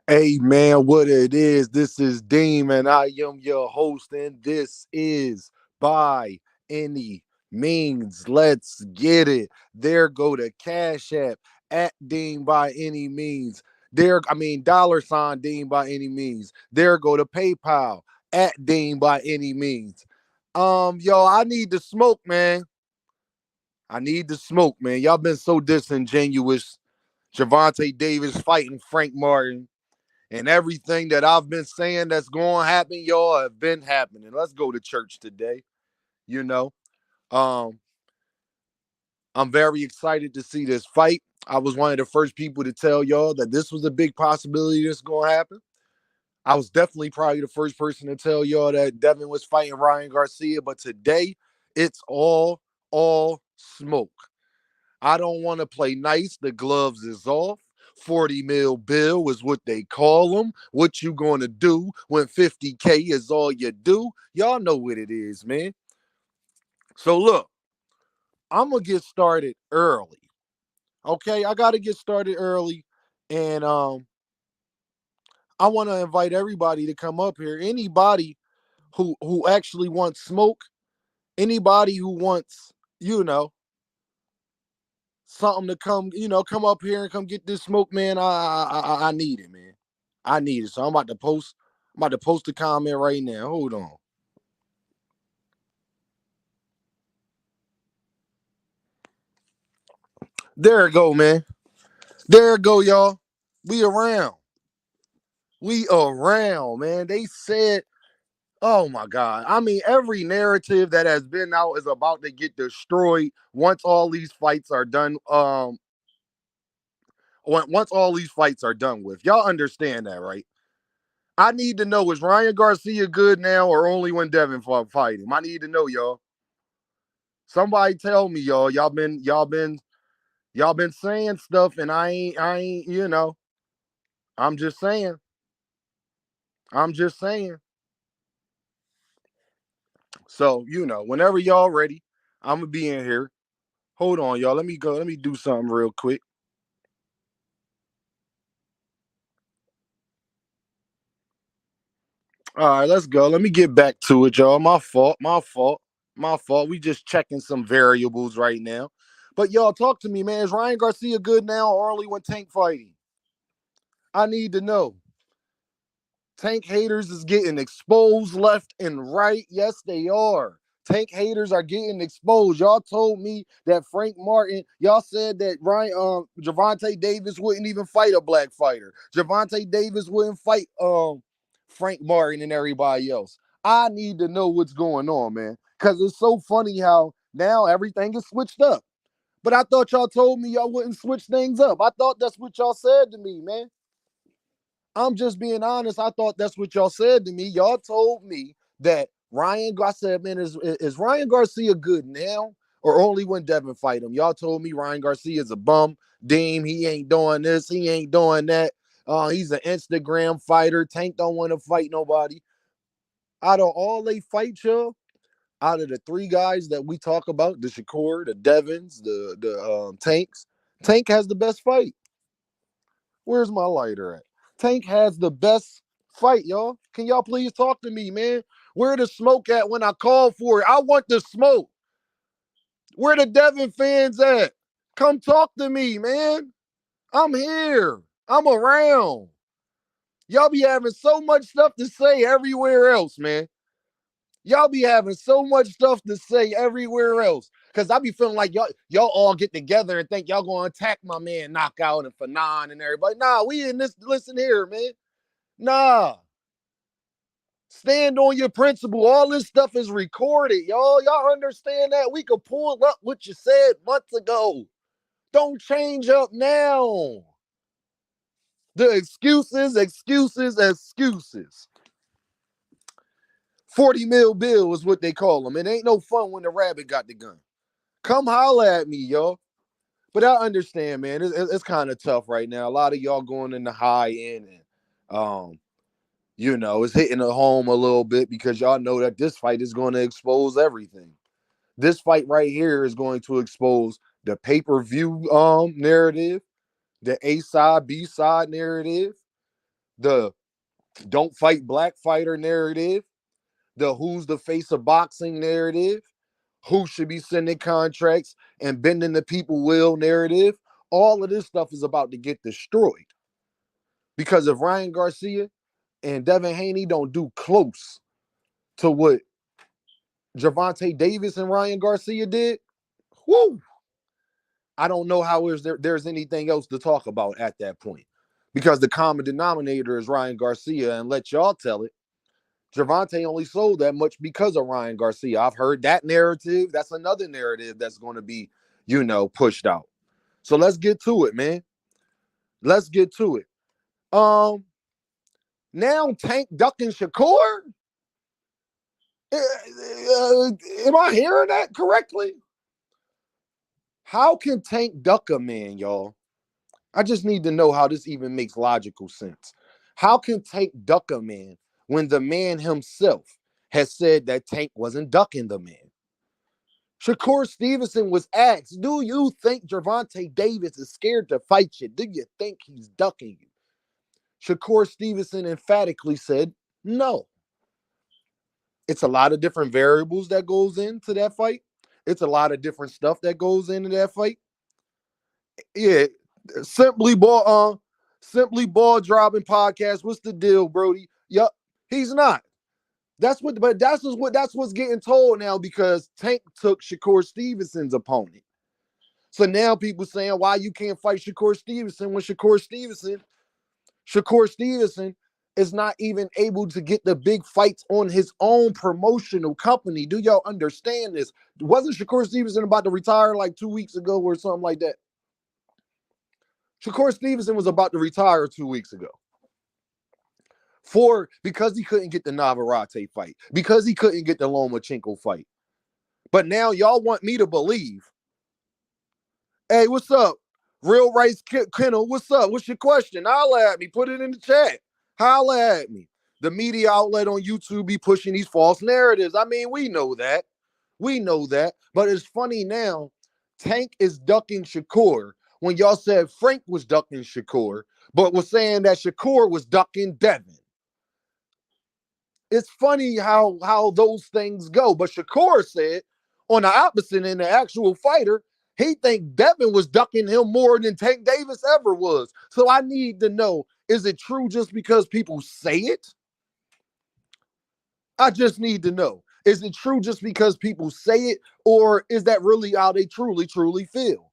Hey man, what it is? This is Deem, and I am your host, and this is by any means. Let's get it. There go the Cash App at Deem by any means. Dollar sign Deem by any means. There go the PayPal at Deem by any means. Yo, I need the smoke, man. I need the smoke, man. Y'all been so disingenuous. Gervonta Davis fighting Frank Martin. And everything that I've been saying that's going to happen, y'all, have been happening. Let's go to church today. You know, um, I'm very excited to see this fight. I was one of the first people to tell y'all that this was a big possibility that's going to happen. I was definitely probably the first person to tell y'all that Devin was fighting Ryan Garcia, but today it's all smoke. I don't want to play nice. The gloves is off. 40 mil bill is what they call them. What you gonna do when 50K is all you do? Y'all know what it is, man. So look, I'm gonna get started early. Okay, I gotta get started early. And I want to invite everybody to come up here. Anybody who actually wants smoke, anybody who wants, you know, something to come up here and come get this smoke, man. I need it, man. I need it. So I'm about to post. I'm about to post a comment right now. Hold on. There it go, man. There it go, y'all. We around. We around, man. They said, oh my God. I mean, every narrative that has been out is about to get destroyed once all these fights are done. Once all these fights are done with. Y'all understand that, right? I need to know, is Ryan Garcia good now or only when Devin fight him? I need to know, y'all. Somebody tell me, y'all. Y'all been saying stuff, and I ain't. I'm just saying. I'm just saying. So whenever y'all ready, I'm gonna be in here. Hold on, y'all. Let me go. Let me do something real quick. All right, let's go. Let me get back to it, y'all. My fault. My fault. My fault. We just checking some variables right now. But y'all, talk to me, man. Is Ryan Garcia good now or only when Tank fighting? I need to know. Tank haters is getting exposed left and right. Yes, they are. Tank haters are getting exposed. Y'all told me that Frank Martin, y'all said that Gervonta Davis wouldn't even fight a black fighter. Gervonta Davis wouldn't fight Frank Martin and everybody else. I need to know what's going on, man. Cause it's so funny how now everything is switched up. But I thought y'all told me y'all wouldn't switch things up. I thought that's what y'all said to me, man. I'm just being honest. I thought that's what y'all said to me. Y'all told me that I said, man, is Ryan Garcia good now or only when Devin fight him? Y'all told me Ryan Garcia is a bum. Deem, he ain't doing this. He ain't doing that. He's an Instagram fighter. Tank don't want to fight nobody. Out of all they fight, y'all, out of the three guys that we talk about, the Shakur, the Devins, the Tanks, Tank has the best fight. Where's my lighter at? Tank has the best fight, y'all. Can y'all please talk to me, man? Where the smoke at when I call for it? I want the smoke. Where the Devin fans at? Come talk to me, man. I'm here. I'm around. Y'all be having so much stuff to say everywhere else, man. Y'all be having so much stuff to say everywhere else. Cause I be feeling like y'all all get together and think y'all gonna attack my man Knockout and Fanon and everybody. Nah, we in this. Listen here, man. Nah. Stand on your principle. All this stuff is recorded, y'all. Y'all understand that? We could pull up what you said months ago. Don't change up now. The excuses, excuses, excuses. 40 mil bill is what they call them. It ain't no fun when the rabbit got the gun. Come holla at me, y'all. But I understand, man. It's kind of tough right now. A lot of y'all going in the high end and it's hitting the home a little bit because y'all know that this fight is going to expose everything. This fight right here is going to expose the pay-per-view narrative, the A side, B side narrative, the don't fight black fighter narrative, the who's the face of boxing narrative, who should be sending contracts and bending the people will narrative. All of this stuff is about to get destroyed. Because if Ryan Garcia and devinhaney don't do close to what Gervonta Davis and Ryan Garcia did, whoo, I don't know how there's anything else to talk about at that point. Because the common denominator is Ryan Garcia, and let y'all tell it, Gervonta only sold that much because of Ryan Garcia. I've heard that narrative. That's another narrative that's going to be, pushed out. So let's get to it, man. Let's get to it. Now Tank ducking Shakur. Am I hearing that correctly? How can Tank duck a man, y'all? I just need to know how this even makes logical sense. How can Tank duck a man when the man himself has said that Tank wasn't ducking the man? Shakur Stevenson was asked, do you think Gervonta Davis is scared to fight you? Do you think he's ducking you? Shakur Stevenson emphatically said, no. It's a lot of different variables that goes into that fight. It's a lot of different stuff that goes into that fight. Yeah, simply ball dropping podcast. What's the deal, Brody? Yup, he's not. That's what's getting told now because Tank took Shakur Stevenson's opponent. So now people saying why you can't fight Shakur Stevenson when Shakur Stevenson is not even able to get the big fights on his own promotional company. Do y'all understand this? Wasn't Shakur Stevenson about to retire like 2 weeks ago or something like that? Shakur Stevenson was about to retire 2 weeks ago. Because he couldn't get the Navarrete fight, because he couldn't get the Lomachenko fight. But now y'all want me to believe, hey, what's up? Real Rice Kennel, what's up? What's your question? Holla at me. Put it in the chat. Holla at me. The media outlet on YouTube be pushing these false narratives. I mean, we know that. But it's funny now, Tank is ducking Shakur when y'all said Frank was ducking Shakur, but was saying that Shakur was ducking Devin. It's funny how those things go. But Shakur said on the opposite end, the actual fighter, he think Devin was ducking him more than Tank Davis ever was. So I need to know, is it true just because people say it? I just need to know. Is it true just because people say it? Or is that really how they truly, truly feel?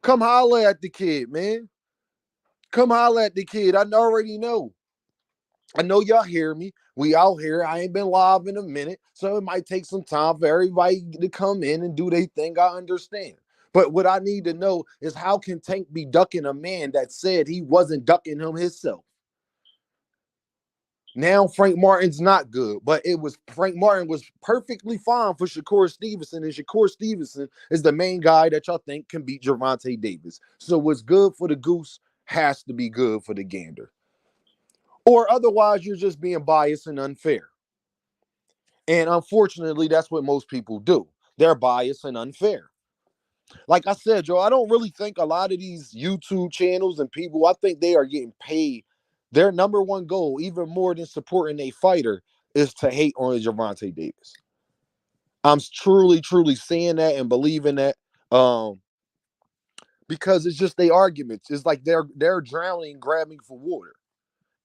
Come holler at the kid, man. Come holler at the kid. I already know. I know y'all hear me. We out here. I ain't been live in a minute, so it might take some time for everybody to come in and do their thing. I understand. But what I need to know is how can Tank be ducking a man that said he wasn't ducking him himself? Now Frank Martin's not good, but Frank Martin was perfectly fine for Shakur Stevenson, and Shakur Stevenson is the main guy that y'all think can beat Gervonta Davis. So what's good for the goose has to be good for the gander. Or otherwise, you're just being biased and unfair. And unfortunately, that's what most people do. They're biased and unfair. Like I said, Joe, I don't really think a lot of these YouTube channels and people, I think they are getting paid. Their number one goal, even more than supporting a fighter, is to hate on Gervonta Davis. I'm truly, truly seeing that and believing that. Because it's just their arguments. It's like they're drowning, grabbing for water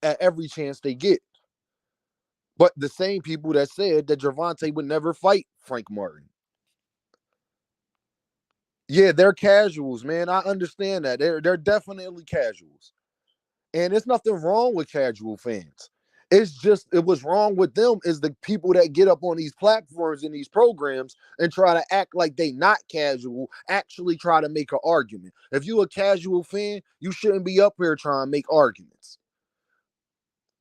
at every chance they get. But the same people that said that Gervonta would never fight Frank Martin. Yeah, they're casuals, man. I understand that. They're definitely casuals. And there's nothing wrong with casual fans. It's just what's wrong with them is the people that get up on these platforms and these programs and try to act like they not casual, actually try to make an argument. If you a casual fan, you shouldn't be up here trying to make arguments.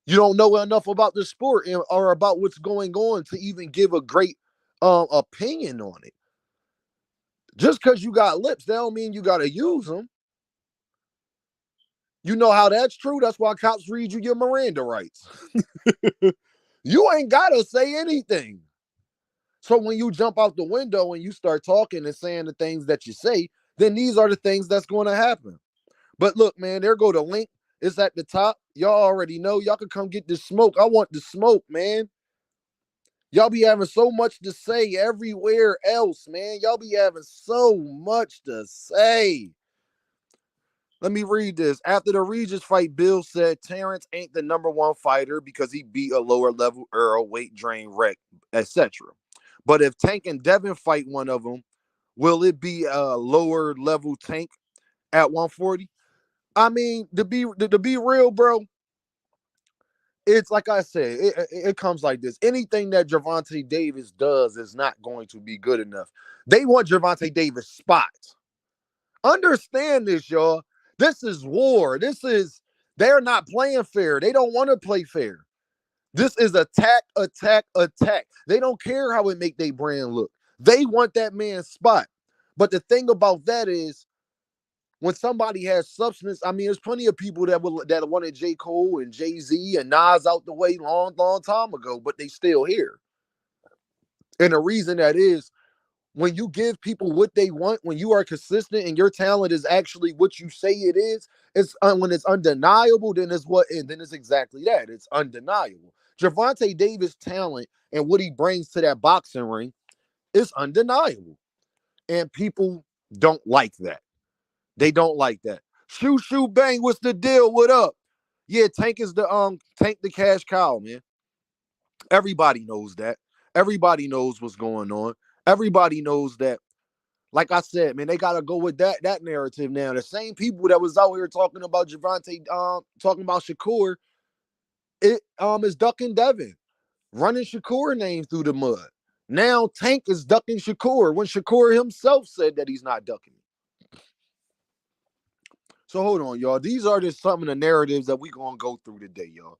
You don't know enough about the sport or about what's going on to even give a great opinion on it. Just because you got lips, that don't mean you got to use them. You know how that's true? That's why cops read you your Miranda rights. You ain't got to say anything. So when you jump out the window and you start talking and saying the things that you say, then these are the things that's going to happen. But look, man, there go the link. It's at the top. Y'all already know. Y'all can come get the smoke. I want the smoke, man. Y'all be having so much to say everywhere else, man. Y'all be having so much to say. Let me read this. After the Regis fight, Bill said Terrence ain't the number one fighter because he beat a lower level Earl, weight drain wreck, etc. But if Tank and Devin fight one of them, will it be a lower level Tank at 140? I mean, to be real, bro, it's like I said, it comes like this. Anything that Gervonta Davis does is not going to be good enough. They want Gervonta Davis spot. Understand this, y'all. This is war. They're not playing fair. They don't want to play fair. This is attack, attack, attack. They don't care how it make their brand look. They want that man's spot. But the thing about that is, when somebody has substance, I mean, there's plenty of people that wanted J. Cole and Jay-Z and Nas out the way long time ago, but they still here. And the reason that is, when you give people what they want, when you are consistent and your talent is actually what you say it is, it's when it's undeniable, then it's exactly that. It's undeniable. Gervonta Davis' talent and what he brings to that boxing ring is undeniable. And people don't like that. They don't like that. Shoo shoo bang, what's the deal? What up? Yeah, Tank is Tank the cash cow, man. Everybody knows that. Everybody knows what's going on. Everybody knows that. Like I said, man, they gotta go with that narrative now. The same people that was out here talking about Gervonta, talking about Shakur, is ducking Devin, running Shakur name through the mud. Now Tank is ducking Shakur when Shakur himself said that he's not ducking. So hold on, y'all. These are just some of the narratives that we gonna go through today, y'all.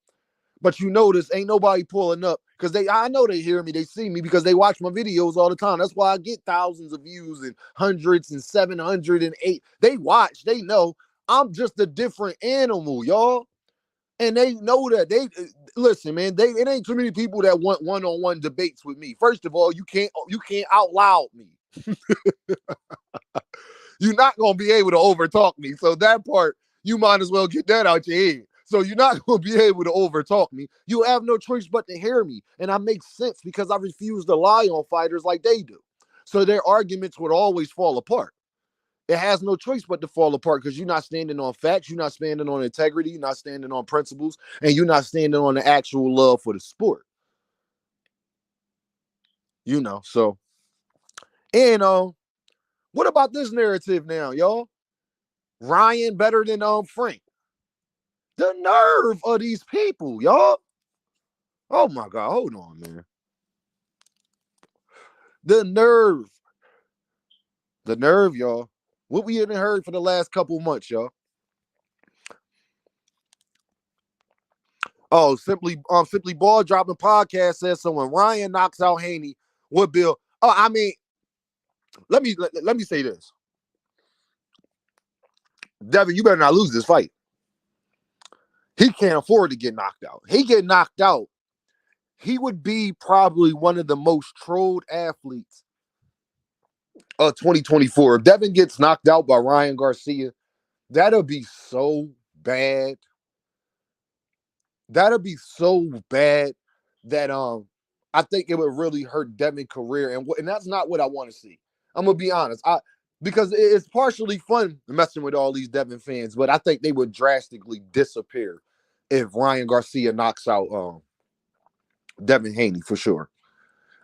But you notice ain't nobody pulling up because I know they hear me, they see me because they watch my videos all the time. That's why I get thousands of views and hundreds and 708. They watch, they know I'm just a different animal, y'all. And they know that. They listen, man. It ain't too many people that want one-on-one debates with me. First of all, you can't out loud me. You're not gonna be able to overtalk me. So that part, you might as well get that out your head. So you're not gonna be able to overtalk me. You have no choice but to hear me. And I make sense because I refuse to lie on fighters like they do. So their arguments would always fall apart. It has no choice but to fall apart because you're not standing on facts, you're not standing on integrity, you're not standing on principles, and you're not standing on the actual love for the sport. So and what about this narrative now, y'all? Ryan better than Frank. The nerve of these people, y'all. Oh my God, hold on, man. The nerve. The nerve, y'all. What we hadn't heard for the last couple months, y'all. Oh, simply ball dropping podcast says so when Ryan knocks out Haney, what Bill? Oh, I mean, let me say this. Devin, you better not lose this fight. He can't afford to get knocked out. He get knocked out, he would be probably one of the most trolled athletes of 2024. If Devin gets knocked out by Ryangarcia, that'll be so bad. That'll be so bad that I think it would really hurt Devin's career, and that's not what I want to see. I'm gonna be honest. Because it's partially fun messing with all these Devin fans, but I think they would drastically disappear if Ryangarcia knocks out devinhaney for sure.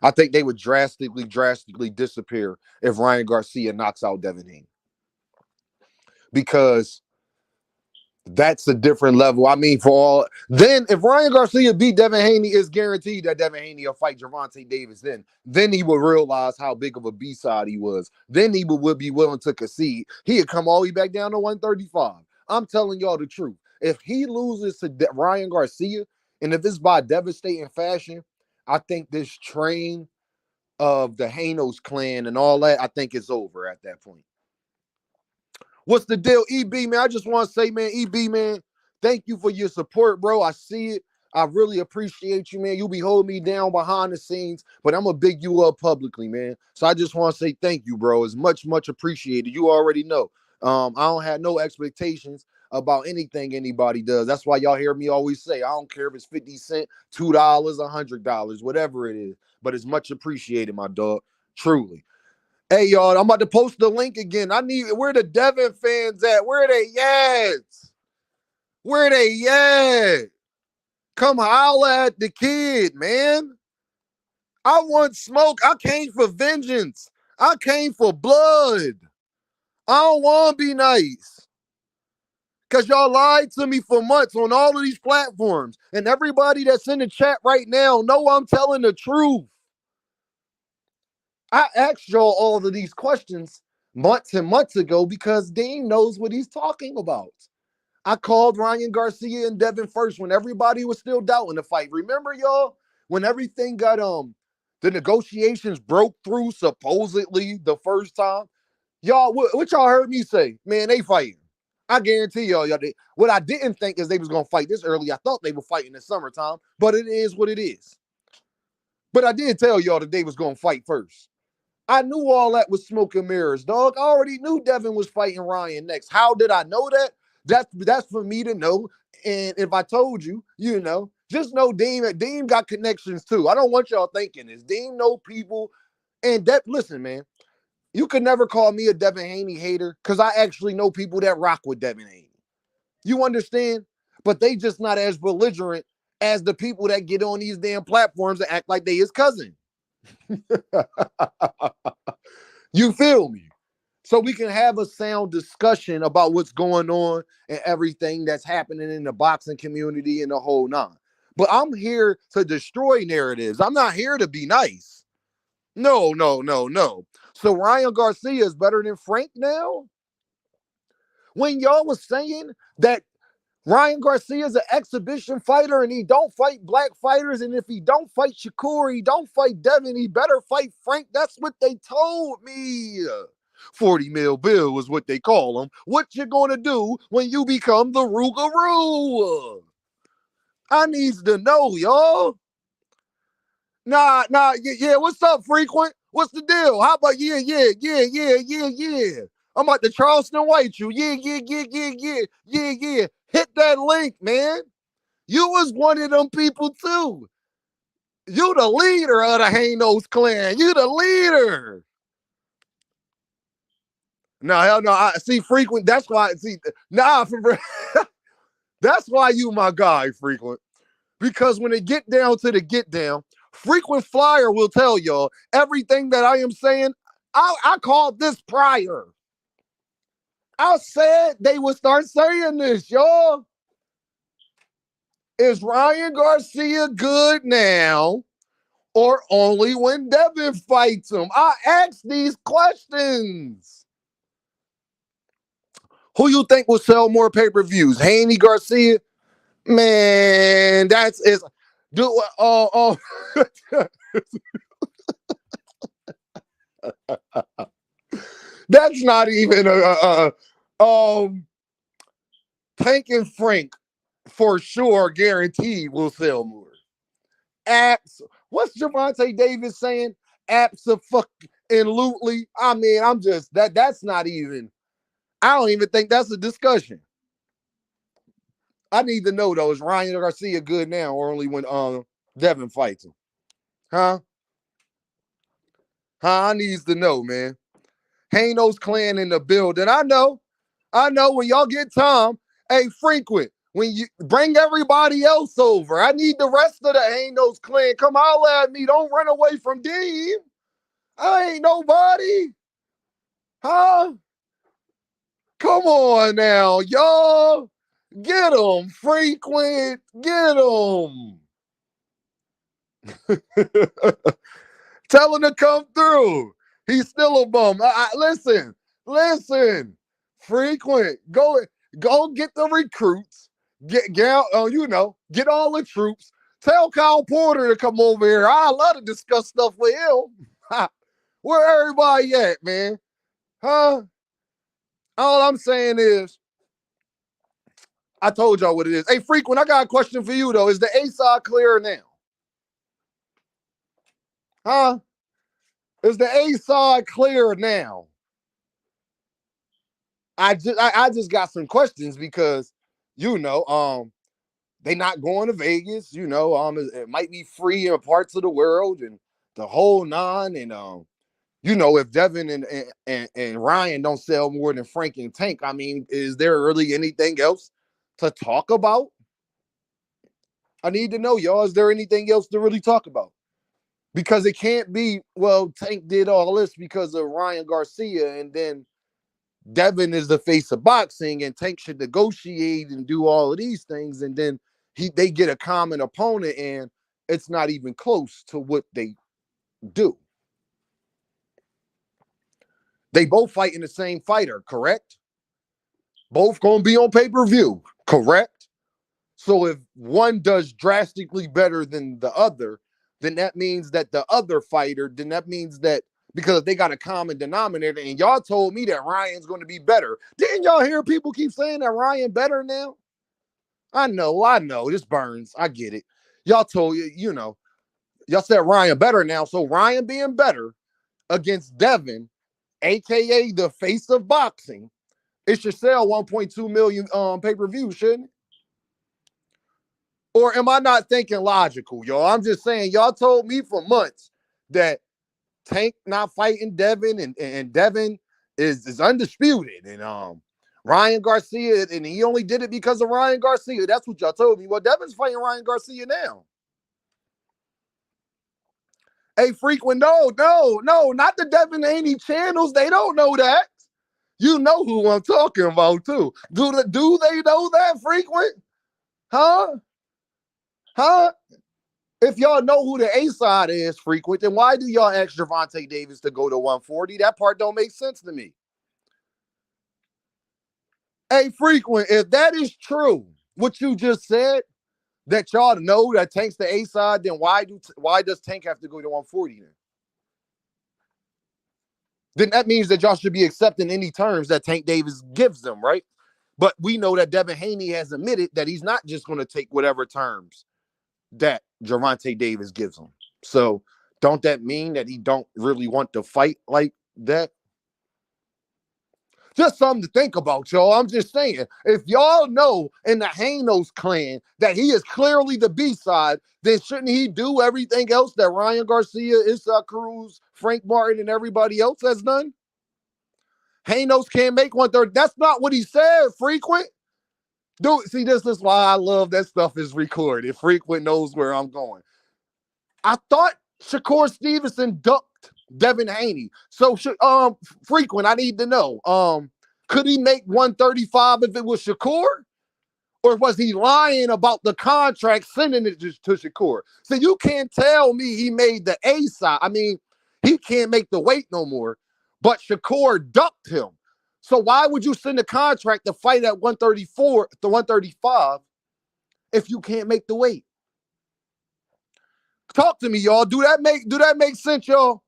I think they would drastically disappear if Ryangarcia knocks out devinhaney. Because that's a different level. I mean, then if Ryangarcia beat devinhaney, it's guaranteed that devinhaney will fight Gervonta Davis. Then he will realize how big of a B-side he was. Then he would be willing to concede. He'd come all the way back down to 135. I'm telling y'all the truth. If he loses to Ryangarcia, and if it's by devastating fashion, I think this train of the Hanos clan and all that, I think it's over at that point. What's the deal, EB, man? I just want to say, man, EB, man, thank you for your support, bro. I see it. I really appreciate you, man. You'll be holding me down behind the scenes, but I'm going to big you up publicly, man. So I just want to say thank you, bro. It's much, much appreciated. You already know. I don't have no expectations. about anything anybody does. That's why y'all hear me always say, I don't care if it's 50 cents, $2, $100, whatever it is, but it's much appreciated, my dog. Truly. Hey, y'all, I'm about to post the link again. Where the Devin fans at? Where they at? Where they at? Come holla at the kid, man. I want smoke. I came for vengeance. I came for blood. I don't want to be nice. Because y'all lied to me for months on all of these platforms. And everybody that's in the chat right now know I'm telling the truth. I asked y'all all of these questions months and months ago because Dean knows what he's talking about. I called Ryangarcia and Devin first when everybody was still doubting the fight. Remember, y'all, when everything got the negotiations broke through supposedly the first time? Y'all, what y'all heard me say? Man, they fighting. I guarantee y'all, what I didn't think is they was gonna fight this early. I thought they were fighting in the summertime, but it is what it is. But I did tell y'all that they was gonna fight first. I knew all that was smoke and mirrors, dog. I already knew Devin was fighting Ryan next. How did I know that? That's for me to know. And if I told you, you know, just know Deem got connections too. I don't want y'all thinking this. Deem know people. And listen, man, you could never call me a Devinhaney hater because I actually know people that rock with Devinhaney. You understand? But they just not as belligerent as the people that get on these damn platforms and act like they his cousin. You feel me? So we can have a sound discussion about what's going on and everything that's happening in the boxing community and the whole nine. But I'm here to destroy narratives. I'm not here to be nice. No, no, no, no. So Ryangarcia is better than Frank now? When y'all was saying that Ryangarcia is an exhibition fighter and he don't fight black fighters, and if he don't fight Shakur, he don't fight Devin, he better fight Frank. That's what they told me. 40 mil bill was what they call him. What you gonna do when you become the Rougarou? I needs to know, y'all. Nah, yeah, what's up, Frequent? What's the deal? How about yeah. I'm about to Charleston White you. Yeah. Hit that link, man. You was one of them people too. You the leader of the Hanos clan. You the leader. No, hell no. I see Frequent. That's why. That's why you my guy, Frequent. Because when it get down to the get down, Frequent Flyer will tell y'all everything that I am saying. I called this prior. I said they would start saying this, y'all. Is Ryangarcia good now or only when Devin fights him? I asked these questions. Who you think will sell more pay-per-views? Haney Garcia? Man, that's it. That's not even Tank and Frank for sure guaranteed will sell more. What's Gervonta Davis saying? Absolutely. I mean, I'm just that's not even, I don't even think that's a discussion. I need to know though, is Ryangarcia good now or only when Devin fights him? Huh? I needs to know, man. Hanos clan in the building. I know when y'all get time, hey, Frequent, when you bring everybody else over, I need the rest of the Hanos clan. Come holler at me. Don't run away from Dean. I ain't nobody. Huh? Come on now, y'all. Get him, Frequent. Get him. Tell him to come through. He's still a bum. Listen. Frequent. Go get the recruits. Get out, get all the troops. Tell Kyle Porter to come over here. I love to discuss stuff with him. Where everybody at, man? Huh? All I'm saying is, I told y'all what it is. Hey, Frequent, I got a question for you, though. Is the A side clear now? Huh? Is the A side clear now? I just got some questions because You know, they not going to Vegas. You know, it might be free in parts of the world and the whole nine. And you know, if Devin and Ryan don't sell more than Frank and Tank, I mean, is there really anything else to talk about? I need to know, y'all. Is there anything else to really talk about? Because it can't be, well, Tank did all this because of Ryan Garcia, and then Devin is the face of boxing, and Tank should negotiate and do all of these things, and then they get a common opponent, and it's not even close to what they do. They both fighting the same fighter, correct? Both gonna be on pay-per-view, correct? So if one does drastically better than the other, then that means that the other fighter, then that means that because they got a common denominator, and y'all told me that Ryan's going to be better. Didn't y'all hear people keep saying that Ryan better now? I know. This burns. I get it. Y'all told you know, y'all said Ryan better now. So Ryan being better against Devin, aka the face of boxing, it should sell 1.2 million pay-per-view, shouldn't it? Or am I not thinking logical, y'all? I'm just saying, y'all told me for months that Tank not fighting Devin, and Devin is undisputed. And Ryan Garcia, and he only did it because of Ryan Garcia. That's what y'all told me. Well, Devin's fighting Ryan Garcia now. Hey, frequent, no, not the devinhaney channels. They don't know that. You know who I'm talking about, too. Do they know that, frequent? Huh? If y'all know who the A side is, frequent, then why do y'all ask Gervontadavis to go to 140? That part don't make sense to me. Hey, frequent, if that is true, what you just said, that y'all know that Tank's the A side, then why does Tank have to go to 140 then? Then that means that y'all should be accepting any terms that Tank Davis gives them, right? But we know that devinhaney has admitted that he's not just going to take whatever terms that Gervontadavis gives him. So don't that mean that he don't really want to fight like that? Just something to think about, y'all. I'm just saying, if y'all know in the Hanos clan that he is clearly the B side, then shouldn't he do everything else that Ryan Garcia, Issa Cruz, Frank Martin, and everybody else has done? Hanos can't make 130. That's not what he said, frequent. Dude, see, this is why I love that stuff is recorded. Frequent knows where I'm going. I thought Shakur Stevenson ducked devinhaney. So, frequent, I need to know. Could he make 135 if it was Shakur? Or was he lying about the contract, sending it to Shakur? So you can't tell me he made the A side. I mean, he can't make the weight no more, but Shakur ducked him. So why would you send a contract to fight at 134 to 135 if you can't make the weight? Talk to me, y'all. Do that make sense, y'all?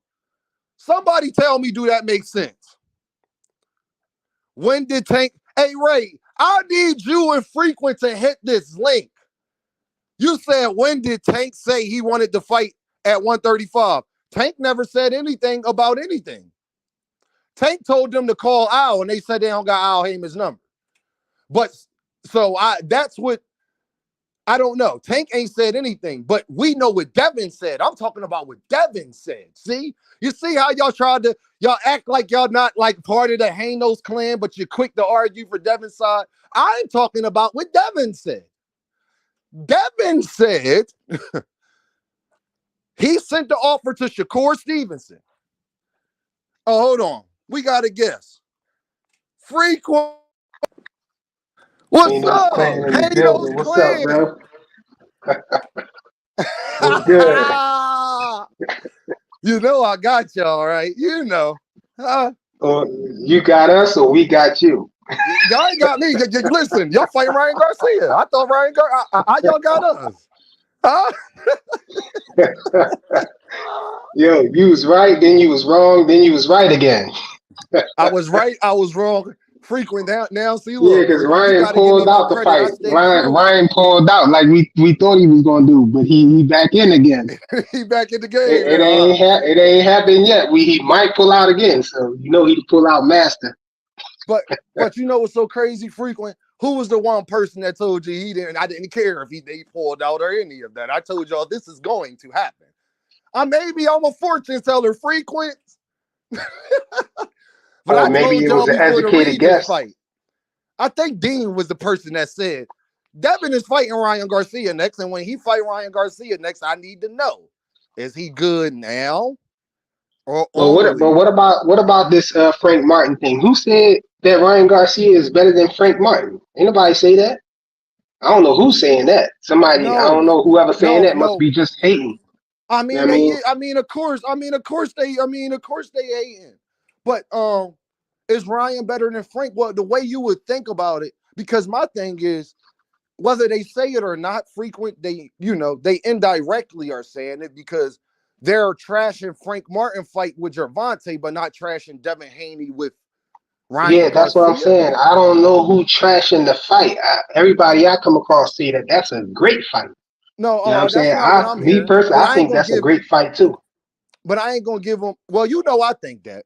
Somebody tell me, do that make sense? When did Tank? Hey, Ray, I need you and Frequent to hit this link. You said, when did Tank say he wanted to fight at 135? Tank never said anything about anything. Tank told them to call Al, and they said they don't got Al Heyman's number. But so that's what I don't know. Tank ain't said anything, but we know what Devin said. I'm talking about what Devin said. See? You see how y'all act like y'all not like part of the Hanos clan, but you're quick to argue for Devin's side. I'm talking about what Devin said. Devin said he sent the offer to Shakur Stevenson. Oh, hold on. We got to guess. Frequent. What's up? Hanos What's clan. up, bro? What's good? You know I got y'all, right? You know. You got us or we got you? Y'all ain't got me. Listen, y'all fighting Ryan Garcia. I thought Ryan Garcia. How y'all got us? Huh? Yo, you was right, then you was wrong, then you was right again. I was right, I was wrong. Frequent now. See, Yeah, look, because you Ryan gotta give me pulled my out the credit. I fight. stay Ryan pulled out like we thought he was gonna do, but he back in again. He back in the game. It ain't happened yet. He might pull out again, so you know he pull out master. But you know what's so crazy, frequent? Who was the one person that told you he didn't? I didn't care if they pulled out or any of that. I told y'all this is going to happen. Maybe I'm a fortune teller frequent, but Or I maybe told it was y'all an before the educated Regis guess. fight. I think Dean was the person that said Devin is fighting Ryan Garcia next, and when he fight Ryan Garcia next, I need to know, is he good now or But early? what about this Frank Martin thing? Who said that Ryan Garcia is better than Frank Martin? Anybody say that? I don't know who's saying that. Somebody, I No, don't know, whoever saying no, that must no. be just hating. I You know mean, what I mean? of course they hating. But is Ryan better than Frank? Well, the way you would think about it, because my thing is, whether they say it or not, frequent, they indirectly are saying it because they're trashing Frank Martin fight with Gervonta, but not trashing devinhaney with Yeah, Ryan that's what I'm Garcia. saying. I don't know who trashing the fight. Everybody I come across say that that's a great fight. No, You know what I'm that's saying? not what I'm Me hearing. personally, But I I ain't think gonna that's a give. great fight too. But I ain't gonna give him. Well, I think that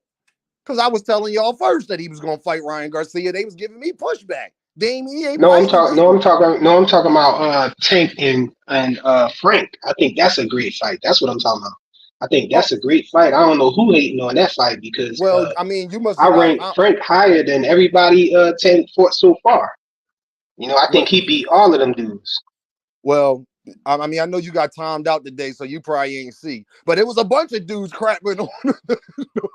because I was telling y'all first that he was gonna fight Ryan Garcia. They was giving me pushback. Damn, he ain't No, I'm fighting talking. me. No, I'm talking about Tank and Frank. I think that's a great fight. That's what I'm talking about. I think Oh, that's a great fight. I don't know who hating on that fight because well, I mean, you must I have got. rank Frank higher than everybody 10 fought so far. You know, I Well, think he beat all of them dudes. well, I mean, I know you got timed out today, so you probably ain't see. But it was a bunch of dudes crapping on.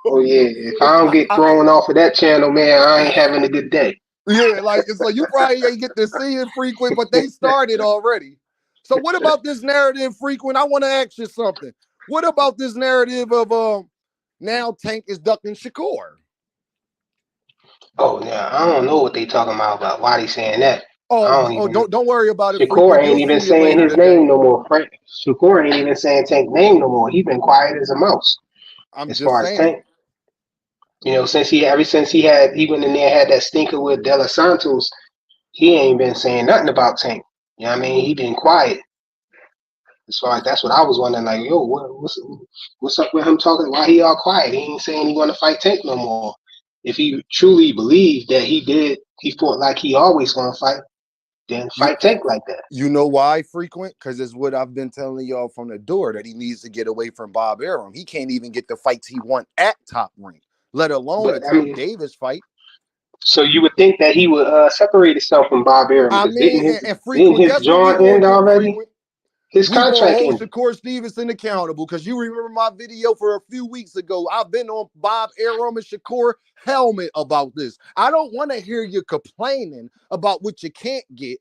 Oh yeah, if I don't get I, thrown off of that channel, man, I ain't having a good day. yeah, like so you probably ain't get to see it frequent, but they started already. So what about this narrative frequent? I want to ask you something. What about this narrative of now Tank is ducking Shakur? Oh yeah, I don't know what they talking about why they saying that. I Oh, don't even. don't worry about it, Shakur frequent. ain't You'll even see it saying later his today. name no more. Frank Shakur ain't even saying Tank name no more. He been quiet as a mouse I'm as just far as saying. Tank. You know, ever since he went in there had that stinker with De Los Santos, he ain't been saying nothing about Tank. You know what I mean? He been quiet. As far as that's what I was wondering, like, yo, what's up with him talking? Why he all quiet? He ain't saying he want to fight Tank no more. If he truly believed that he fought like he always gonna fight, then You fight Tank like that. you know why frequent? Because it's what I've been telling y'all from the door that he needs to get away from Bob Arum. He can't even get the fights he want at top rank, let alone a But I Tank mean, Davis fight. so you would think that he would separate himself from Bob Arum I because mean, and didn't frequent, his guess what we joint gonna end do, already? frequent? His We gonna contract hold ended. Shakur Stevenson accountable because you remember my video for a few weeks ago. I've been on Bob Arum and Shakur helmet about this. I don't want to hear you complaining about what you can't get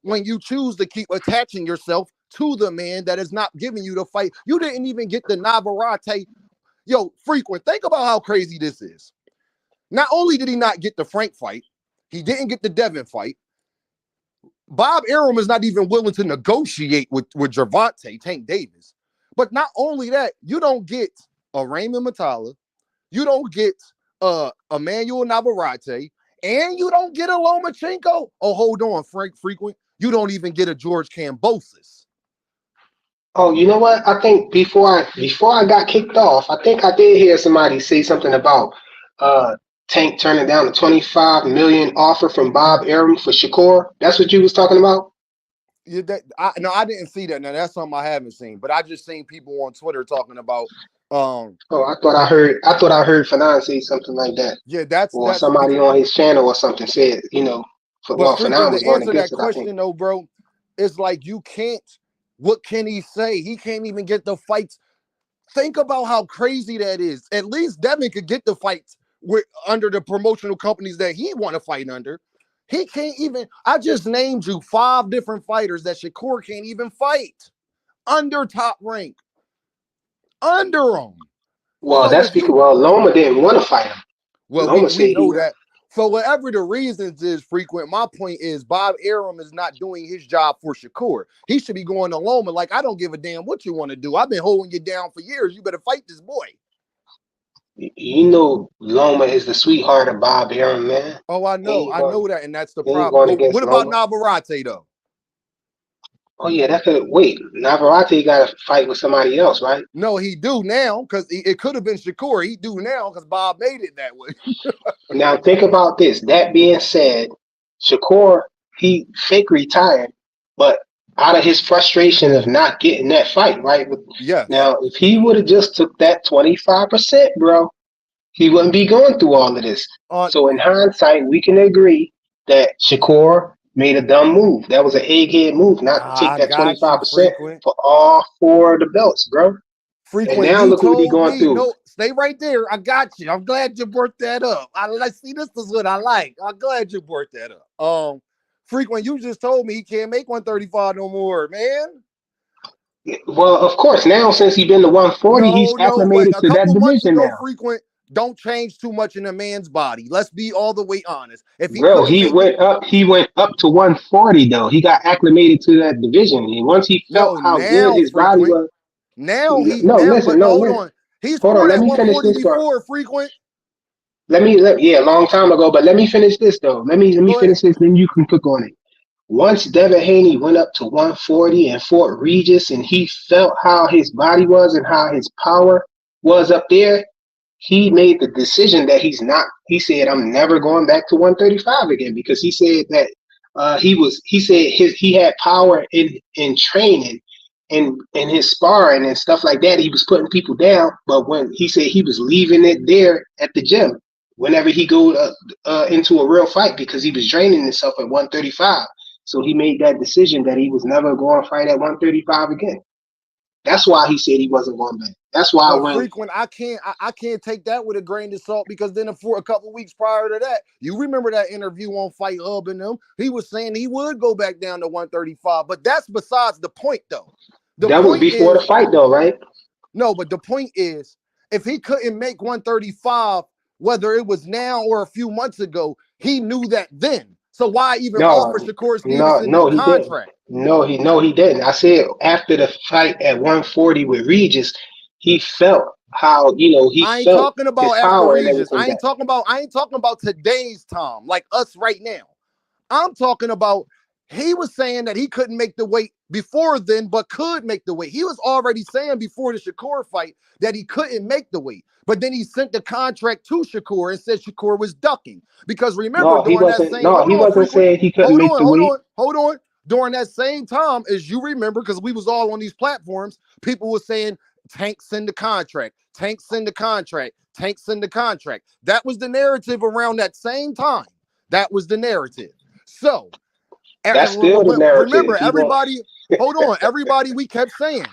when you choose to keep attaching yourself to the man that is not giving you the fight. You didn't even get the Navarrete. Yo, frequent. Think about how crazy this is. Not only did he not get the Frank fight, he didn't get the Devin fight. Bob Arum is not even willing to negotiate with Gervonta, Tank Davis. But not only that, you don't get a Raymond Matala, you don't get Emmanuel Navarrete, and you don't get a Lomachenko. Oh, hold on, Frank Frequent. You don't even get a George Kambosos. Oh, you know what? I think before I got kicked off, I think I did hear somebody say something about uh Tank turning down a 25 million offer from Bob Arum for Shakur. That's what you was talking about? No, I didn't see that. Now that's something I haven't seen, but I just seen people on Twitter talking about Oh, I thought I heard Fanon say something like that. yeah, that's Or that's somebody on his channel or something said, but frequent Fanon was to going answer against that it, I think. question though, bro. It's like you can't. What can he say? He can't even get the fights. Think about how crazy that is. At least Devin could get the fights with under the promotional companies that he want to fight under. He can't even. I just named you 5 different fighters that Shakur can't even fight under top rank. Under him. Well, So that's if because you Loma didn't want to fight him. well, Loma we said he know that. So whatever the reasons is frequent, my point is Bob Arum is not doing his job for Shakur. He should be going to Loma like, I don't give a damn what you want to do. I've been holding you down for years. You better fight this boy. Loma is the sweetheart of Bob Arum, man. Oh, I He know. ain't I going know that. And that's the he ain't problem. going But against what about Loma. Navarrete, though? Oh yeah, that could wait. Navarrete got to fight with somebody else, right? No, he do now because it could have been Shakur. He do now because Bob made it that way. Now think about this. That being said, Shakur he fake retired, but out of his frustration of not getting that fight, right? Yes. Now, if he would have just took that 25%, bro, he wouldn't be going through all of this. On So in hindsight, we can agree that Shakur made a dumb move. That was an egghead move not to take I that got you, 25% frequent. for all four of the belts, bro. And Frequent, now you look what he told going me, through. no, stay right there. I got you. I'm glad you brought that up. See, this is what I like. I'm glad you brought that up. Frequent, you just told me he can't make 135 no more, man. Well, of course, now since he's been to 140, he's No, wait. acclimated A to that couple months division ago, now. frequent, don't change too much in a man's body. Let's be all the way honest. If he Bro, couldn't make it, he went up to 140 though. He got acclimated to that division. And once he felt no, how good now his body frequent. was, no, But listen, no, hold listen. on. He's Hold on, fought let at me finish 140 this part. before, frequent. Yeah, a long time ago, but let me finish this though. Let me Go finish ahead. this, then you can cook on it. Once Devin Haney went up to 140 and fought Regis and he felt how his body was and how his power was up there, he made the decision that he said, I'm never going back to 135 again, because he said that he had power in training and in his sparring and stuff like that. He was putting people down, but when he said he was leaving it there at the gym whenever he go into a real fight, because he was draining himself at 135. So he made that decision that he was never going to fight at 135 again. That's why he said he wasn't going back. That's why But when frequent, I can't take that with a grain of salt, because then for a couple weeks prior to that, you remember that interview on Fight Hub and them, he was saying he would go back down to 135. But that's besides the point, though. The that was point before the is, fight though, right? no, but the point is, if he couldn't make 135, whether it was now or a few months ago, he knew that then. So why even offer No, Shakur no, Stevenson the no, he didn't. contract? No, he didn't. I said after the fight at 140 with Regis, he felt how he I ain't felt talking his about after power and Regis. everything that. I ain't talking about today's Tom, like us right now. I'm talking about, he was saying that he couldn't make the weight before then, but could make the weight. He was already saying before the Shakur fight that he couldn't make the weight. But then he sent the contract to Shakur and said Shakur was ducking. Because remember, No, he during that wasn't. same, No, hold he on, wasn't frequent, saying he couldn't make the weight. hold on. During that same time, as you remember, because we was all on these platforms, people were saying, Tank send the contract, Tank send the contract, Tank send the contract. That was the narrative around that same time. That was the narrative. So, That's still the remember, narrative. He won't. everybody, hold on, everybody, we kept saying,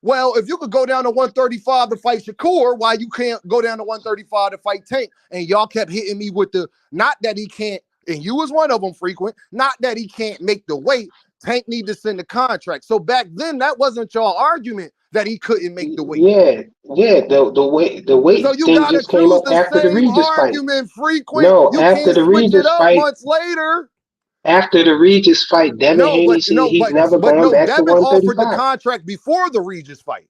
well, if you could go down to 135 to fight Shakur, why you can't go down to 135 to fight Tank? And y'all kept hitting me with the, not that he can't, and you was one of them, frequent, not that he can't make the weight. Tank need to send the contract. So back then, that wasn't y'all argument that he couldn't make the weight. Yeah, yeah. The weight So you thing gotta just came choose up the after the same Regis fight. argument, frequent. No, You after can't the switch it Regis up fight. months later. After the Regis fight, Devin No, Haney said he's never but going no, back to Devin offered the 135. contract before the Regis fight.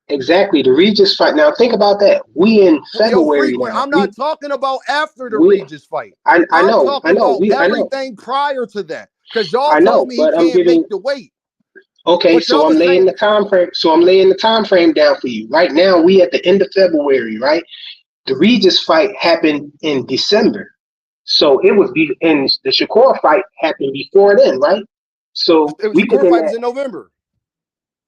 Exactly, the Regis fight. Now think about that. We in Yo, February frequent. now. I'm We not talking about after the we Regis fight. I I'm know, talking about I know, everything prior to that. Because y'all I told know. me he But I'm can't make giving. the weight. Okay, But y'all so was I'm laying saying, the time frame. So I'm laying the time frame down for you. Right now, we at the end of February, right? The Regis fight happened in December, so and the Shakur fight happened before then, right? So we Shakur looking fight at was in November.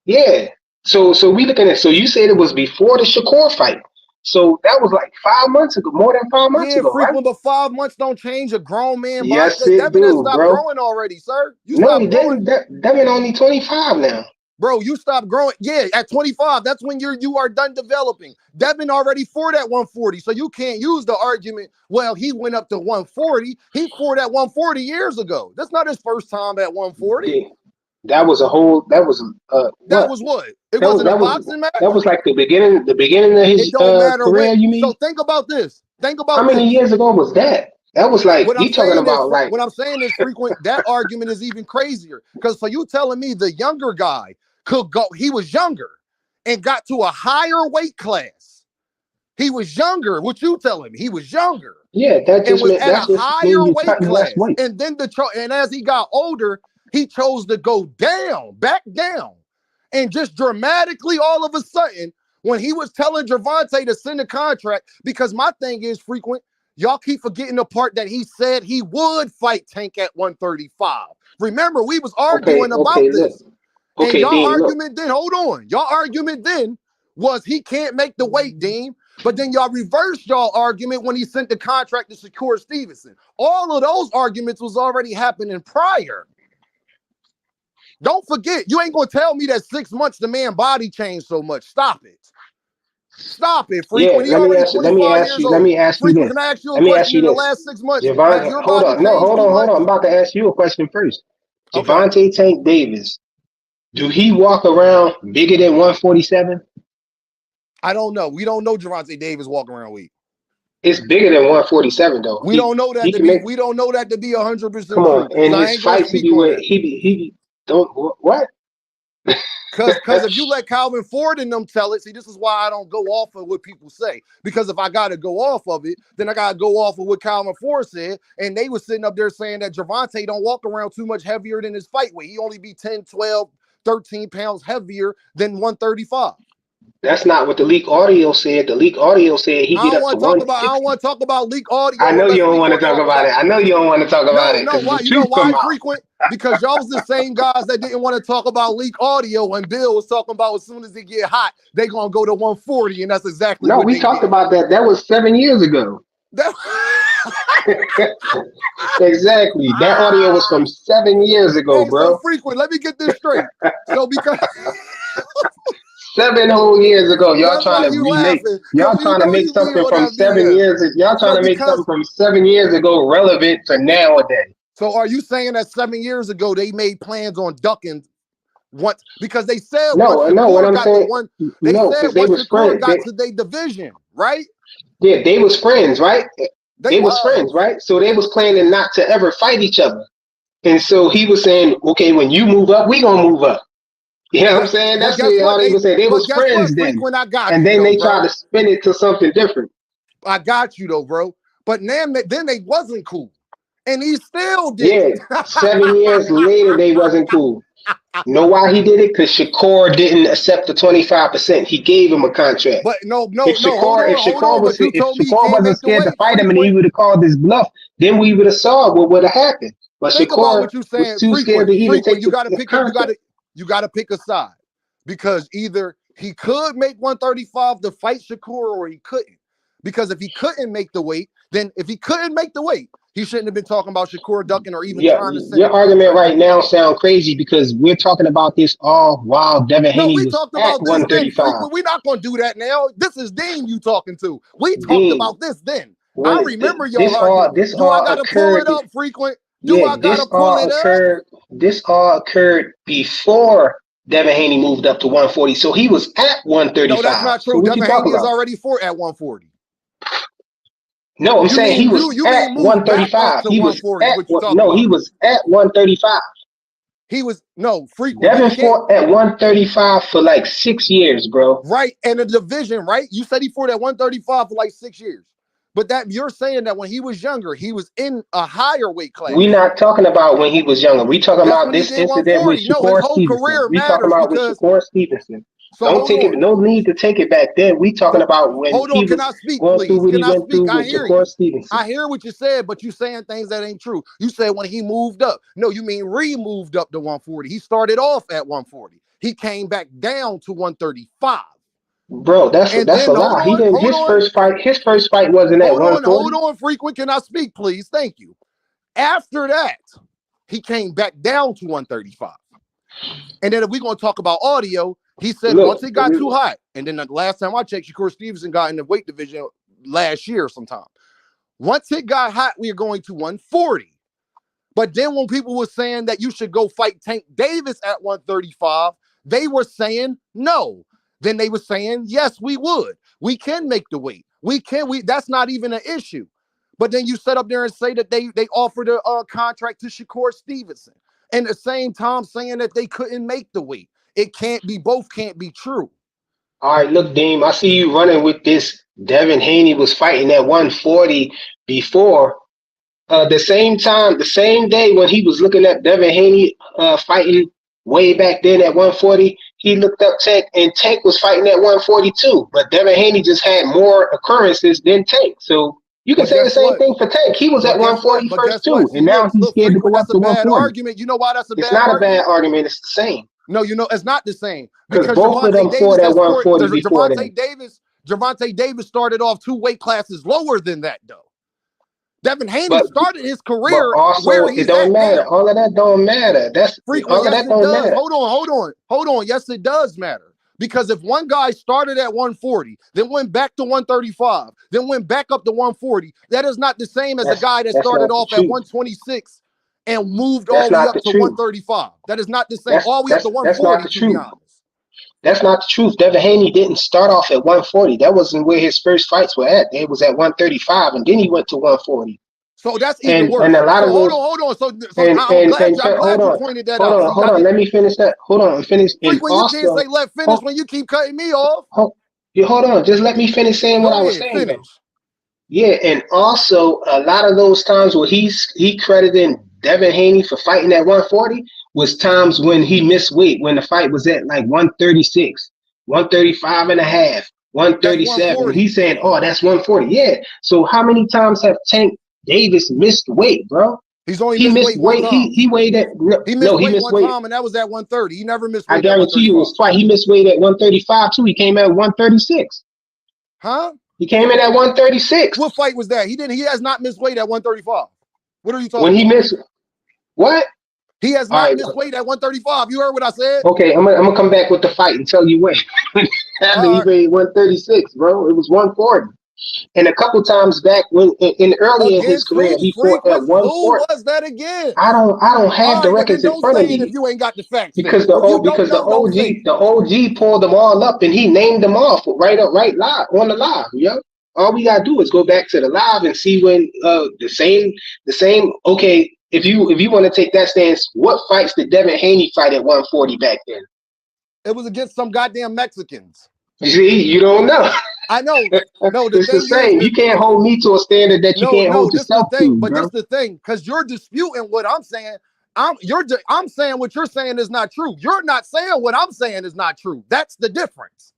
yeah. So we looking at. So you said it was before the Shakur fight. So that was like 5 months ago, more than 5 months Yeah, ago, right? frequent, but 5 months don't change a grown man body. Yes, it Devin has do, stopped bro. growing already, sir. You No, he stopped growing. didn't. Devin only 25 now. Bro, you stop growing. Yeah, at 25, that's when you are done developing. Devin already fought at 140, so you can't use the argument, well, he went up to 140. He fought at 140 years ago. That's not his first time at 140. Yeah, that was a whole. That was That what? was what? It That was wasn't a that was boxing match. that was like the beginning of It his don't matter when. career. You So mean? think about this. Think How about many this. years ago was that? That was like you talking about like What I'm saying is frequent. That argument is even crazier because for you telling me the younger guy could go, he was younger and got to a higher weight class. He was younger. What you telling me? He was younger yeah. and was at a That just mean higher you weight cutting less class. weight. And then and as he got older, he chose to go down, back down, and just dramatically all of a sudden when he was telling Gervonta to send a contract, because my thing is frequent. Y'all keep forgetting the part that he said he would fight Tank at 135. Remember, we was arguing about Look. this. And Okay, y'all Dean, look. argument then, hold on. Y'all argument then was he can't make the weight, Dean. But then y'all reversed y'all argument when he sent the contract to Shakur Stevenson. All of those arguments was already happening prior. Don't forget, you ain't gonna tell me that 6 months the man body changed so much. Stop it. Stop it, Yeah, Frequent. He already 25 years let old. me ask you Frequent, this. can I ask you a Let me ask question? you In the this. last 6 months, has Javon, your hold body on. No, changed too much? hold on. I'm about to ask you a question first. Okay. Gervonta Tank Davis, do he walk around bigger than 147? I don't know. We don't know Gervonta Davis walking around weak. It's bigger than 147 though. We don't know that He to can be. make. We don't know that to be Come 100% on, true. in So I his ain't gonna fights he speak be on with, that. he don't what? Because if you let Calvin Ford and them tell it, see, this is why I don't go off of what people say. Because if I got to go off of it, then I got to go off of what Calvin Ford said. And they were sitting up there saying that Gervonta don't walk around too much heavier than his fight weight. He only be 10, 12, 13 pounds heavier than 135. That's not what the leak audio said. The leak audio said he I get don't up to want to talk about. I don't 160. want to talk about leak I audio know you unless don't we want to gonna talk talk about about. it. I know you don't want to talk about it No. because Why? the You know truth why? come out. Frequent because y'all was the same guys that didn't want to talk about leak audio when Bill was talking about as soon as it get hot, they gonna go to 140, and that's exactly No, what we they talked did. about that. That was 7 years ago. That, Exactly. That audio was from 7 years ago, hey, so bro. Frequent, let me get this straight. So because 7 whole years ago. Y'all that's trying why to you remake. laughing, because Y'all you trying to know make you be something on from that 7 BS. years. Y'all trying So to make because something from 7 years ago relevant to nowadays. so are you saying that 7 years ago they made plans on ducking once because they said once No. What Shakur I'm got to saying, one, they no, said because they once was Shakur friends. got to their division, right? They was friends, right? They They was friends, was. right? So they was planning not to ever fight each other. And so he was saying, okay, when you move up, we gonna move up. You know what I'm saying? But That's guess how what? they was saying. They But was guess what, friends then. Frequent, I got And you then though, they tried bro. to spin it to something different. I got you though, bro. But then they wasn't cool. And he still did Yeah, it. 7 years later, they wasn't cool. Know why he did it? Because Shakur didn't accept the 25%. He gave him a contract. But no, If hold Shakur, on, But you if told me he Shakur can't wasn't make the scared to weight, fight him and he Frequent. would have called his bluff, then we would have saw what would have happened. But Think about Shakur what you're was saying, too scared to even frequent. take You gotta the pick contract. you gotta pick a side. Because either he could make 135 to fight Shakur or he couldn't. Because if he couldn't make the weight, then if he couldn't make the weight, he shouldn't have been talking about Shakur ducking or even Yeah, trying to send your the argument contract right over. now sound crazy because we're talking about this all while Devin No, Haney we was talked at about this then, 135. frequent. We're not gonna do that now. This is Dean you talking to. We talked Dean, about this then. I when remember your argument. this Do I all gotta pull occurred, it up, frequent? Do yeah, I gotta pull it up? this all occurred before Devin Haney moved up to 140. So he was at No, that's 135. not So true. what you Devin talk Haney is about? already for at 140. No, I'm saying he was You at mean move back up 135. to He was 140 is at what you talking no, he about. was at 135. He was no frequent. You Devin can't fought at 135 for like 6 years, bro. right and a division, right? You said he fought at 135 for like 6 years. But that you're saying that when he was younger, he was in a higher weight We're class. not talking about when he was younger. We talking That's about when he this did incident with 140. No, his Shakur whole Stevenson. career We talking matters about with because Shakur Stevenson. so Don't hold take it. on. No need to take it back there. We talking So about when hold he on. Can was I speak, going through please? what he Can I went speak? through I with hear Shakur you. Stevenson. I hear what you said, but you saying things that ain't true. You said when he moved up. No, you mean moved up to 140. He started off at 140. He came back down to 135. Bro, And that's then a lie. He didn't. His first fight wasn't at hold 140. on, frequent. Can I speak, please? Thank you. After that, he came back down to 135. And then if we're going to talk about audio, he said once Look, it got too hot, and then the last time I checked, Shakur Stevenson got in the weight division last year sometime. Once it got hot, we are going to 140. But then when people were saying that you should go fight Tank Davis at 135, they were saying no. Then they were saying, yes, we would. We can make the weight. That's not even an issue. But then you sit up there and say that they offered a contract to Shakur Stevenson. And at the same time saying that they couldn't make the weight. It can't be, both can't be true. all right, look, Deem, I see you running with this. Devin Haney was fighting at 140 before. The same time, the same day when he was looking at Devin Haney fighting way back then at 140, he looked up Tank, and Tank was fighting at 142. But Devin Haney just had more occurrences than Tank. So, You can But say the guess same what? thing for Tank. He was at But guess what? 140 But first guess what? too, See, and now look, he's look, scared to frequent. go up That's a to bad 140. argument. You know why that's a It's bad not a bad argument? argument. It's the same No, it's not the same because because both of Gervonta them Davis fought at has fought. 140 before then. Gervonta Davis started off 2 weight classes lower than that, though. Devinhaney But started his but career also where it he's don't at matter. now. All of that don't matter. That's Frequent, all of yes, that it don't does. matter. Hold on. Yes, it does matter. Because if one guy started at 140, then went back to 135, then went back up to 140, that is not the same as a guy that That's started not the off at truth. 126 and moved all That's the way not up the to truth. 135. That is not the same. That's All the way up to that's not 140, the to be truth. honest. That's not the truth. Devinhaney didn't start off at 140. That wasn't where his first fights were at. It was at 135, and then he went to 140. So that's even worse. And a lot So of those hold on. So and I'm glad hold you on, pointed that out. See, hold on. Let me finish that. Hold on, and finish. And frequent, you can't also, say let finish hold, when you keep cutting me off. hold on. Just let me finish saying what Go I was ahead, saying though. finish. Yeah, and also a lot of those times where he credited Devinhaney for fighting at 140 was times when he missed weight, when the fight was at like 136, 135 and a half, That's 137. And 140. he's saying, oh, that's 140. Yeah. So how many times have Tank Davis missed weight, bro? He's only He missed missed weight one weight. time. He weighed at He no, missed he weight missed one weight. time, and that was at 130. He never missed I weight at guarantee you it 135. was twice. He missed weight at 135 too. He came at 136. Huh? He came in at 136. What fight was that? He has not missed weight at 135. What are you talking When he about? missed what? He has All not right. missed weight at 135. You heard what I said? Okay, I'm gonna come back with the fight and tell you when. After he All right. weighed 136, bro. It was 140. And a couple times back when in earlier in his Against career, who? he fought at Frequent? Who 140. was that again? I don't have All the right, well then records in don't front of say it if me you ain't got the facts then. because If you don't know, don't say it. the OG pulled them all up and he named them off right live on the live, yo. All we gotta do is go back to the live and see when the same okay, if you want to take that stance, what fights did Devinhaney fight at 140 back then? It was against some goddamn Mexicans. You see, you don't know. I know. No, the It's the thing same. You can't hold me to a standard that you can't hold this the yourself thing, to, but bro. this the thing, because you're disputing what I'm saying. I'm saying what you're saying is not true. You're not saying what I'm saying is not true. That's the difference.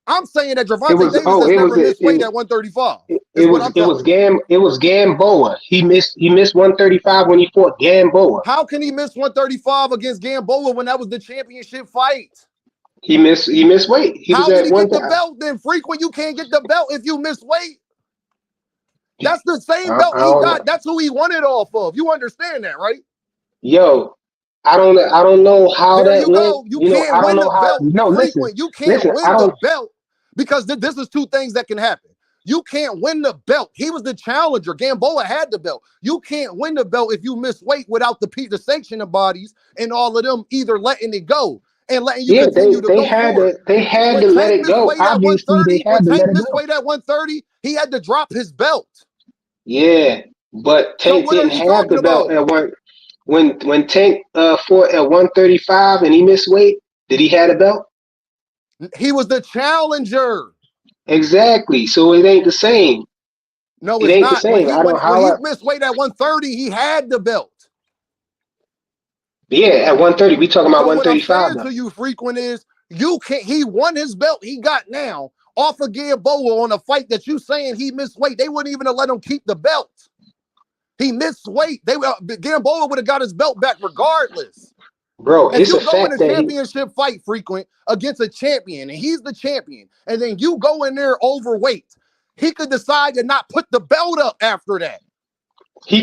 I'm saying that Gervonta Davis has never missed weight at 135. Is what I'm telling you. It was Gamboa. He missed 135 when he fought Gamboa. How can he miss 135 against Gamboa when that was the championship fight? He missed weight. He was How did at he one get the time. belt then? Frequent, you can't get the belt if you miss weight. That's the same I belt he don't know. got. That's who he won it off of. You understand that, right? Yo, I don't know how There that you went. go. You You know, can't I don't win know the how. belt. No, listen, Frequent. You can't listen. I win the don't. belt because this is two things that can happen. You can't win the belt. He was the challenger. Gamboa had the belt. You can't win the belt if you miss weight without the sanctioning bodies and all of them either letting it go and letting you Yeah, continue to go forward. they had When to let Tank it missed go. weight at Obviously, they 130, when had to let Tank it missed go. weight at 130, he had to drop his belt. Yeah, but So Tank what are didn't you have talking the belt about? at one. When Tank fought at 135 and he missed weight, did he have a belt? He was the challenger. Exactly. So it ain't the same. No, It it's ain't the not. same. I don't When how he I, missed weight at 130, he had the belt. yeah, at 130. We talking about So what I'm 135 saying though. to you, frequent, is you can't. He won his belt. He got now off of Gamboa on a fight that you saying he missed weight. They wouldn't even have let him keep the belt. He missed weight. Gamboa would have got his belt back regardless. Bro, If it's a you go in fact a that he championship fight, frequent, against a champion, and he's the champion, and then you go in there overweight, he could decide to not put the belt up after that.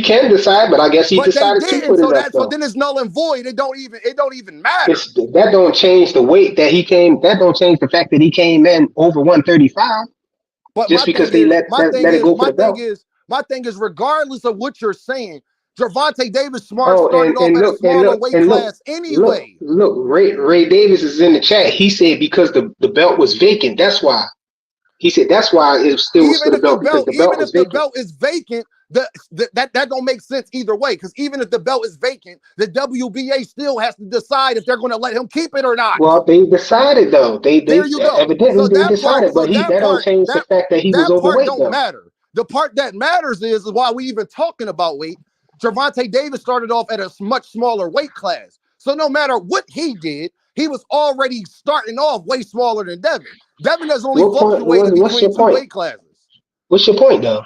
can decide, but I guess he But they decided to didn't. put it up So though. then it's null and void. It don't even matter. That don't change the weight that he came. That don't change the fact that he came in over 135 But just because they let it go for the belt. my thing is, regardless of what you're saying, Gervonta Davis Smart Oh, started off at a smaller weight class look, anyway. look. Ray Davis is in the chat. He said because the belt was vacant. That's why. He said that's why it still was for the belt because the belt Even was if the vacant. belt is vacant, that don't make sense either way. Because even if the belt is vacant, the WBA still has to decide if they're going to let him keep it or not. Well, they decided though. They There you go. evidently So they that part, decided, but that don't change the fact that he was that part overweight don't though. matter. The part that matters is why we even talking about weight. Gervonta Davis started off at a much smaller weight class. So no matter what he did, he was already starting off way smaller than Devin. Devin has only What point? fluctuated What's between your two point? weight classes. What's your point, though?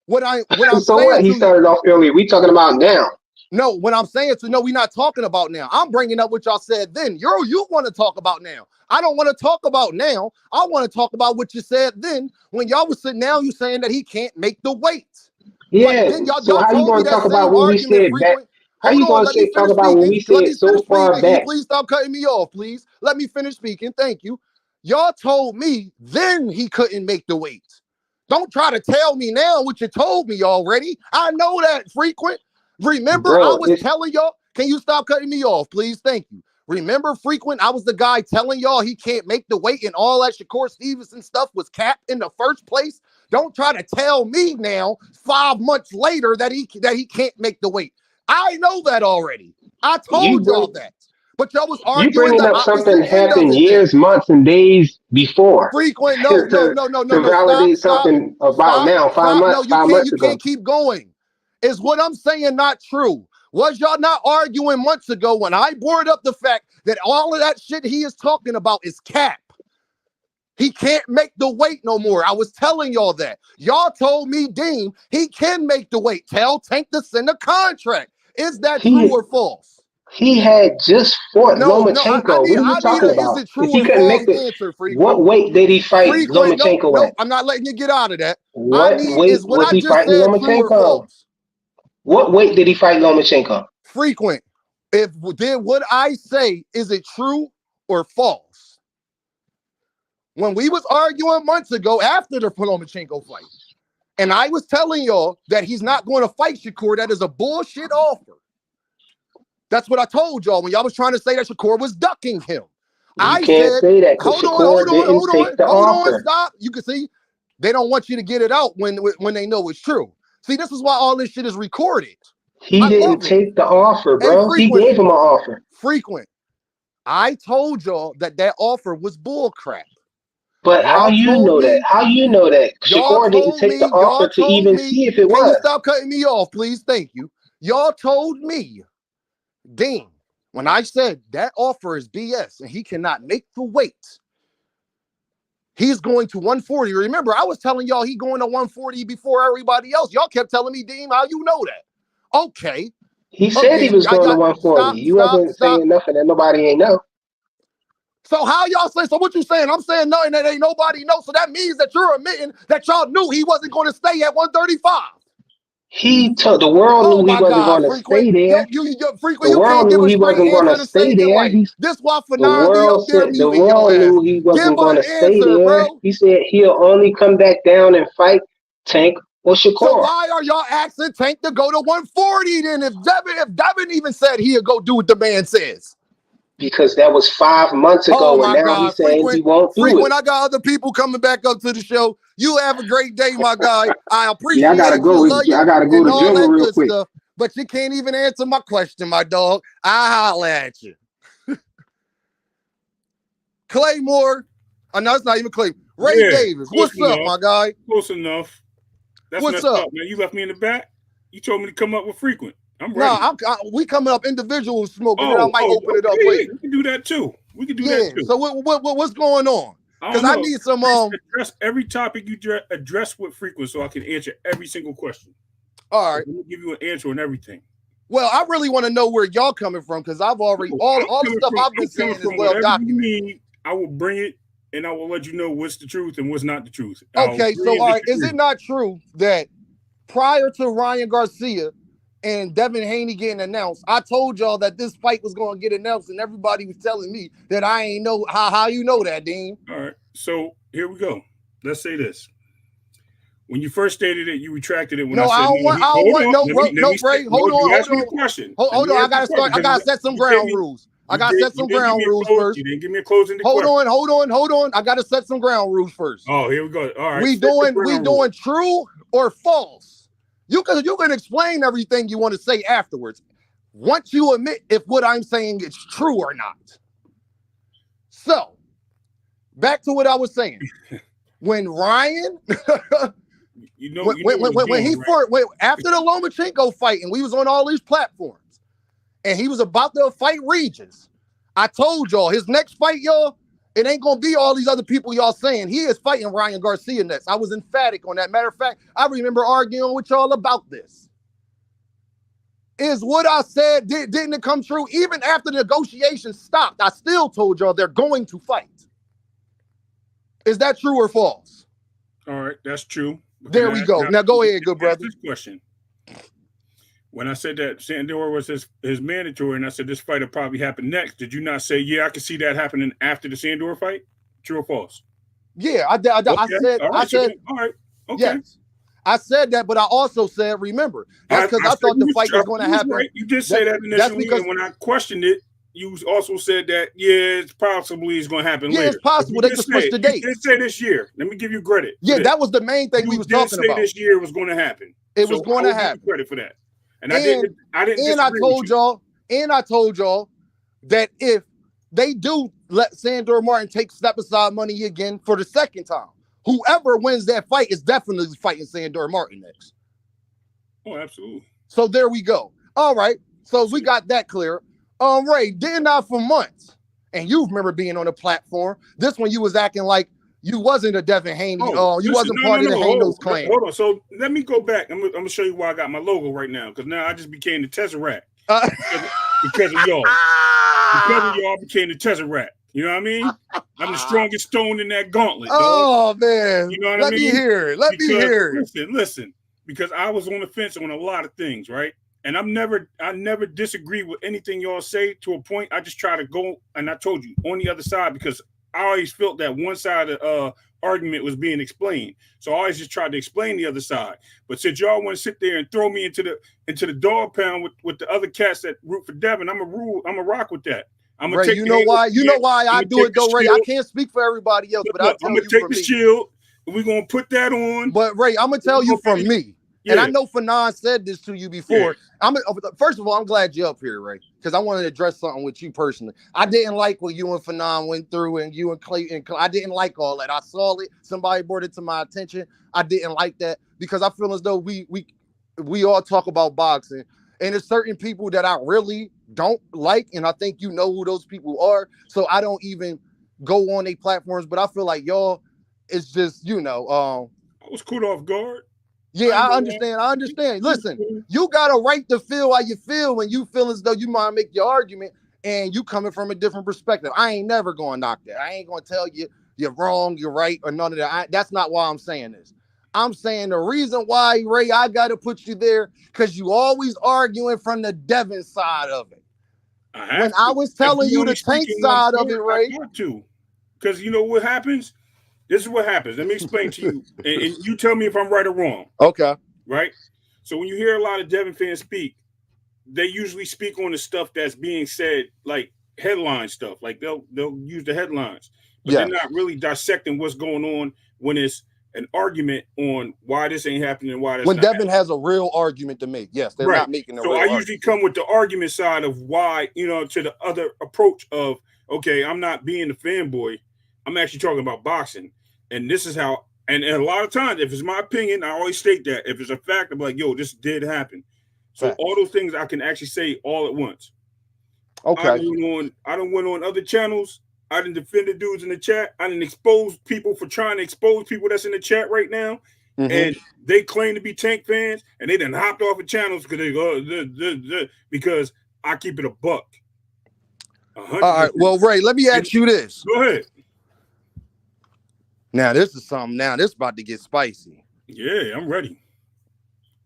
What I'm So saying what? He to you. started off earlier. We talking about now. No, what I'm saying to no, we're not talking about now. I'm bringing up what y'all said then. You want to talk about now. I don't want to talk about now. I want to talk about what you said then when y'all was sitting down. You saying that he can't make the weight, but Yeah. then y'all So how you told me gonna that talk about same when we argument said back? frequent. How Hold you on, gonna let me say talk finish about when speaking. we Let said me so finish far speaking. Can you back? please stop cutting me off, please? Let me finish speaking. Thank you. Y'all told me then he couldn't make the weight. Don't try to tell me now what you told me already. I know that frequent. Remember, I Bro, was it's telling y'all, can you stop cutting me off, please? Thank you. Remember, frequent, I was the guy telling y'all he can't make the weight and all that Shakur Stevenson stuff was capped in the first place. Don't try to tell me now, 5 months later, that he can't make the weight. I know that already. I you told y'all bring that. But y'all was you arguing bringing the up something opposite end of happened it then. years, months, and days before Frequent, no, no, to no, no, no, to no. Stop, validate stop, something about stop, now, stop. No, you 5 months can't ago. keep going. Is what I'm saying not true? Was y'all not arguing months ago when I brought up the fact that all of that shit he is talking about is cap? He can't make the weight no more. I was telling y'all that. Y'all told me, Dean, he can make the weight. Tell Tank to send a contract. Is that true He or false? he had just fought No, no, I Lomachenko. need What are you I need talking a is about? it If true he or couldn't false make the, answer, frequent. what weight did he fight Frequent, nope, Lomachenko nope. at? I'm not letting you get out of that. I What need is weight what was I he just fighting said true or Lomachenko? false? What weight did he fight Lomachenko? Frequent. If then what I say, is it true or false? When we was arguing months ago after the Lomachenko fight, and I was telling y'all that he's not going to fight Shakur, that is a bullshit offer. That's what I told y'all when y'all was trying to say that Shakur was ducking him. You I can't said, say that because hold on, hold Shakur on, didn't hold take on, the hold on, offer. stop. You can see they don't want you to get it out when they know it's true. See, this is why all this shit is recorded. He I didn't love it. take the offer, Hey, bro. He gave him an offer. frequent. I told y'all that offer was bull crap. But how Y'all you told know that? me, How you know that? Shakur didn't take the y'all offer to told even me, see if it can you was. stop cutting me off, please? Thank you. Y'all told me, Dean, when I said that offer is BS and he cannot make the weight, he's going to 140. Remember, I was telling y'all he going to 140 before everybody else. Y'all kept telling me, Dean, how you know that? Okay. He said he Again, was going to 140. stop, You stop, wasn't stop. saying nothing that nobody ain't know. So how y'all say? So what you saying? I'm saying nothing that ain't nobody know. So that means that you're admitting that y'all knew he wasn't going to stay at 135. He told the world Oh knew he my wasn't God, going to frequent. stay Yo, there. frequent. The You can't world give knew a he straight wasn't going answer to to say stay it there. right. This why The Fanon be world out there said the muting your world ass. knew he Give wasn't going an to stay answer, there. bro. He said he'll only come back down and fight Tank or So Shakur. why are y'all asking Tank to go to 140 then? If Devin even said he'll go do what the man says. Because that was 5 months Oh ago, and my now he's God, saying he won't do it. frequent. I got other people coming back up to the show. You have a great day, my guy. I Yeah, I gotta appreciate you, go. love you, I gotta go and to all Jungle that real good quick. stuff. But you can't even answer my question, my dog. I holla at you. Claymore. No, it's not even Clay. Ray Yeah, Davis. close What's up, enough. my guy? Close enough. That's What's messed up? up, man. You left me in the back. You told me to come up with frequent. I'm No, ready. we coming up individual smoke, and then I Oh, might oh, open it okay. up Yeah, later. we can do that too. We can do that Yeah. too. So what's going on? I Because don't I know. need some Address every topic you address with frequent, so I can answer every single question. All So right. I'm gonna give you an answer on everything. Well, I really want to know where y'all coming from because I've already No, all the stuff I've been I'm coming saying is from well whatever you documented. need. I will bring it, and I will let you know what's the truth and what's not the truth. I'll Okay, agree so and all right, is disagree. it not true that prior to Ryan Garcia and Devin Haney getting announced, I told y'all that this fight was going to get announced, and everybody was telling me that I ain't know how you know that, Dean. All right. So here we go. Let's say this. When you first stated it, you retracted it when I No, said no. I don't Hold want on. no, Let no, me say Ray. no. Hold on, You hold asked me on, a question. Let hold me on. I ask you a gotta start. question I because gotta set some you gave ground me rules. I gotta set you some didn't give ground me a rules close. first. You didn't give me a closing Hold question. on, hold on. I gotta set some ground rules first. Oh, here we go. All right, We set the doing ground rule. true or false. You can explain everything you want to say afterwards. Once you admit if what I'm saying is true or not. So back to what I was saying. When Ryan, You know what it's when doing, he right? fought after the Lomachenko fight, and we was on all these platforms, and he was about to fight Regis, I told y'all his next fight, y'all, It ain't gonna be all these other people y'all saying. He is fighting Ryan Garcia next. I was emphatic on that. Matter of fact, I remember arguing with y'all about this. Is what I said, didn't it come true? Even after the negotiations stopped, I still told y'all they're going to fight. Is that true or false? All right, that's true. There we go. Now go ahead, good brother. This question. When I said that Sandor was his mandatory, and I said this fight will probably happen next, did you not say, yeah, I can see that happening after the Sandor fight? True or false? Yeah, I said. All right. Okay. Yes. I said that, but I also said, remember, that's because I thought the fight was going to happen. Right. You did say that initially, and when I questioned it, you also said that, yeah, it's possibly going to happen later. Yeah, it's possible. They just pushed the date. You did say this year. Let me give you credit. Yeah, that was the main thing we was talking about. This year was going to happen. It was going to happen. Credit for that. And I didn't. And I told y'all that if they do let Sandor Martin take step aside money again for the second time, whoever wins that fight is definitely fighting Sandor Martin next. Oh, absolutely. So there we go. All right. So we got that clear. Ray, didn't I for months? And you remember being on the platform. This one you was acting like you wasn't a devinhaney. You wasn't part of the Hanos clan. Hold on. So let me go back. I'm gonna show you why I got my logo right now, because now I just became the Tesseract because of y'all. Because of y'all, I became the Tesseract. You know what I mean? I'm the strongest stone in that gauntlet. Oh dog. Man, you know what I mean? Let me hear it. Listen. Because I was on the fence on a lot of things, right? And I never disagree with anything y'all say to a point. I just try to go, and I told you, on the other side, because I always felt that one side of the argument was being explained. So I always just tried to explain the other side. But since y'all want to sit there and throw me into the dog pound with the other cats that root for Devin, I'm a rock with that. I'm gonna Ray, you know why I do it though, Ray. I can't speak for everybody else, but I'm gonna take the shield. We're gonna put that on. But Ray, I'm gonna tell you from me. Yeah. And I know Fanon said this to you before. Yeah. First of all, I'm glad you're up here, Ray, because I wanted to address something with you personally. I didn't like what you and Fanon went through, and you and Clayton. I didn't like all that. I saw it. Somebody brought it to my attention. I didn't like that because I feel as though we all talk about boxing, and there's certain people that I really don't like, and I think you know who those people are. So I don't even go on their platforms. But I feel like y'all, it's just I was caught off guard. Yeah, I understand. Listen, you got a right to feel how you feel when you feel as though you might make your argument and you coming from a different perspective. I ain't never going to knock that. I ain't going to tell you you're wrong, you're right, or none of that. That's not why I'm saying this. I'm saying the reason why, Ray, I got to put you there because you always arguing from the Devin side of it. When I was telling you the Tank side of it, Ray. Because you know what happens? This is what happens. Let me explain to you, and you tell me if I'm right or wrong. Okay. Right? So when you hear a lot of Devin fans speak, they usually speak on the stuff that's being said, like headline stuff. Like they'll use the headlines, but they're not really dissecting what's going on when it's an argument on why this ain't happening and why that's when Devin has a real argument to make. Yes, they're not making a real argument. So I usually come with the argument side of why, to the other approach of, okay, I'm not being a fanboy. I'm actually talking about boxing. And this is how, and a lot of times, if it's my opinion, I always state that. If it's a fact, I'm like, yo, this did happen. So all those things I can actually say all at once. Okay. I don't went on other channels. I didn't defend the dudes in the chat. I didn't expose people for trying to expose people that's in the chat right now. Mm-hmm. And they claim to be Tank fans, and they done hopped off of channels because they go, because I keep it a buck. All right. Well, Ray, let me ask you this. Go ahead. Now, this is something. Now, this is about to get spicy. Yeah, I'm ready.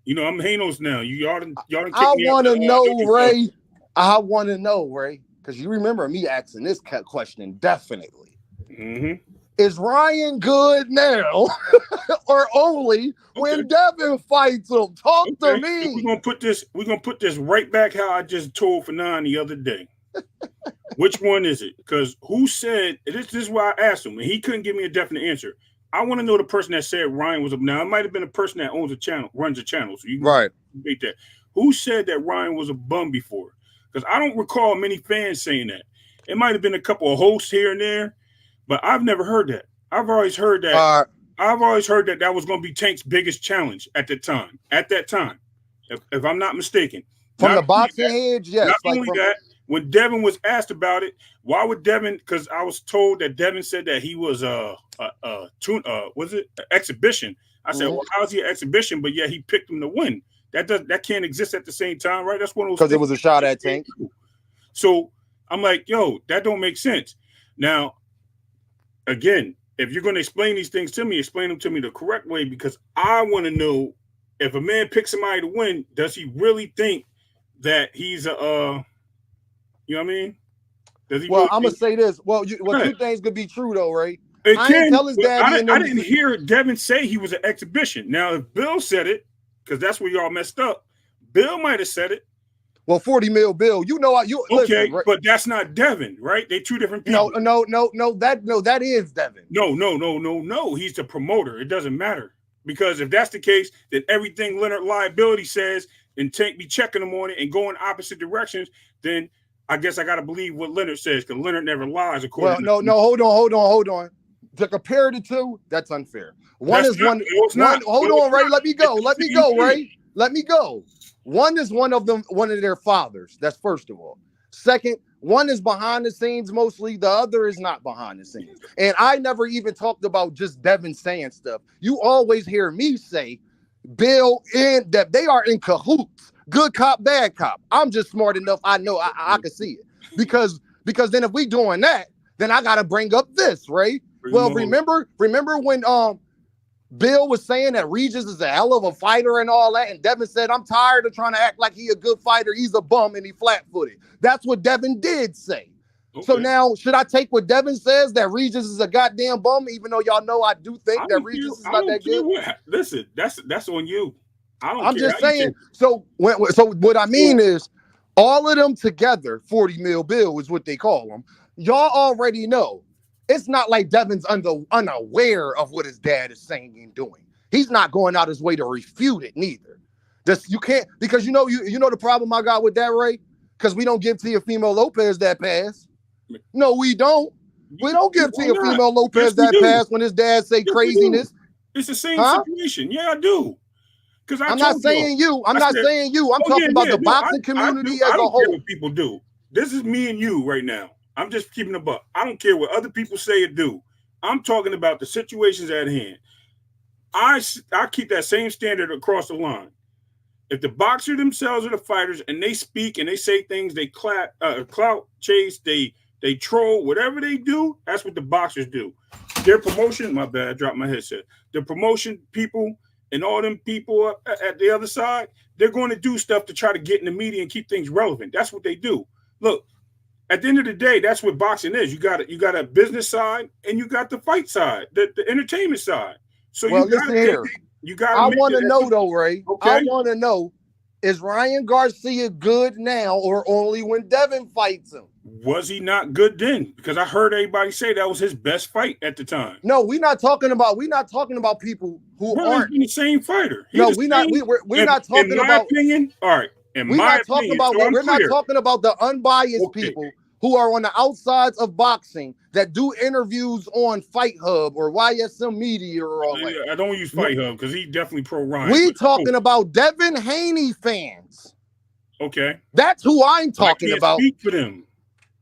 I'm Hanos now. Y'all done I want to know, Ray. I want to know, Ray, because you remember me asking this question definitely. Mm-hmm. Is Ryan good now or only when Devin fights him? Talk to me. We're gonna put this right back how I just told Fanon the other day. Which one is it? Because who said this is why I asked him, and he couldn't give me a definite answer. I want to know the person that said Ryan was up. Now, it might have been a person that owns a channel, runs a channel. So you can debate that. Who said that Ryan was a bum before? Because I don't recall many fans saying that. It might have been a couple of hosts here and there, but I've never heard that. I've always heard that. That was going to be Tank's biggest challenge at that time. If I'm not mistaken. From the boxing edge, yes. Not only that, when Devin was asked about it, why would Devin? Because I was told that Devin said that he was was it an exhibition? I said, well, how's he an exhibition? But yeah, he picked him to win. That can't exist at the same time, right? That's one of those because it was a shot at Tank. So I'm like, yo, that don't make sense. Now, again, if you're going to explain these things to me, explain them to me the correct way, because I want to know if a man picks somebody to win, does he really think that he's a, you know what I mean? Does he? Well, really I'm gonna say this. Well, two things could be true though, right? I didn't hear Devin say he was an exhibition. Now, if Bill said it, because that's where y'all messed up, Bill might have said it. Well, 40 mil Bill, you know, okay, listen, right? But that's not Devin, right? They two different people. No, that is Devin. No. He's the promoter. It doesn't matter, because if that's the case, then everything Leonard liability says and Tank be checking them on it and going opposite directions, then I guess I gotta believe what Leonard says, because Leonard never lies. According hold on. To compare the two, that's unfair. Hold on, Ray. Let me go, Ray. Let me go. One is one of their fathers. That's first of all. Second, one is behind the scenes mostly. The other is not behind the scenes. And I never even talked about just Devin saying stuff. You always hear me say Bill and that they are in cahoots. Good cop, bad cop. I'm just smart enough. I know I can see it. Because then if we doing that, then I gotta bring up this, right? Well, remember when Bill was saying that Regis is a hell of a fighter and all that, and Devin said, I'm tired of trying to act like he a good fighter. He's a bum and he flat-footed. That's what Devin did say. Okay. So now, should I take what Devin says, that Regis is a goddamn bum, even though y'all know I do think that Regis is not that good? Listen, that's on you. I'm just saying. So what I mean is, all of them together, 40 mil Bill is what they call them. Y'all already know. It's not like Devin's unaware of what his dad is saying and doing. He's not going out his way to refute it neither. You can't, because you know the problem I got with that, Ray? Because we don't give Teofimo Lopez that pass. No, we don't. We don't give Teofimo Lopez that pass when his dad say craziness. It's the same situation. Yeah, I do. I'm not saying you. I'm talking about the boxing community as a whole. I don't care what people do. This is me and you right now. I'm just keeping a buck. I don't care what other people say or do. I'm talking about the situations at hand. I keep that same standard across the line. If the boxer themselves are the fighters and they speak and they say things, they clout chase, they troll, whatever they do, that's what the boxers do. Their promotion, my bad, I dropped my headset. The promotion people and all them people at the other side, they're going to do stuff to try to get in the media and keep things relevant. That's what they do. Look, at the end of the day, that's what boxing is. You got a business side and you got the fight side, the entertainment side. So I want to know though, Ray. Okay? I want to know, is Ryan Garcia good now or only when Devin fights him? Was he not good then? Because I heard everybody say that was his best fight at the time. No, we're not talking about people who aren't the same fighter. We're not talking about. Opinion, all right. We're not talking about the unbiased people who are on the outsides of boxing that do interviews on Fight Hub or YSM Media or all that. I don't use Fight Hub because he definitely pro Ryan. We talking about devinhaney fans. Okay. That's who I'm talking about. Speak for them.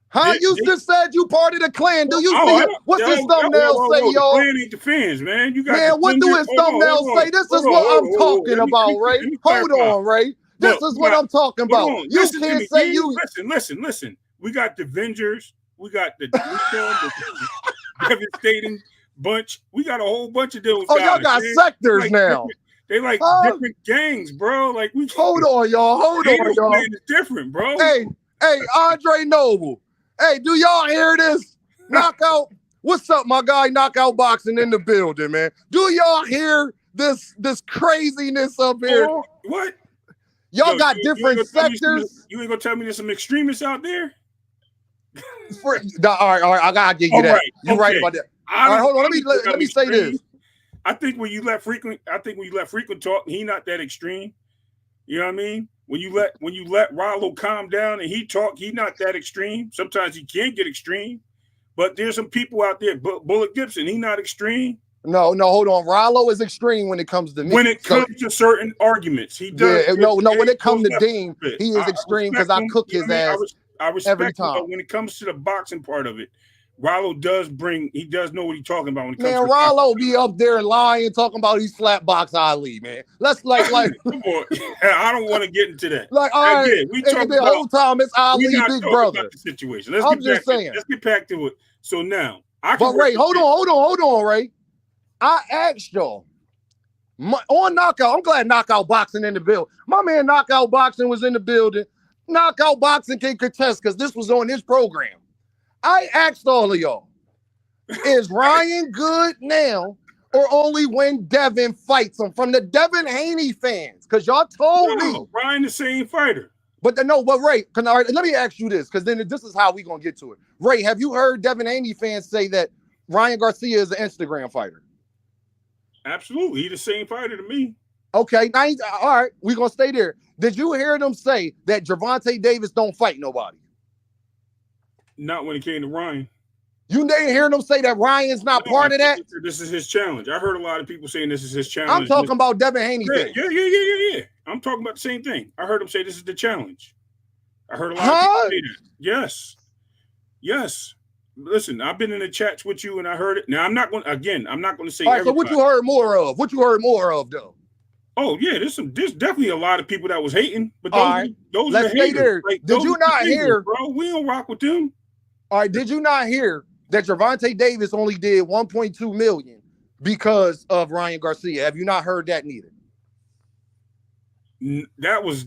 Huh? You just said you part of the clan. Do you see it? What's his thumbnail say, y'all? The clan ain't the fans, man. What do his thumbnail say? This is what I'm talking about, Ray. Hold on, Ray. This is what I'm talking about. You can't say you. Listen. We got the Avengers. We got the devastating bunch. We got a whole bunch of those. Oh, y'all got sectors now. They like different gangs, bro. Like we. Hold on, y'all. It's different, bro. Hey, Andre Noble. Hey, do y'all hear this? Knockout. What's up, my guy? Knockout Boxing in the building, man. Do y'all hear this craziness up here? What? Y'all got different sectors. You ain't gonna tell me there's some extremists out there? All right. I gotta give you that. You're right about that. All right, hold on. Let me say this. I think when you let frequent talk, he not that extreme. You know what I mean? When you let Rollo calm down and he talk, he not that extreme. Sometimes he can get extreme, but there's some people out there. Bullet Gibson, he not extreme. No, hold on. Rollo is extreme when it comes to me. When it comes to certain arguments, he does. Yeah, when it comes to Deem, he is extreme because I cook his ass. I respect every it, time. but when it comes to the boxing part of it, Rollo does know what he's talking about when it comes Man, to Rollo be up there lying, talking about he slap box Ali, man. Let's like come on. I don't want to get into that. like all right. Again, we talking the about whole time it's Ali, we're not big talking brother. about the situation. Let's I'm just saying. Let's get back to it. So now I But can Ray, hold on, Ray. I asked y'all on Knockout. I'm glad Knockout Boxing in the building. My man Knockout Boxing was in the building. Knockout Boxing can contest because this was on his program. I asked all of y'all, is Ryan good now or only when Devin fights him? From the Devin Haney fans, because y'all told me. Ryan the same fighter. But Ray, let me ask you this, because then this is how we going to get to it. Ray, have you heard Devin Haney fans say that Ryan Garcia is an Instagram fighter? Absolutely. He's the same fighter to me. Okay, now all right, we're going to stay there. Did you hear them say that gervontadavis don't fight nobody? Not when it came to Ryan. You didn't hear them say that Ryan's not part of that? This is his challenge. I heard a lot of people saying this is his challenge. I'm talking about Devin Haney. Yeah. I'm talking about the same thing. I heard him say this is the challenge. I heard a lot of people say that. Yes. Listen, I've been in the chats with you and I heard it. Now I'm not going to say. All right, so what you heard more of? Though? Oh yeah, there's definitely a lot of people that was hating, but those let's are stay there. Like, did you not hear, bro? We don't rock with them. All right, did you not hear that gervontadavis only did 1.2 million because of Ryan Garcia? Have you not heard that neither? That was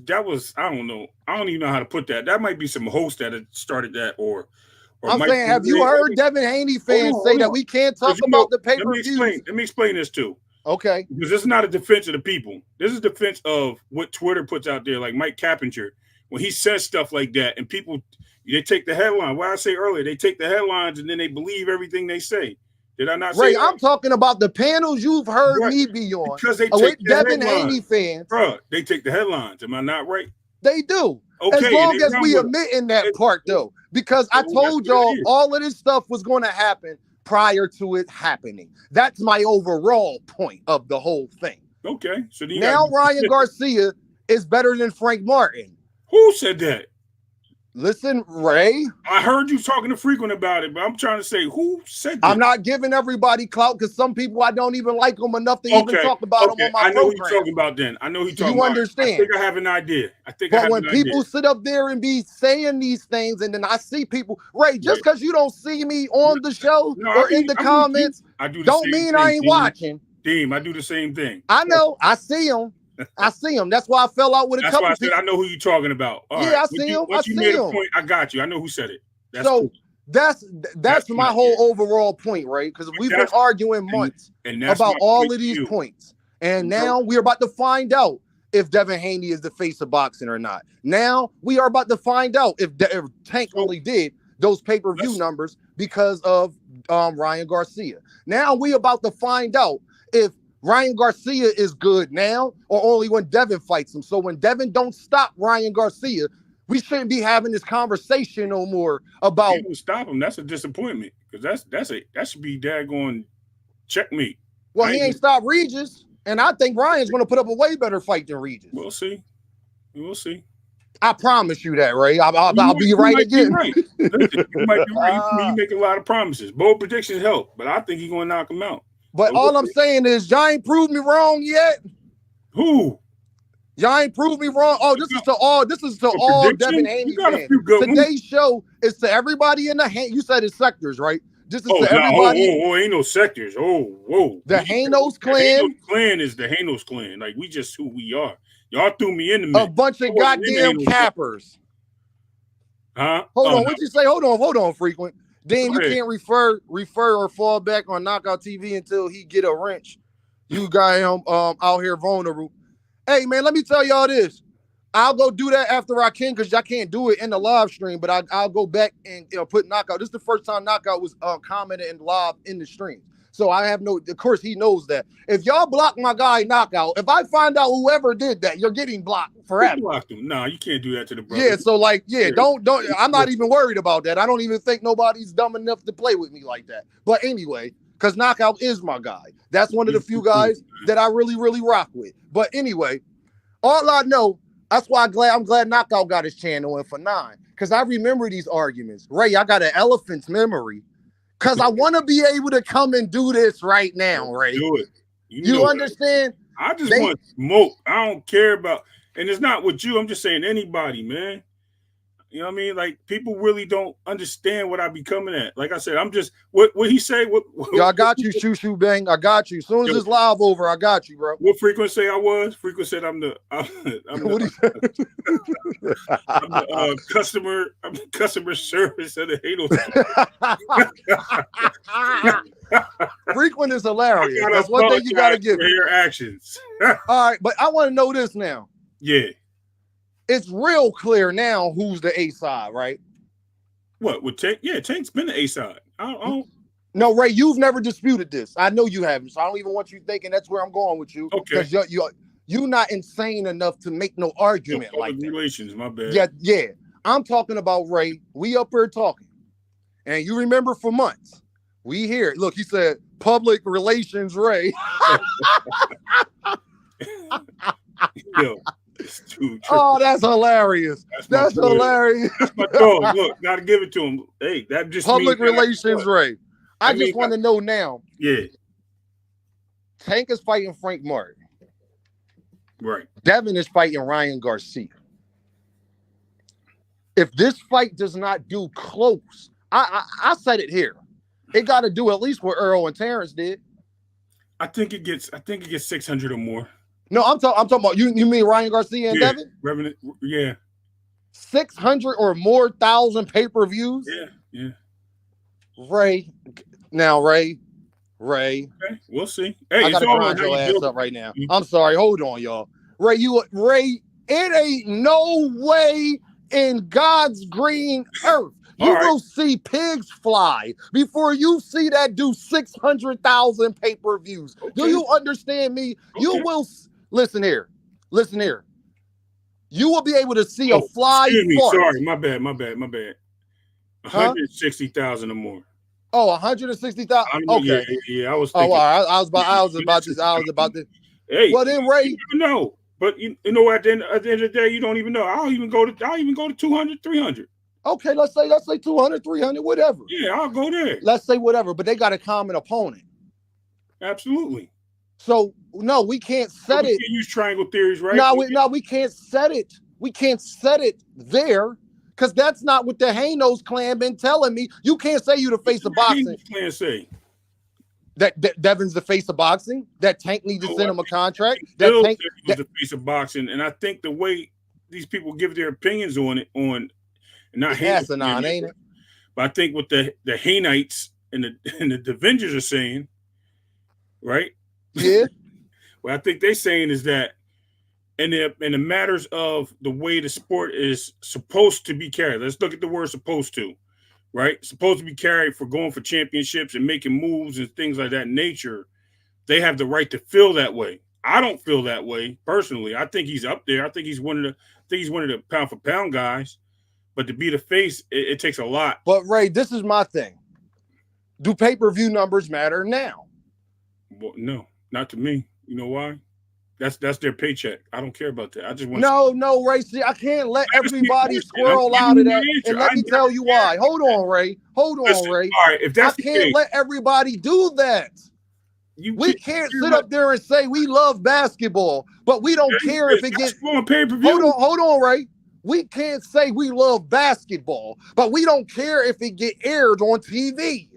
I don't know. I don't even know how to put that. That might be some host that had started that or I'm saying, have you heard Devin Haney fans say that we can't talk about the pay-per-views? Let me explain this too. Okay. Because this is not a defense of the people. This is defense of what Twitter puts out there, like Mike Cappinger. When he says stuff like that, and people, they take the headline. What I say earlier, they take the headlines and then they believe everything they say. Did I not say Ray, that? I'm talking about the panels you've heard me be on. Because they take the Devin headlines. Haney fans. Bro, they take the headlines. Am I not right? They do. Okay, as long as we admit in that part, though. Because I told y'all all of this stuff was going to happen prior to it happening. That's my overall point of the whole thing. Okay. So now Ryan Garcia is better than Frank Martin. Who said that? Listen, Ray. I heard you talking to Frequent about it, but I'm trying to say, who said that? I'm not giving everybody clout because some people I don't even like them enough to even talk about them on my program. I know who you're talking about then. I know who you're talking about. You understand. I think I have an idea. But when people sit up there and be saying these things, and then I see people, Ray, just because you don't see me on the show or in the comments, don't mean I ain't watching. Deem, I do the same thing. I know. I see them. That's why I fell out with a couple. That's why I said I know who you're talking about. I see him. Once you made a point, I got you. I know who said it. That's my whole overall point, right? Because we've been arguing months about all of these points, and now we're about to find out if Devin Haney is the face of boxing or not. Now we are about to find out if Tank only did those pay-per-view numbers because of Ryan Garcia. Now we about to find out if Ryan Garcia is good now or only when Devin fights him. So when Devin don't stop Ryan Garcia, we shouldn't be having this conversation no more about stop him. That's a disappointment because that should be daggone checkmate. Well, he ain't stopped Regis, and I think Ryan's going to put up a way better fight than Regis. We'll see. I promise you that, Ray. I'll be right again. Listen, you might be right. You make a lot of promises. Bold predictions help, but I think he's going to knock him out. But all I'm saying is, y'all ain't proved me wrong yet. Who? Y'all ain't proved me wrong. Oh, this is to all Devin Haney fans. Today's show is to everybody in the you said it's sectors, right? This is to everybody. Oh, ain't no sectors. Whoa. The Hanos clan. The Hanos clan is the Hanos clan. Like, we just who we are. Y'all threw me in the mix. A bunch of goddamn cappers. Huh? Hold on. What'd you say? Hold on, Frequent. Then you can't refer or fall back on Knockout TV until he get a wrench. You got him out here vulnerable. Hey man, let me tell y'all this. I'll go do that after I can because I can't do it in the live stream, but I'll go back and put Knockout. This is the first time Knockout was commented and live in the stream. So I have of course he knows that. If y'all block my guy Knockout, if I find out whoever did that, you're getting blocked forever. No, you can't do that to the brother. Yeah, so don't. I'm not even worried about that. I don't even think nobody's dumb enough to play with me like that. But anyway, because Knockout is my guy. That's one of the few guys that I really, really rock with. But anyway, all I know, That's why I'm glad Knockout got his channel in for 9. Because I remember these arguments. Ray, I got an elephant's memory. Because I want to be able to come and do this right now, Ray. Do it. You understand? I just want smoke. I don't care about, and it's not with you. I'm just saying anybody, man. You know what I mean? Like, people really don't understand what I be coming at. Like I said, I'm just what he say. Yo, I got you, shoo bang. I got you. As soon as this live over, I got you, bro. What frequency I was? Frequency said I'm the customer service of the Hanos. Frequent is hilarious. That's one thing you gotta give your actions. All right, but I want to know this now. Yeah. It's real clear now who's the A side, right? What with Tank? Yeah, Tank's been the A side. I don't. No, Ray, you've never disputed this. I know you haven't, so I don't even want you thinking that's where I'm going with you. Okay. Because you're not insane enough to make no argument like that. Relations, my bad. Yeah. I'm talking about Ray. We up here talking, and you remember for months we hear it. Look, he said public relations, Ray. Yo. Oh, that's hilarious. That's hilarious. That's my dog. Look, gotta give it to him. Hey, that just public relations, Ray. I just want to know now. Yeah. Tank is fighting Frank Martin. Right. Devin is fighting Ryangarcia. If this fight does not do close, I said it here. It got to do at least what Earl and Terrence did. I think it gets 600 or more. No, I'm talking about you mean Ryangarcia and Devin? Revenant, yeah. 600 or more thousand pay-per-views? Yeah. Ray. Okay, we'll see. Hey, I gotta grind your ass up right now. I'm sorry. Hold on, y'all. Ray, it ain't no way in God's green earth you will see pigs fly before you see that do 600,000 pay-per-views. Okay. Do you understand me? Okay. You will listen here. You will be able to see a fly. Excuse me. Sorry, my bad. 160,000 or more. Oh, 160,000. Okay. Yeah. I was thinking. Oh, all right. I was about to. Hey. Well, then, Ray. No, but you know, at the end of the day, you don't even know. I'll even go to 200, 300. Okay, let's say 200, 300, whatever. Yeah, I'll go there. Let's say whatever, but they got a common opponent. Absolutely. So no, we can't set it. We can't use triangle theories, right? No, we can't set it. We can't set it there. Because that's not what the Hanos clan been telling me. You can't say you the face of boxing. What the Hanos clan say? That Devin's the face of boxing? That Tank needs to send him a contract? That Tank was the face of boxing. And I think the way these people give their opinions on it, not asinine, ain't it? But I think what the Haynites and the Devengers are saying, right? Yeah. What I think they're saying is that in the matters of the way the sport is supposed to be carried. Let's look at the word supposed to, right? Supposed to be carried for going for championships and making moves and things like that nature. They have the right to feel that way. I don't feel that way personally. I think he's up there. I think he's one of the pound for pound guys. But to be the face, it takes a lot. But Ray, this is my thing. Do pay-per-view numbers matter now? Well, no, not to me. You know why? That's their paycheck. I don't care about that. I just want no, Ray. See, I can't let everybody squirrel out of that. And let me tell you why. Hold on, Ray. Ray. All right, if that's I can't let everybody do that. We can't sit up there and say we love basketball, but we don't care if it gets on pay-per-view. Hold on, Ray. We can't say we love basketball, but we don't care if it get aired on TV.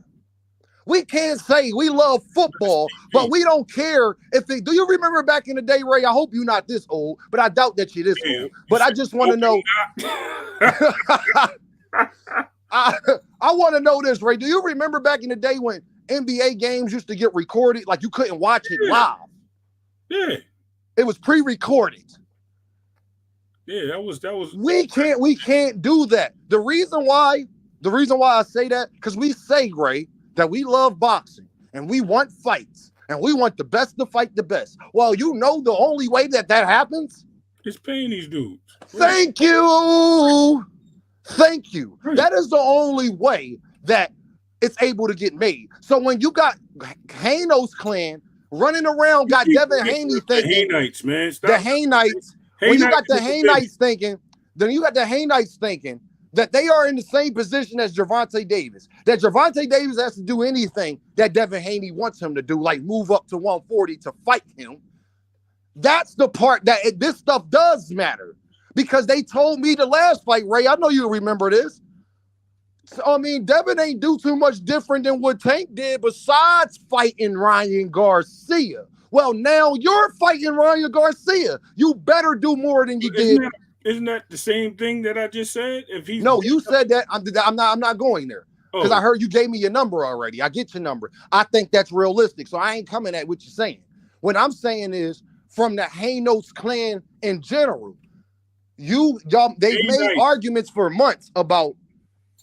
We can't say we love football, but we don't care if it. Do you remember back in the day, Ray? I hope you're not this old, but I doubt that you're this old. But I just want to know. I want to know this, Ray. Do you remember back in the day when NBA games used to get recorded? Like you couldn't watch it live. Yeah. It was pre-recorded. Yeah, that was. We can't do that. The reason why I say that, because we say, Ray, that we love boxing and we want fights and we want the best to fight the best. Well, you know the only way that happens is paying these dudes. Thank you. Right. That is the only way that it's able to get made. So when you got Hanos clan running around, got devinhaney thinking the Haynites, man. The Haynites When you got the Haynites thinking, then you got the Haynites thinking that they are in the same position as Gervonta Davis. That Gervonta Davis has to do anything that Devin Haney wants him to do, like move up to 140 to fight him. That's the part that this stuff does matter. Because they told me the last fight, Ray, I know you remember this. So, I mean, Devin ain't do too much different than what Tank did besides fighting Ryan Garcia. Well, now you're fighting Ryan Garcia. You better do more than you did. Isn't that the same thing that I just said? If he's no, you said that. I'm not going there because I heard you gave me your number already. I get your number. I think that's realistic, so I ain't coming at what you're saying. What I'm saying is from the Hanos clan in general. They've made arguments for months about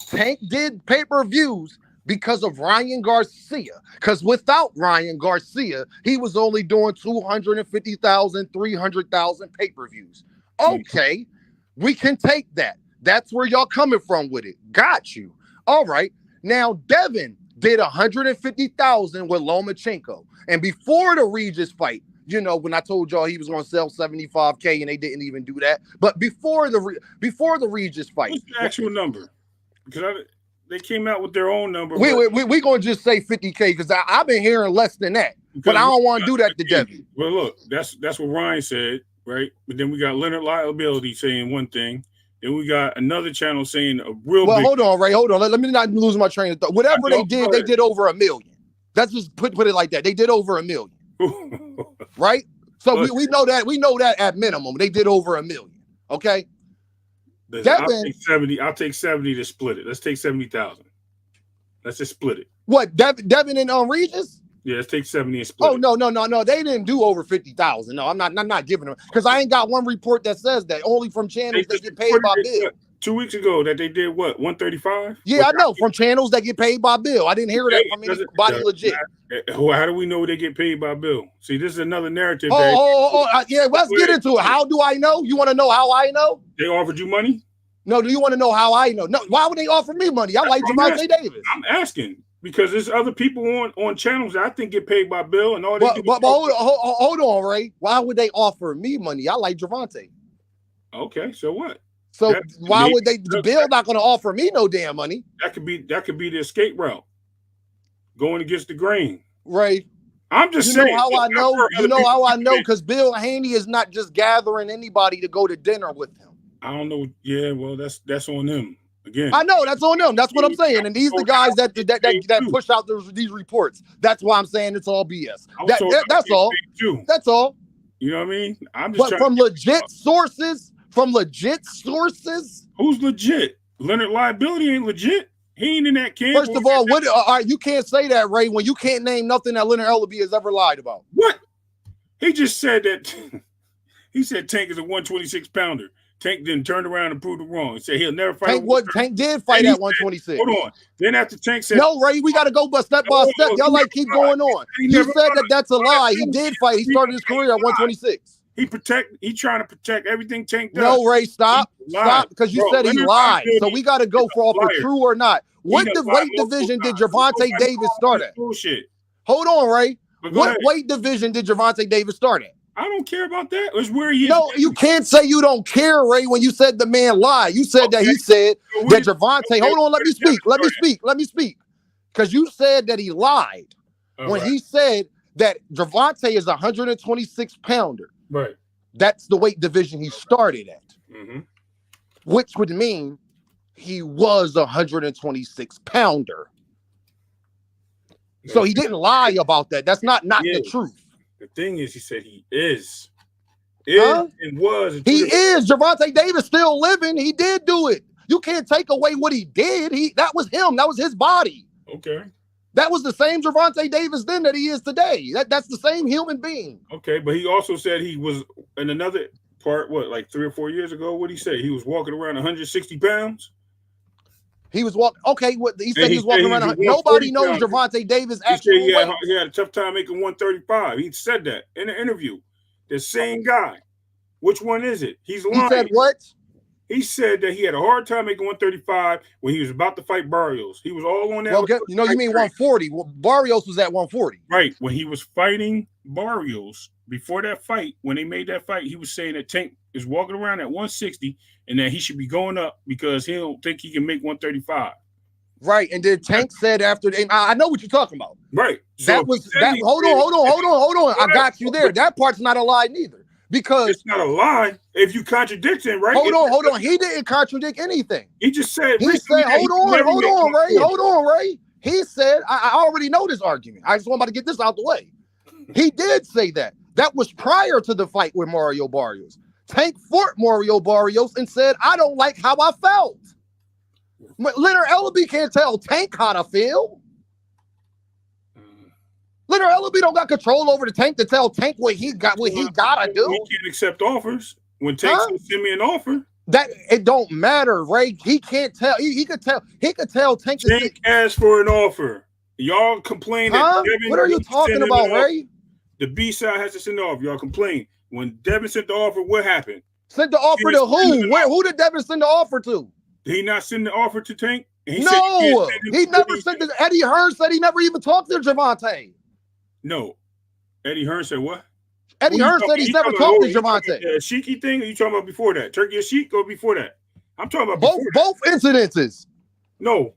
Tank did pay-per-views because of Ryan Garcia. Because without Ryan Garcia, he was only doing 250,000, 300,000 pay-per-views. Okay, we can take that. That's where y'all coming from with it. Got you. All right. Now, Devin did 150,000 with Lomachenko. And before the Regis fight, you know, when I told y'all he was going to sell 75K and they didn't even do that. But before the Regis fight. What's the actual number? Because they came out with their own number. We going to just say 50K because I've been hearing less than that. But I don't want to do that to Devin. Well, look, that's what Ryan said, right? But then we got Leonard Liability saying one thing. Then we got another channel saying a real big... hold on, Ray. Hold on. Let me not lose my train of thought. Whatever they did over $1 million. Let's just put it like that. They did over $1 million. Right? So we know that at minimum they did over $1 million. Okay. I'll take 70 to split it. Let's take 70,000. Let's just split it. What, Devin and Regis? Yeah, let's take 70 and split it. No. They didn't do over 50,000. No, I'm not giving them because I ain't got one report that says that. Only from channels that get paid by bill. 2 weeks ago that they did what, 135? Yeah, I know, from channels that get paid by bill. I didn't hear that from anybody legit. How do we know they get paid by bill? See, this is another narrative. Yeah, let's get into it. How do I know? You want to know how I know? They offered you money? No, do you want to know how I know? No, why would they offer me money? I like Gervonta Davis. I'm asking because there's other people on channels that I think get paid by bill and all they do. But hold on, Ray. Why would they offer me money? I like Gervonta. Okay, so what? So why would they? The bill not going to offer me no damn money. That could be the escape route, going against the grain. Right. I'm just saying. You know how I know? You know how I know? Because Bill Haney is not just gathering anybody to go to dinner with him. I don't know. Yeah, well, that's on them again. I know that's on them. That's what I'm saying. And these are the guys that push out these reports. That's why I'm saying it's all BS. That's all. That's all. You know what I mean? I'm just. But from legit sources. From legit sources? Who's legit? Leonard Liability ain't legit. He ain't in that camp. First of all, you can't say that, Ray, when you can't name nothing that Leonard Liability has ever lied about. What? He just said that. He said Tank is a 126 pounder. Tank didn't turn around and prove it wrong. He said he'll never fight. Tank did fight at 126. Hold on. Then after Tank said, "No, Ray, we got to go step by step." Y'all keep going on. You said that's a lie. He did fight. He started his career at 126. He trying to protect everything Tank does. No, Ray, stop, because you said he lied. So we got to go for true or not. What weight division did Gervonta Davis start at? Bullshit. Hold on, Ray. What weight division did Gervonta Davis start at? I don't care about that. It's where he is. No, you can't say you don't care, Ray, when you said the man lied. You said that he said that Gervonta. Hold on, let me speak. Because you said that he lied when he said that Gervonta is a 126 pounder. Right. That's the weight division he started at. Mm-hmm. Which would mean he was a 126 pounder. So he didn't lie about that. That's not the truth. The thing is, he said he is and was. He is. Gervonta Davis still living. He did do it. You can't take away what he did. That was him. That was his body. Okay. That was the same Gervonta Davis then that he is today. That's the same human being. Okay, but he also said he was in another part, like 3 or 4 years ago? What did he say? He was walking around 160 pounds? He was walking. Okay, he said he was walking around. Nobody knows Gervonta Davis actually. He had a tough time making 135. He said that in an interview. The same guy. Which one is it? He's lying. He said what? He said that he had a hard time making 135 when he was about to fight Barrios. He was all on that. Well, you mean 140. Well, Barrios was at 140. Right. When he was fighting Barrios, before that fight, when they made that fight, he was saying that Tank is walking around at 160 and that he should be going up because he don't think he can make 135. Right, and then Tank said after, I know what you're talking about. Right. So that was that. Hold on. I got you there. That part's not a lie neither, because it's not a lie if you contradict him, right? Hold on. He didn't contradict anything. He just said. He said, hold on, Ray. He said, I already know this argument. I just want to get this out the way. He did say that. That was prior to the fight with Mario Barrios. Tank fought Mario Barrios and said, I don't like how I felt. Leonard Ellaby can't tell Tank how to feel. Leonard Ellaby don't got control over the Tank to tell Tank what he gotta do. He can't accept offers. When Tank send me an offer, that it don't matter, Ray. He can't tell. He could tell Tank. Tank asked for an offer. Y'all complain that Devin. What are you talking about, Ray? The B side has to send the offer. Y'all complain. When Devin sent the offer, what happened? Sent the offer to who? Who did Devin send the offer to? Did he not send the offer to Tank? He never sent it. Eddie Hearn said he never even talked to Gervonta. No. Eddie Hearn said what? Eddie Hearn said he's never talked to Gervonta. The Sheiky thing, or you talking about before that? Turkey or Sheik or before that? I'm talking about both incidences. No,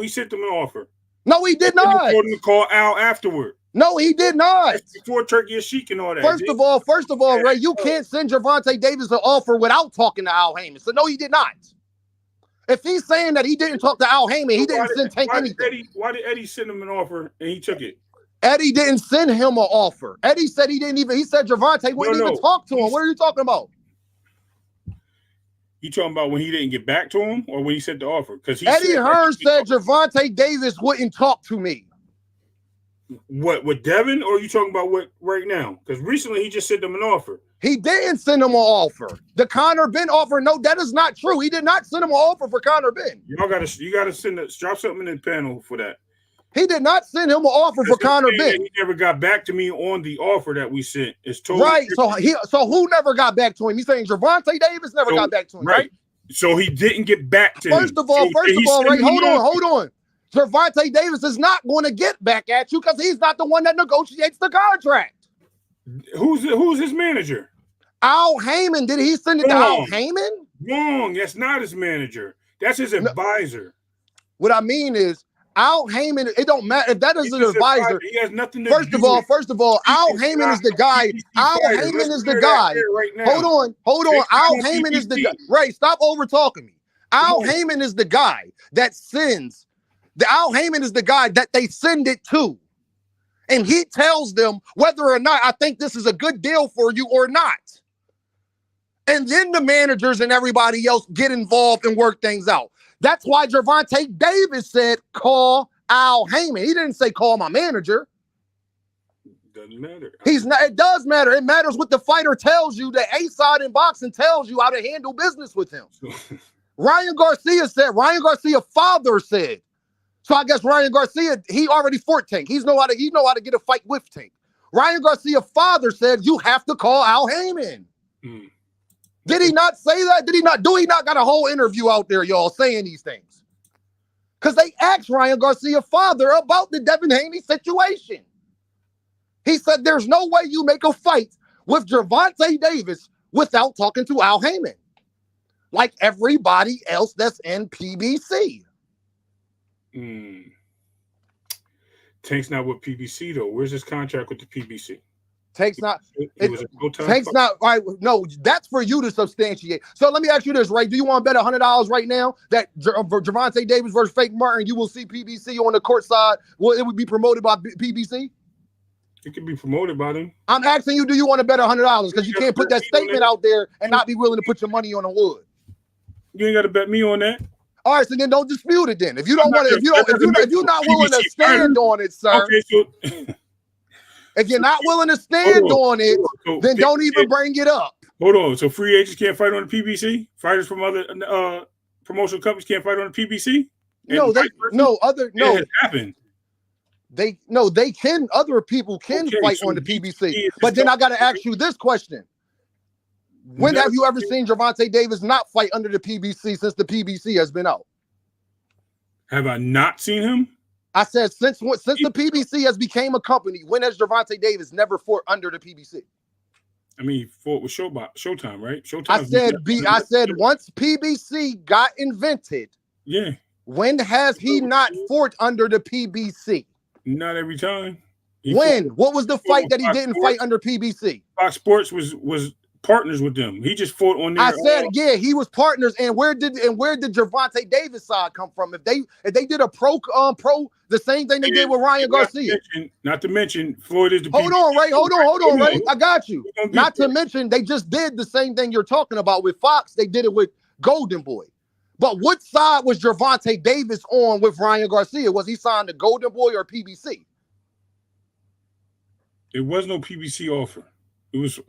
he sent them an offer. No, he did not. He told him to call Al afterward. No, he did not. That's before Turkey or Sheik and all that. First of all, Ray, you can't send Gervonta Davis an offer without talking to Al Heyman. So no, he did not. If he's saying that he didn't talk to Al Heyman, he didn't send Tank anything. Why did Eddie send him an offer and he took it? Eddie didn't send him an offer. Eddie said he said Gervonta wouldn't even talk to him. What are you talking about? You talking about when he didn't get back to him or when he sent the offer? Because Eddie Hearn said Gervonta Davis wouldn't talk to me. What, with Devin, or are you talking about what right now? Because recently he just sent him an offer. He didn't send him an offer. The Conor Benn offer, no, that is not true. He did not send him an offer for Conor Benn. You gotta drop something in the panel for that. He did not send him an offer for Conor Benn. He never got back to me on the offer that we sent. It's totally right. So who never got back to him? He's saying Gervonta Davis never got back to him, right? So he didn't get back to him. First of all, Ray, hold on. Gervonta Davis is not going to get back at you because he's not the one that negotiates the contract. Who's his manager? Al Heyman. Did he send it to Al Heyman? Wrong. That's not his manager. That's his advisor. What I mean is, Al Heyman, it don't matter if that is an advisor. He has nothing to First of all, Al Heyman is the guy. Al Heyman is the guy. Hold on. Al Heyman is the guy. Ray, stop over talking me. Al Heyman is the guy that sends. Al Heyman is the guy that they send it to. And he tells them whether or not I think this is a good deal for you or not. And then the managers and everybody else get involved and work things out. That's why Gervonta Davis said, call Al Heyman. He didn't say, call my manager. Doesn't matter. It does matter. It matters what the fighter tells you. The A-side in boxing tells you how to handle business with him. Ryan Garcia father said. So I guess Ryan Garcia, he already fought Tank. He know how to get a fight with Tank. Ryan Garcia father said, you have to call Al Heyman. Mm. Did he not say that? Did he not? Do he not got a whole interview out there, y'all, saying these things? Because they asked Ryan Garcia father about the devinhaney situation. He said, there's no way you make a fight with Gervonta Davis without talking to Al Heyman. Like everybody else that's in PBC. Tank's not with PBC, though. Where's his contract with the PBC? Tank's not. All right. No, that's for you to substantiate. So let me ask you this, right? Do you want to bet $100 right now that for Gervonta Davis versus Fake Martin, you will see PBC on the court side? Well, it would be promoted by PBC? It could be promoted by them. I'm asking you, do you want to bet $100? Because you can't put that statement out there and not be willing to put your money on the wood. You ain't got to bet me on that. All right, so then don't dispute it then. If you don't want to, if you're not willing to stand on it, sir. Okay, so if you're not willing to stand on it, then don't even bring it up. Hold on. So free agents can't fight on the PBC? Fighters from other promotional companies can't fight on the PBC? It has happened. They can. Other people can fight on the PBC. But then I got to ask you this question. When have you ever seen Gervonta Davis not fight under the PBC since the PBC has been out? Have I not seen him? I said since the PBC has became a company, when has Gervonta Davis never fought under the PBC? I mean, he fought with Showtime, right? I Showtime. said once PBC got invented, Yeah. when has he not fought under the PBC? Not every time. When? What was the fight that he Fox didn't fight Sports. under PBC? Fox Sports was partners with them. He just fought on I their. said, yeah, he was partners. And where did Gervonta Davis side come from? If they did a pro the same thing they did with Ryan Garcia. Not to mention Floyd is the. Hold on, Ray. Hold on, Ray. I got you. Not to there. mention they just did the same thing you're talking about with Fox. They did it with Golden Boy. But what side was Gervonta Davis on with Ryan Garcia? Was he signed to Golden Boy or PBC? There was no PBC offer. It was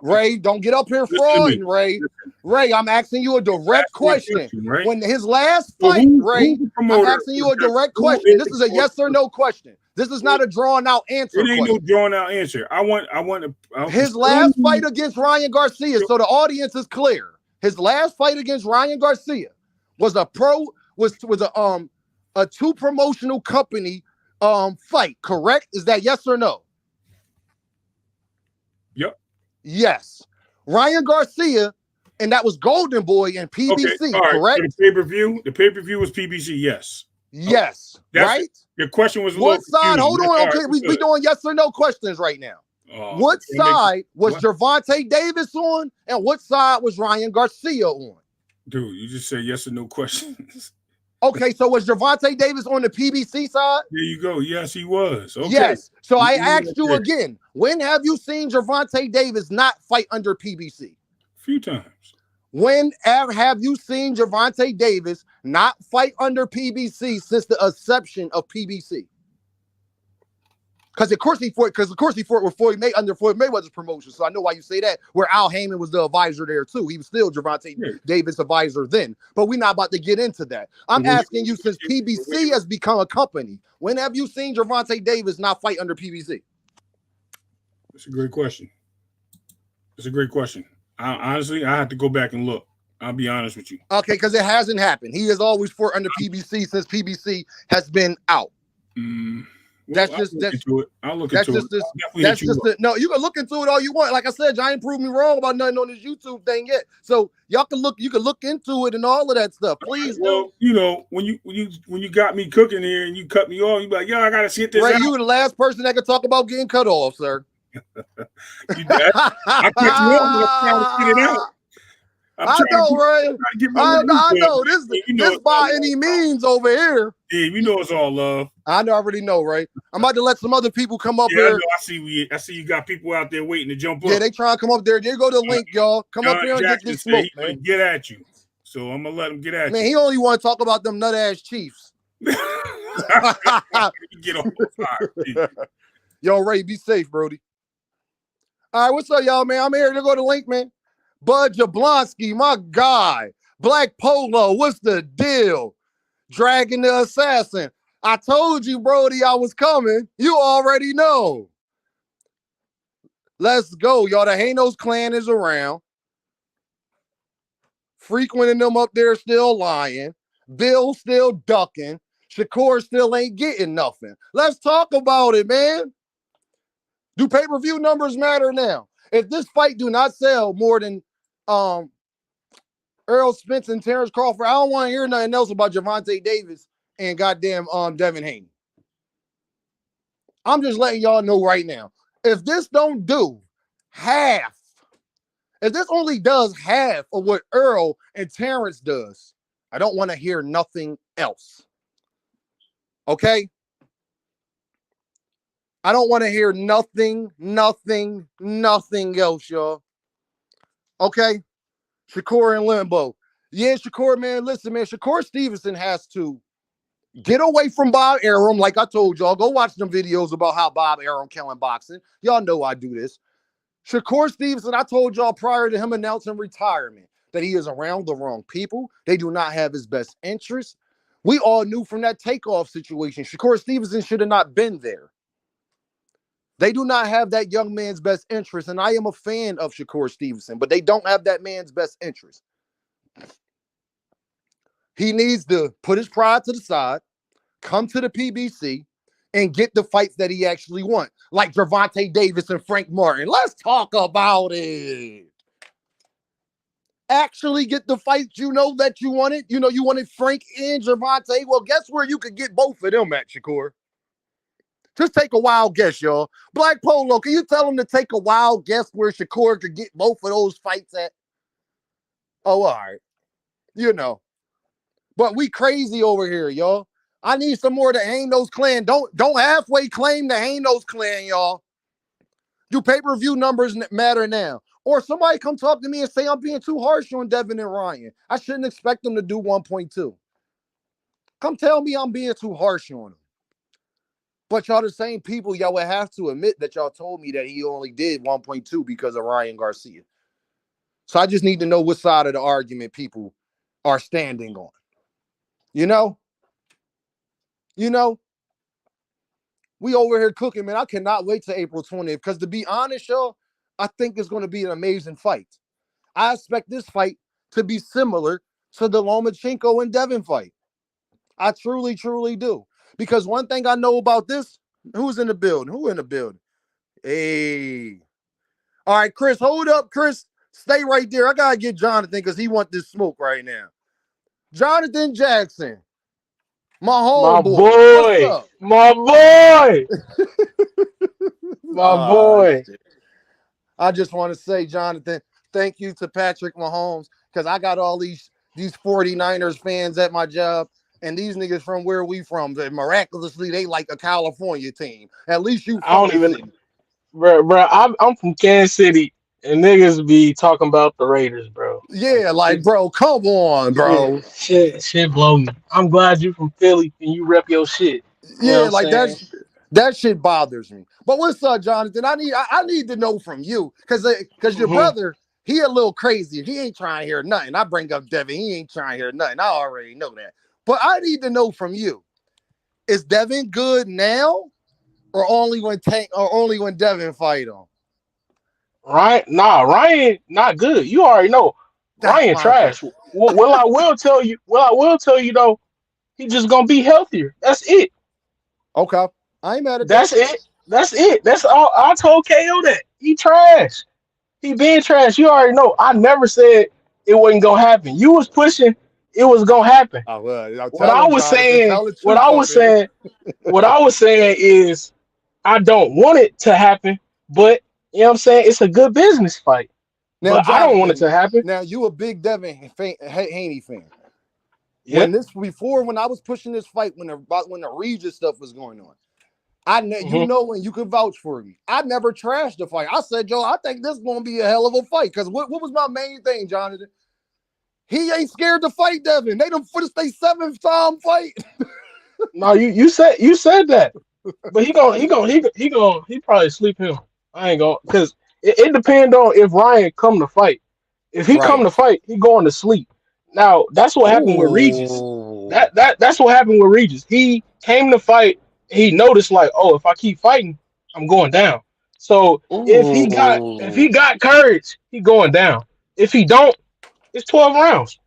Ray, don't get up here frauding, Ray. Ray, I'm asking you a direct question. Right? When his last fight, Ray, I'm asking you a direct question. This is a yes or no question. This is not a drawn out answer. It ain't no drawn out answer. I want his last fight against Ryan Garcia, so the audience is clear. His last fight against Ryan Garcia was a two promotional company fight, correct? Is that yes or no? Yep. Yes. Ryan Garcia, and that was Golden Boy and PBC, right. correct? So the pay-per-view was PBC, yes. Yes. Right? Your question was what side? Hold on, okay. We doing yes or no questions right now. What side was Gervonta Davis on, and what side was Ryan Garcia on? Dude, you just said yes or no questions. Okay, so was Gervonta Davis on the PBC side? There you go. Yes, he was. Okay. Yes. So I asked you again, when have you seen Gervonta Davis not fight under PBC? A few times. When have you seen Gervonta Davis not fight under PBC since the inception of PBC? Because of course he fought with Floyd Mayweather's promotion. So I know why you say that. Where Al Heyman was the advisor there too. He was still Gervonta Davis' advisor then. But we're not about to get into that. I'm asking you, since PBC has become a company, when have you seen Gervonta Davis not fight under PBC? That's a great question. Honestly, I have to go back and look. I'll be honest with you. Okay, because it hasn't happened. He has always fought under PBC since PBC has been out. I'll look into it. No, you can look into it all you want. Like I said, y'all ain't proved me wrong about nothing on this YouTube thing yet. So y'all can look. You can look into it and all of that stuff. Please do. Well, you know, when you got me cooking here and you cut me off, you be like, "Yo, I gotta see this." Ray, you were the last person that could talk about getting cut off, sir. I cut you off. I'm trying to get it out. I know, Ray. I know. This by any means over here. Yeah, you know it's all love. I already know, Ray. I'm about to let some other people come up here. I see you got people out there waiting to jump up. Yeah, they trying to come up there. There go the link, y'all. Come up here and get this smoke, man. Get at you. So I'm gonna let him get at you. Man, he only want to talk about them nut ass Chiefs. Get on fire. Yo, Ray, be safe, Brody. All right, what's up, y'all, man? I'm here to go to the link, man. Bud Jablonski, my guy. Black Polo, what's the deal? Dragon the Assassin. I told you, Brody, I was coming. You already know. Let's go, y'all. The Hanos clan is around. Frequent and them up there still lying. Bill still ducking. Shakur still ain't getting nothing. Let's talk about it, man. Do pay-per-view numbers matter now? If this fight do not sell more than Errol Spence and Terrence Crawford, I don't want to hear nothing else about Gervonta Davis and goddamn Devin Haney. I'm just letting y'all know right now. If this don't do half, if this only does half of what Earl and Terrence does, I don't want to hear nothing else. Okay? I don't want to hear nothing else, y'all. Okay? Shakur and Limbo. Yeah, Shakur, man, listen, man. Shakur Stevenson has to get away from Bob Arum. Like I told y'all, go watch them videos about how Bob Arum killing boxing. Y'all know I do this. Shakur Stevenson, I told y'all prior to him announcing retirement that he is around the wrong people. They do not have his best interests. We all knew from that takeoff situation, Shakur Stevenson should have not been there. They do not have that young man's best interest, and I am a fan of Shakur Stevenson, but they don't have that man's best interest. He needs to put his pride to the side, come to the PBC, and get the fights that he actually wants, like gervontadavis and Frank Martin. Let's talk about it. Actually get the fights that you wanted. You wanted Frank and Gervonta. Well, guess where you could get both of them at, Shakur? Just take a wild guess, y'all. Black Polo, can you tell him to take a wild guess where Shakur could get both of those fights at? Oh, all right. But we crazy over here, y'all. I need some more of the Hanos clan. Don't halfway claim the Hanos clan, y'all. Do pay-per-view numbers matter now? Or somebody come talk to me and say I'm being too harsh on Devin and Ryan. I shouldn't expect them to do 1.2. Come tell me I'm being too harsh on them. But y'all the same people, y'all would have to admit that y'all told me that he only did 1.2 because of Ryangarcia. So I just need to know what side of the argument people are standing on. You know? We over here cooking, man. I cannot wait till April 20th because to be honest, y'all, I think it's going to be an amazing fight. I expect this fight to be similar to the Lomachenko and Devin fight. I truly, truly do. Because one thing I know about this, who's in the building? Who in the building? Hey. All right, Chris, hold up, Chris. Stay right there. I got to get Jonathan because he wants this smoke right now. Jonathan Jackson. My homeboy. What's up? My boy. My boy. Shit. I just want to say, Jonathan, thank you to Patrick Mahomes because I got all these 49ers fans at my job, and these niggas from where we from, miraculously, they like a California team. At least you I from don't the even, city. bro. I'm from Kansas City, and niggas be talking about the Raiders, bro. Like Yeah, like, shit, bro, come on, bro. shit blow me. I'm glad you from Philly and you rep your shit. You know what Yeah, I'm like saying? that shit bothers me. But what's up, Jonathan? I need to know from you because your Hmm. brother, he a little crazy. He ain't trying to hear nothing. I bring up Devin, he ain't trying to hear nothing. I already know that. But I need to know from you: is Devin good now, or only when Devin fight him? Ryan not good. You already know. That's Ryan my guy. trash. Well, I will tell you. Well, I will tell you though. He just gonna be healthier. That's it. Okay, I ain't mad at that. That's it. That's it. That's all. I told KO that he trash. He being trash. You already know. I never said it wasn't gonna happen. You was pushing. It was gonna happen. Oh, well, I'll What tell I him, was Jonathan. saying. Tell the What truth I up was here. saying. What I was saying is I don't want it to happen, but you know what I'm saying. It's a good business fight, Now, but I don't want it Jonathan. to happen. Now you a big Devin Haney fan. Yep. When I was pushing this fight when the Regis stuff was going on, Hmm. and you can vouch for me. I never trashed the fight. I said, Joe, I think this is gonna be a hell of a fight. Because what was my main thing, Jonathan? He ain't scared to fight Devin. They done for this 7th time fight. No, you said that. But he probably sleep him. I ain't gonna because it depends on if Ryan come to fight. If he come Right. to fight, he going to sleep. Now that's what happened with Regis. Ooh. That's what happened with Regis. He came to fight. He noticed like, oh, if I keep fighting, I'm going down. So if he Ooh. got courage, he going down. If he don't, it's 12 rounds.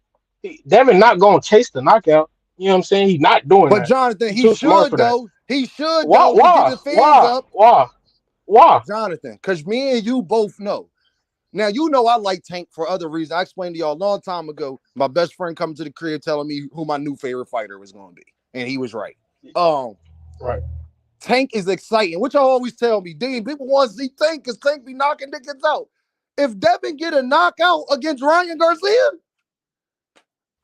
Devin not gonna chase the knockout. You know what I'm saying? He's not doing But that. Jonathan, He's too smart for that. He should Why? though to get Why? the fans Why? up, Why? Why? Jonathan. Because me and you both know. Now, I like Tank for other reasons. I explained to y'all a long time ago. My best friend coming to the crib telling me who my new favorite fighter was going to be. And he was right. Um, Right. Tank is exciting, which I always tell me, Dean, people want to see Tank because Tank be knocking niggas out. If Devin get a knockout against Ryan Garcia,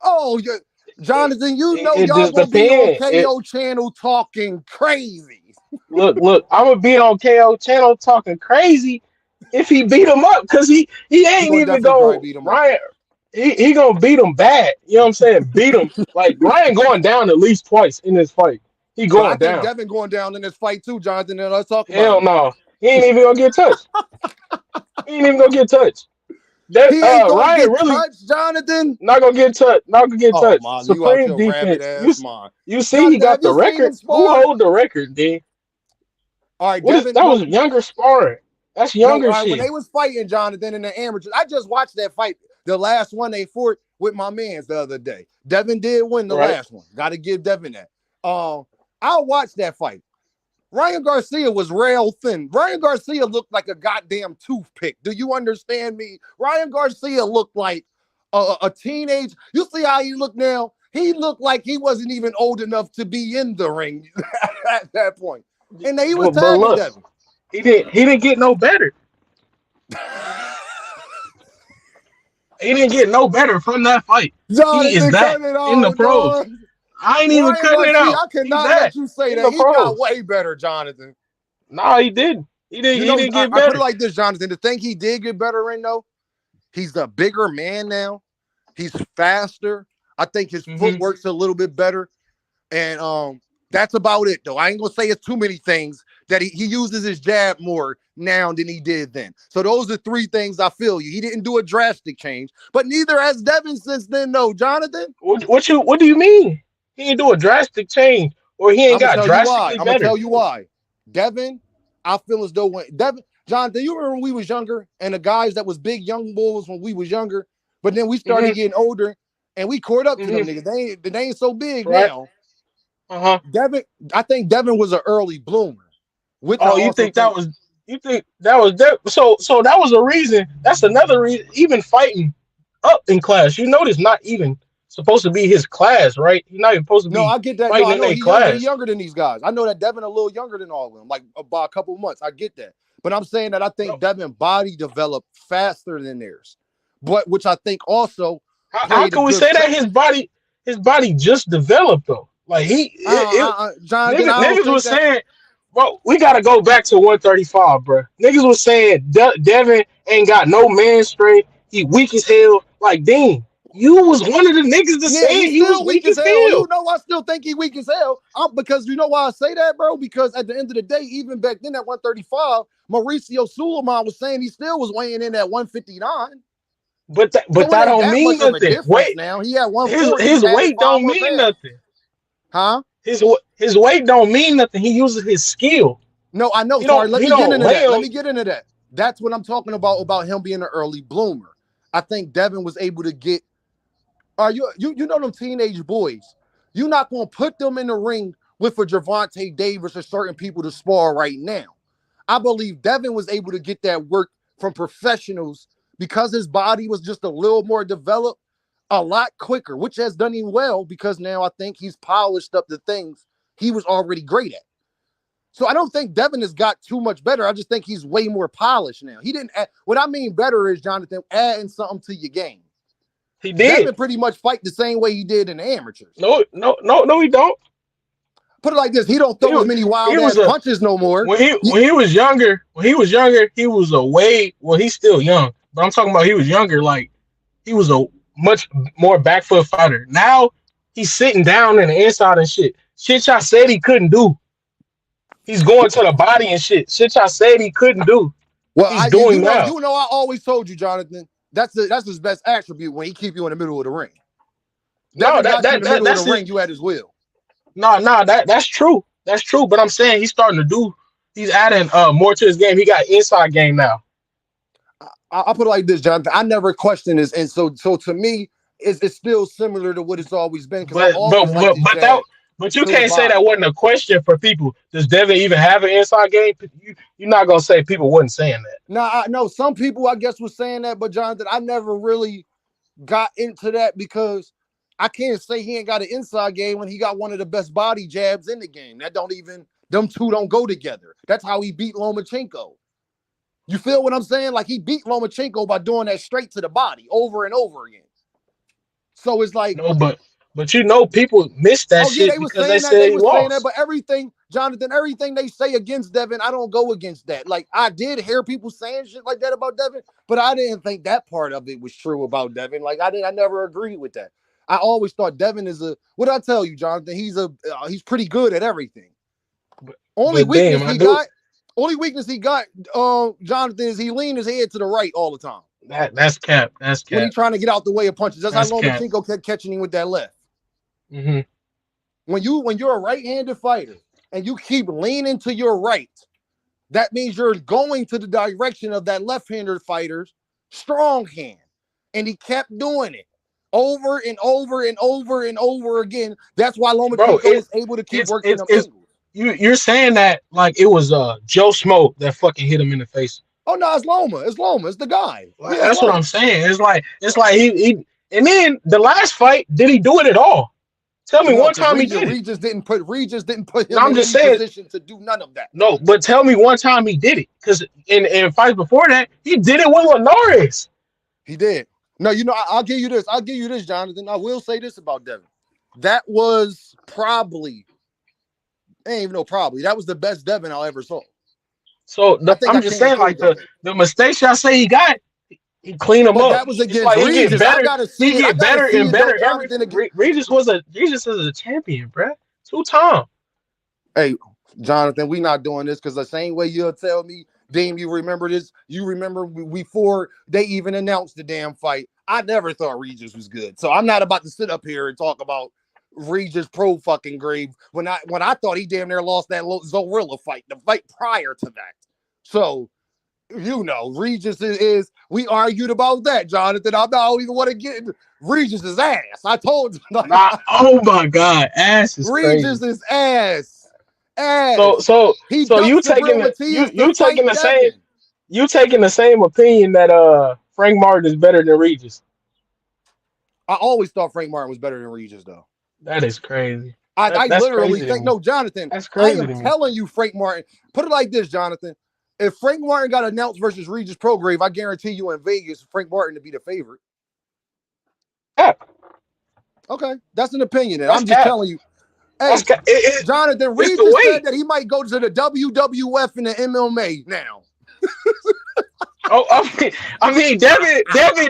oh, yeah. Jonathan, It y'all just going to be on depends. KO channel talking crazy. Look. I'm gonna be on KO channel talking crazy if he beat him up because he He ain't going to even definitely probably go beat him up. Ryan. He gonna beat him bad. You know what I'm saying? Beat him like Ryan going down at least twice in this fight. He But I going think down. Devin going down in this fight too, Jonathan, and let's talk about Hell it. no. He ain't even gonna get touched. He ain't even gonna get touched. That He ain't going to Ryan get really touched, Jonathan. not gonna get touched. Not gonna get Oh, touched. man, you out Supreme your rabbit defense. ass mind. You see he Jonathan, got have the you seen record. him Who spar? hold the record, D? All right, What is Devin. that No, was younger sparring. That's no. All younger right, when shit. they was fighting Jonathan in the amateurs, I just watched that fight, the last one they fought with my man's the other day. Devin did win the Right? last one. Got to give Devin that. I'll watch that fight. Ryan Garcia was rail thin. Ryan Garcia looked like a goddamn toothpick. Do you understand me? Ryan Garcia looked like a teenage. You see how he looked now? He looked like he wasn't even old enough to be in the ring at that point. And he was But tagging look, Devin. he didn't get no better. He didn't get no better from that fight. He is Jonathan, that cut it in the out, pros. dog. I ain't even Ryan cutting it Garcia, out. I He's cannot that let you say in that. the He got pros. way better, Jonathan. No, he didn't. He didn't. You He know, didn't get I put it better. like this, Jonathan. The thing he did get better in, though, he's a bigger man now. He's faster. I think his footwork's a little bit better. And that's about it, though. I ain't gonna say it's too many things that he uses his jab more now than he did then. So those are three things I feel you. He didn't do a drastic change, but neither has Devin since then, though, Jonathan. What do you mean? He didn't do a drastic change, or he ain't I'm gonna got tell you why. drastically I'm gonna better. tell you why. Devin, I feel as though when Devin, Jonathan, you remember when we was younger and the guys that was big young bulls when we was younger, but then we started getting older and we caught up to them niggas. They ain't so big Right. now. Devin, I think Devin was an early bloomer, which I Oh, you also think think. that was that? So that was a reason. That's another reason. Even fighting up in class, you notice not even supposed to be his class, right? He's not even supposed to No, be I get that. No, fighting I in know a he younger. He class. younger than these guys. I know that Devin a little younger than all of them, like by a couple months. I get that, but I'm saying that I No, think Devin body developed faster than theirs, but which I think also how played a can we good. say that his body just developed though? Like Jonathan, I don't niggas think was that. saying, bro, we gotta go back to 135, bro. Niggas was saying Devin ain't got no man strength. He weak as hell. Like, Dean, you was one of the niggas that Yeah, said he's he was still weak weak as as hell. You hell. know, I still think he weak as hell. Because you know why I say that, bro? Because at the end of the day, even back then at 135, Mauricio Suleiman was saying he still was weighing in at 159. But So it that ain't don't that mean much of a nothing. difference Wait, now. He had his 140. He his added weight five don't more mean pounds. nothing. Huh? His weight don't mean nothing. He uses his skill. No, I know. He Sorry, don't let he me get don't into lay that. Let him. me get into that. That's what I'm talking about him being an early bloomer. I think Devin was able to get. Are you know them teenage boys? You're not gonna put them in the ring with a Gervonta Davis or certain people to spar right now. I believe Devin was able to get that work from professionals because his body was just a little more developed a lot quicker, which has done him well because now I think he's polished up the things he was already great at. So I don't think Devin has got too much better. I just think he's way more polished now. He didn't add, what I mean better is, Jonathan, adding something to your game. He did. Devin pretty much fight the same way he did in the amateurs. No, he don't. Put it like this: he don't He throw as was many he wild was ass a punches no more. when he was younger. When he was younger, he was a way. Well, he's still young, but I'm talking about he was younger. Like, he was a much more back foot fighter. Now he's sitting down in the inside and shit. Shit I said he couldn't do. He's going to the body and shit. Shit I said he couldn't do. Well, He's doing now. I always told you, Jonathan. That's his best attribute when he keep you in the middle of the ring. No, Devin got you in the middle of the that's it. ring. You at his will. No, that's true. That's true. But I'm saying he's starting to do. He's adding more to his game. He got inside game now. I'll put it like this, Jonathan. I never questioned this, and so to me, it's still similar to what it's always been because I But always like to jab you to the can't say body. that wasn't a question for people. Does Devin even have an inside game? You're not gonna say people wasn't saying that. Now I know some people I guess was saying that, but Jonathan, I never really got into that because I can't say he ain't got an inside game when he got one of the best body jabs in the game. That don't even them two don't go together. That's how he beat Lomachenko. You feel what I'm saying? Like he beat Lomachenko by doing that straight to the body over and over again. So it's like, No, but people miss that oh yeah, shit they were because they saying that, said he but lost. everything, Jonathan, everything they say against Devin, I don't go against that. Like I did hear people saying shit like that about Devin, but I didn't think that part of it was true about Devin. Like I never agreed with that. I always thought Devin is what did I tell you, Jonathan? He's pretty good at everything. But, Only but weakness damn, I he do got, Jonathan, is he lean his head to the right all the time that's cap. That's when he cap. trying to get out the way of punches. That's how That's cap. Lomachenko kept catching him with that left. Hmm. When you're a right-handed fighter and you keep leaning to your right, that means you're going to the direction of that left-handed fighter's strong hand. And he kept doing it over and over and over and over again. That's why Bro, Lomachenko was able to keep working them it's angles. you're saying that like it was Joe Smoke that fucking hit him in the face. Oh no, it's Loma. It's Loma. It's the guy. Like, Yeah, it's that's what Loma. I'm saying. It's like he and then the last fight, did he do it at all? Tell me No, one because time he did it. Regis didn't put No, him I'm in just any saying. position to do none of that. No, but tell me one time he did it. Because in fights before that, he did it with Linares. He did. No, I'll give you this. I'll give you this, Jonathan. I will say this about Devin. That was probably, I ain't even know probably. That was the best Devin I ever saw. So I'm I just can't saying, like include the mistakes y'all say he got, he cleaned them But up. that was It's against like he get Regis. I better. gotta He see it. I get gotta better see and it though, better. Jonathan. Regis is a champion, bro. 2 times. Hey, Jonathan, we not doing this because the same way you'll tell me, Deem, you remember this? You remember before they even announced the damn fight? I never thought Regis was good, so I'm not about to sit up here and talk about Regis pro fucking grave when I thought he damn near lost that Zorilla fight, the fight prior to that. So Regis is we argued about that, Jonathan. I don't even want to get into Regis's ass. I told you. Nah, oh my God, ass is Regis crazy. is ass. So He you ducked taking Subriel the Matias to you taking fight the same Devin. you taking the same opinion that Frank Martin is better than Regis. I always thought Frank Martin was better than Regis, though. That is crazy. I That's literally crazy to think, me. no, Jonathan, That's I crazy am to me. telling you, Frank Martin. Put it like this, Jonathan. If Frank Martin got announced versus Regis Prograve, I guarantee you in Vegas, Frank Martin to be the favorite. Cap. Okay, that's an opinion. And That's I'm just cap. telling you. Hey, That's cap. Jonathan, It's the Regis said weight. that he might go to the WWF and the MMA now. Oh, I mean, Devin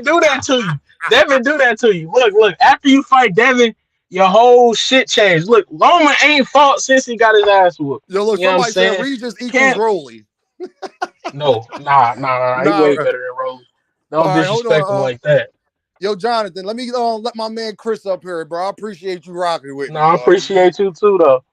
do that to you. Devin do that to you. Look. After you fight Devin, your whole shit changed. Look, Loma ain't fought since he got his ass whooped. Yo, look, You know what I'm somebody said saying? Regis equals Can't. Rolly. No, nah. He way Nah. better than Rolly. All Don't right, hold disrespect him on. like that. Yo, Jonathan, let me let my man Chris up here, bro. I appreciate you rocking with No, me, I dog. appreciate you too, though.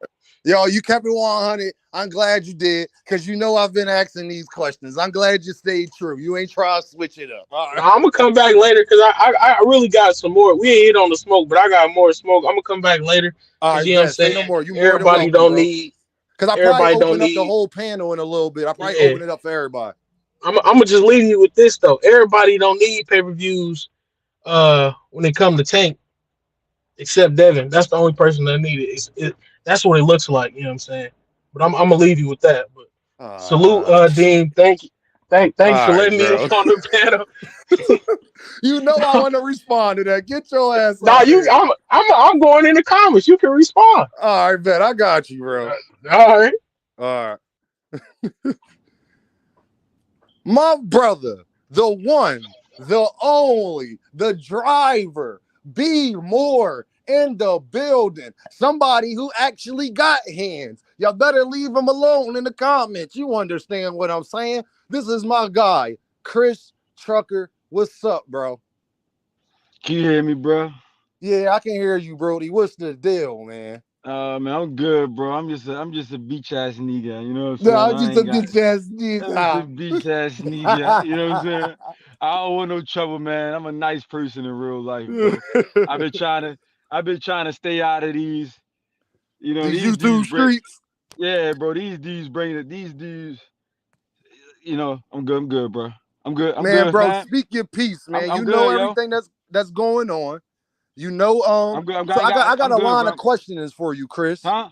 Yo, you kept it 100. I'm glad you did, because I've been asking these questions. I'm glad you stayed true. You ain't trying to switch it up. All No, right. I'm gonna come back later because I really got some more. We ain't hit on the smoke, but I got more smoke. I'm gonna come back later All because right, you know what I'm bet. Say no saying. more. You more than Everybody welcome, don't bro. need. Because I probably Everybody don't open up the need. whole panel in a little bit. I probably Yeah, open it up for everybody. I'm gonna just leave you with this though. Everybody don't need pay-per-views when it come to Tank, except Devin. That's the only person that need it. That's what it looks like. You know what I'm saying. But I'm gonna leave you with that. But salute, Dean. Thank you. Thanks for All right, letting me bro. on the panel. I want to respond to that. Get your ass Nah, out there. I'm going in the comments. You can respond. All right, bet. I got you, bro. All right. All right. My brother, the one, the only, the driver, be more in the building. Somebody who actually got hands. Y'all better leave him alone in the comments. You understand what I'm saying? This is my guy, Chris Trucker. What's up, bro? Can you hear me, bro? Yeah, I can hear you, Brody. What's the deal, man? Man, I'm good, bro. I'm just a beach ass nigga. You know what I'm No, saying? I'm I just a ain't got. bitch ass I'm just a nigga. beach ass nigga. You know what I'm saying? I don't want no trouble, man. I'm a nice person in real life, bro. I've been trying to stay out of these. You know, These these dudes YouTube bring. streets. Yeah, bro. These dudes bring it. These dudes. You know, I'm good. I'm good, bro. I'm good. I'm Man, good, bro, man. speak your piece, man. I'm You know good, yo. everything that's going on. I'm good. So I got I'm a good, line bro. of questions for you, Chris. Huh?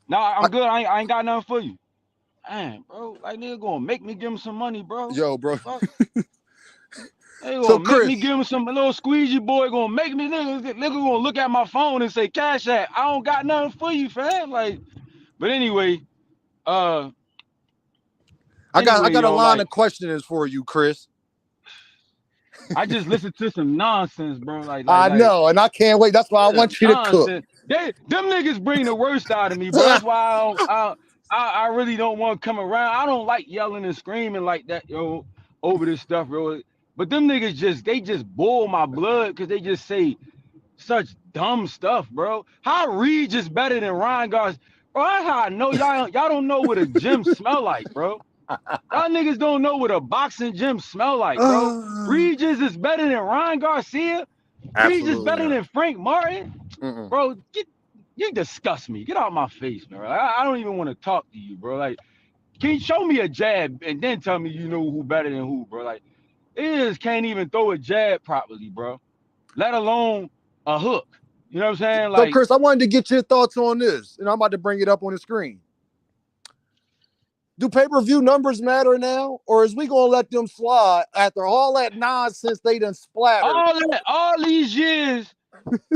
No, I, I'm good. I ain't got nothing for you. Man, bro, like nigga gonna make me give him some money, bro. Yo, bro. Fuck. They So gonna make Chris, me give him some little squeegee boy gonna make me nigga gonna look at my phone and say cash app. I don't got nothing for you, fam. Like, but anyway, uh I got a yo, line like of questions for you, Chris. I just listened to some nonsense, bro. I know, and I can't wait. That's why I want you to cook. Nonsense. Them niggas bring the worst out of me, bro. That's why I really don't want to come around. I don't like yelling and screaming like that, yo, over this stuff, bro. But them niggas just boil my blood because they just say such dumb stuff, bro. How Regis better than Ryan Garcia? Bro, that's how I know y'all don't know what a gym smell like, bro. Y'all niggas don't know what a boxing gym smell like, bro. Regis is better than Ryan Garcia. Regis Absolutely better not. than Frank Martin. Mm-mm. Bro, you disgust me. Get out of my face, man. I don't even want to talk to you, bro. Like, can you show me a jab and then tell me you know who better than who, bro? Like, it just can't even throw a jab properly, bro. Let alone a hook. You know what I'm saying? So, Like, Chris, I wanted to get your thoughts on this, and I'm about to bring it up on the screen. Do pay-per-view numbers matter now, or is we gonna let them slide after all that nonsense they done splattered? all these years,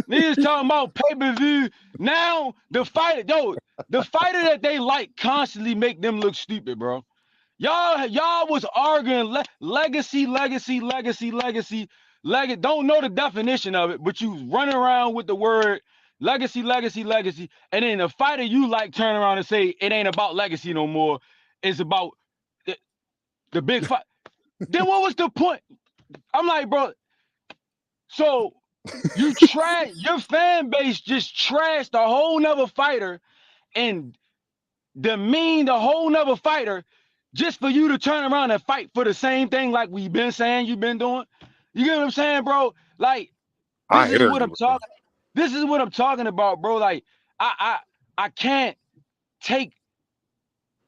niggas talking about pay-per-view. Now the fighter that they like constantly make them look stupid, bro. Y'all was arguing legacy. Don't know the definition of it, but you running around with the word legacy, and then the fighter you like turn around and say it ain't about legacy no more. It's about the big fight. Then what was the point? I'm like, bro. So you trash your fan base just trashed a whole nother fighter and demean the whole nother fighter just for you to turn around and fight for the same thing like we've been saying you've been doing. You get what I'm saying, bro? Like, this is what I'm talking. This is what I'm talking about, bro. Like, I can't take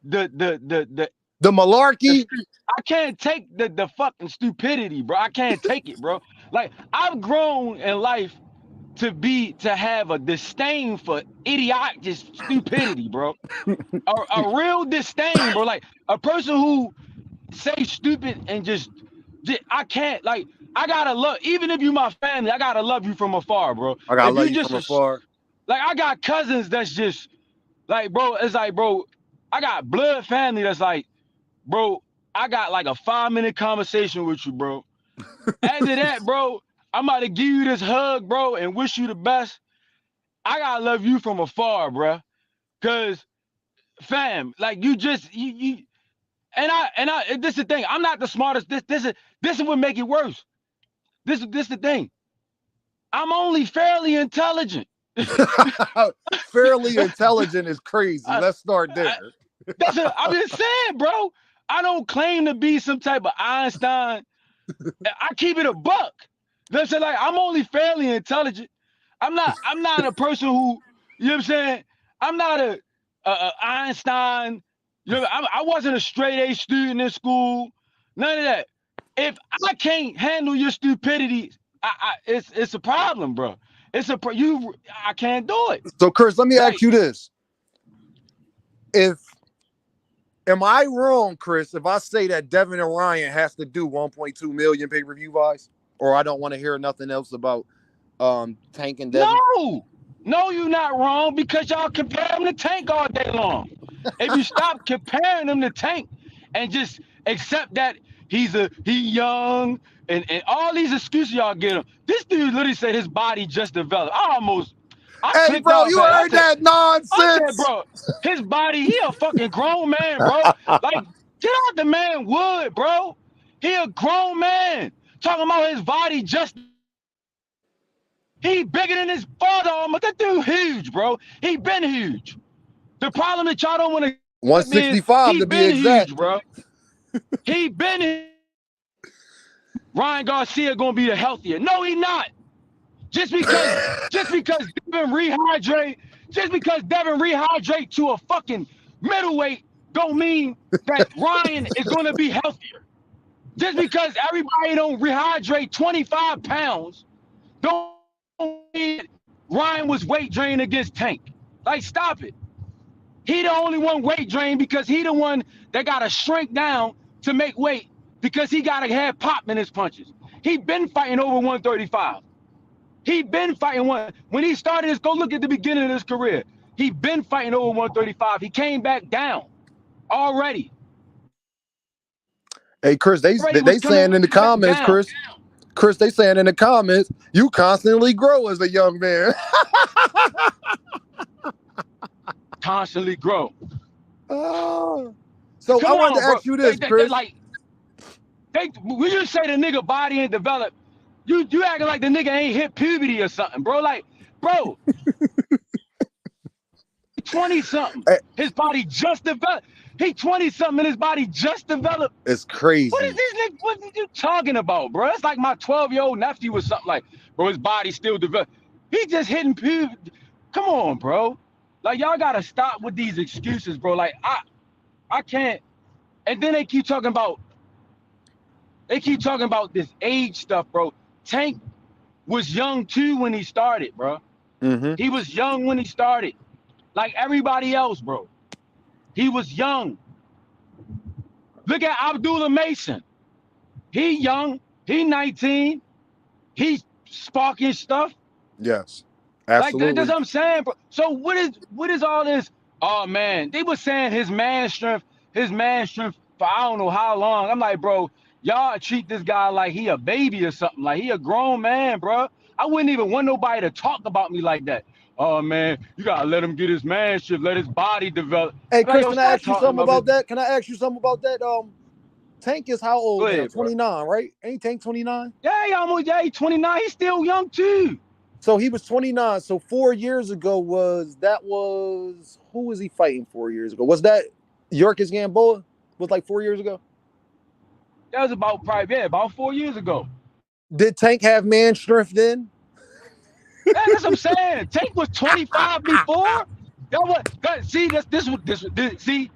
the malarkey. I can't take the fucking stupidity, bro. I can't take it, bro. Like, I've grown in life to have a disdain for idiotic stupidity, bro. a real disdain, bro. Like, a person who say stupid and just I can't, like, I gotta love, even if you my family, I gotta love you from afar, bro. I gotta if love you you just from afar. Like, I got cousins that's just like, bro, it's like, bro, I got blood family that's like, bro, I got like a 5-minute conversation with you, bro. After that, bro, I'm about to give you this hug, bro, and wish you the best. I gotta love you from afar, bro. Cause, fam, like, you just you and I this is the thing. I'm not the smartest. This is what make it worse. This is the thing. I'm only fairly intelligent. Fairly intelligent is crazy. Let's start there. I'm just saying, bro. I don't claim to be some type of Einstein. I keep it a buck. That's like, I'm only fairly intelligent. I'm not a person who, you know what I'm saying? I'm not a Einstein. You know, I wasn't a straight A student in school. None of that. If I can't handle your stupidity, it's a problem, bro. I can't do it. So, Chris, let me ask you this. Am I wrong, Chris, if I say that Devin and Ryan has to do 1.2 million pay-per-view buys? Or I don't want to hear nothing else about Tank and Devin? No, you're not wrong, because y'all compare them to Tank all day long. If you stop comparing them to Tank and just accept that he young and all these excuses y'all get him. This dude literally said his body just developed. Hey, bro, you heard that nonsense? I said, bro, his body, he a fucking grown man, bro. Like, get out the man wood, bro. He a grown man. Talking about his body just... He bigger than his father, but that dude huge, bro. He been huge. The problem that y'all don't want to... 165 to be exact. Huge, bro. He been huge. Ryangarcia gonna be the healthier. No, he not. Just because Devin rehydrate to a fucking middleweight don't mean that Ryan is gonna be healthier. Just because everybody don't rehydrate 25 pounds don't mean Ryan was weight drained against Tank. Like, stop it. He the only one weight drained because he the one that gotta shrink down to make weight because he gotta have pop in his punches. He been fighting over 135. He been fighting when he started go look at the beginning of his career. He been fighting over 135. He came back down already. Hey, Chris, they saying in the comments, Chris, they saying in the comments, you constantly grow as a young man. Constantly grow. So I wanted to ask you this, Chris. We just say the nigga body ain't developed. You acting like the nigga ain't hit puberty or something, bro. Like, bro, 20-something. His body just developed. He 20-something and his body just developed. It's crazy. What are you talking about, bro? It's like my 12-year-old nephew or something like, bro, his body still developed. He just hitting puberty. Come on, bro. Like y'all gotta stop with these excuses, bro. Like I can't. And then they keep talking about this age stuff, bro. Tank was young too when he started, bro. Mm-hmm. He was young when he started, like everybody else, bro. He was young. Look at Abdullah Mason. He young. He 19. He's sparking stuff. Yes, Like that's absolutely. what I'm saying, bro. So what is all this? Oh man, they were saying his man strength for I don't know how long. I'm like, bro, y'all treat this guy like he a baby or something. Like he a grown man, bro. I wouldn't even want nobody to talk about me like that. Oh man, you gotta let him get his man strength, let his body develop. Hey, I'm like, Chris, yo, can I stop ask you talking something about me. about that? Can I ask you something about that? Tank is how Go old now? ahead, bro. 29, right? Ain't Tank 29? Yeah, he 29. He's still young too. So he was 29. So 4 years ago was who was he fighting 4 years ago? Was that Yorkis Gamboa? Was like 4 years ago? That was about 4 years ago. Did Tank have man strength then? Yeah, that's what I'm saying. Tank was 25 before. See, see,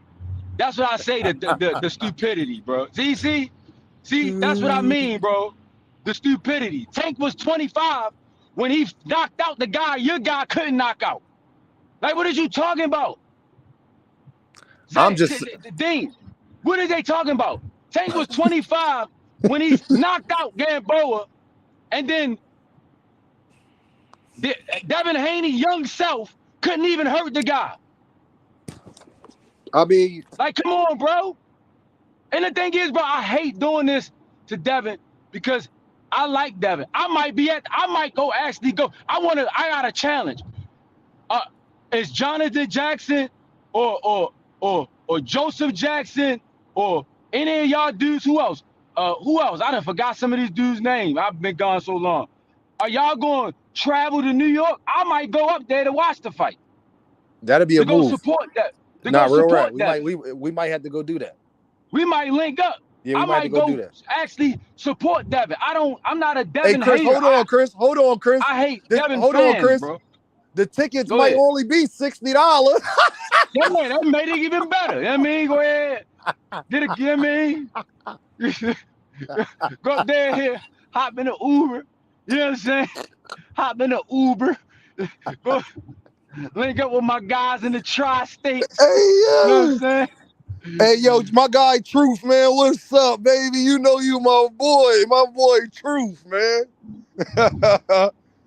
that's what I say, the stupidity, bro. See, that's what I mean, bro. The stupidity. Tank was 25 when he knocked out the guy your guy couldn't knock out. Like, what are you talking about? I'm just Dean, what are they talking about? Tank was 25 when he knocked out Gamboa, and then devinhaney young self couldn't even hurt the guy. I mean, Like, come on, bro. And the thing is, bro, I hate doing this to Devin because I like Devin. I might actually go. I got a challenge. Is Jonathan Jackson or Joseph Jackson or any of y'all dudes? Who else? Who else? I done forgot some of these dudes' names. I've been gone so long. Are y'all going to travel to New York? I might go up there to watch the fight. that'd be a To go move. support that. To Not go real support right. that. We might have to go do that. We might link up. Yeah, we I might have to might go do go that. actually support Devin. I'm not a Hey, Devin Chris, hater. hold on, Chris. I hate Devin Hold on, fans, Chris. bro. The tickets Go might ahead. only be $60. Yeah, man, that made it even better. You know what I mean? Go ahead. Give me. Go up there here, hop in the Uber. You know what I'm saying? Hop in the Uber. Go link up with my guys in the tri-states. Hey, You know what I'm yo. saying? Hey, yo, my guy Truth, man. What's up, baby? You know you my boy Truth, man.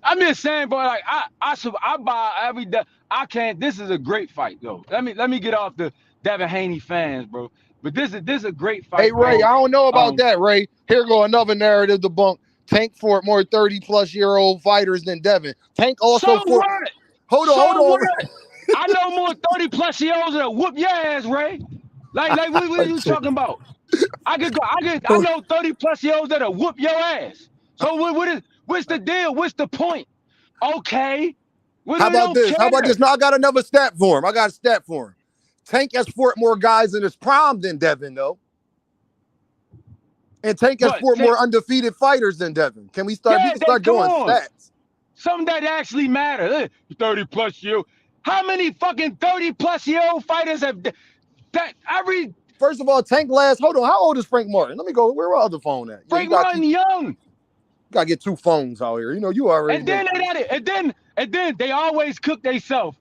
I'm just saying, bro. Like I buy every day. I can't. This is a great fight, though. Let me get off the devinhaney fans, bro. But this is a great Hey, fight, Ray, bro. I don't know about that, Ray. Here go another narrative debunk. Tank fought more 30-plus-year-old fighters than Devin. Tank So also fought. what? Hold So on. what? I know more 30-plus-year-olds that'll whoop your ass, Ray. Like what are you talking about? I know 30-plus-year-olds that'll whoop your ass. So what's the deal? What's the point? Okay. We How about don't this? care. Now I got another stat for him. Tank has fought more guys in his prime than Devin, though. And Tank has What? fought more undefeated fighters than Devin. We Yeah, can start come doing on. stats. Something that actually matters. 30-plus-year. How many fucking 30-plus-year-old fighters have that every First of all, Tank last. Hold on. How old is Frank Martin? Let me go. Where my other phone at? Yeah, Frank Martin young? gotta get two phones out here. You already And know. then they had it. And then they always cook theyself.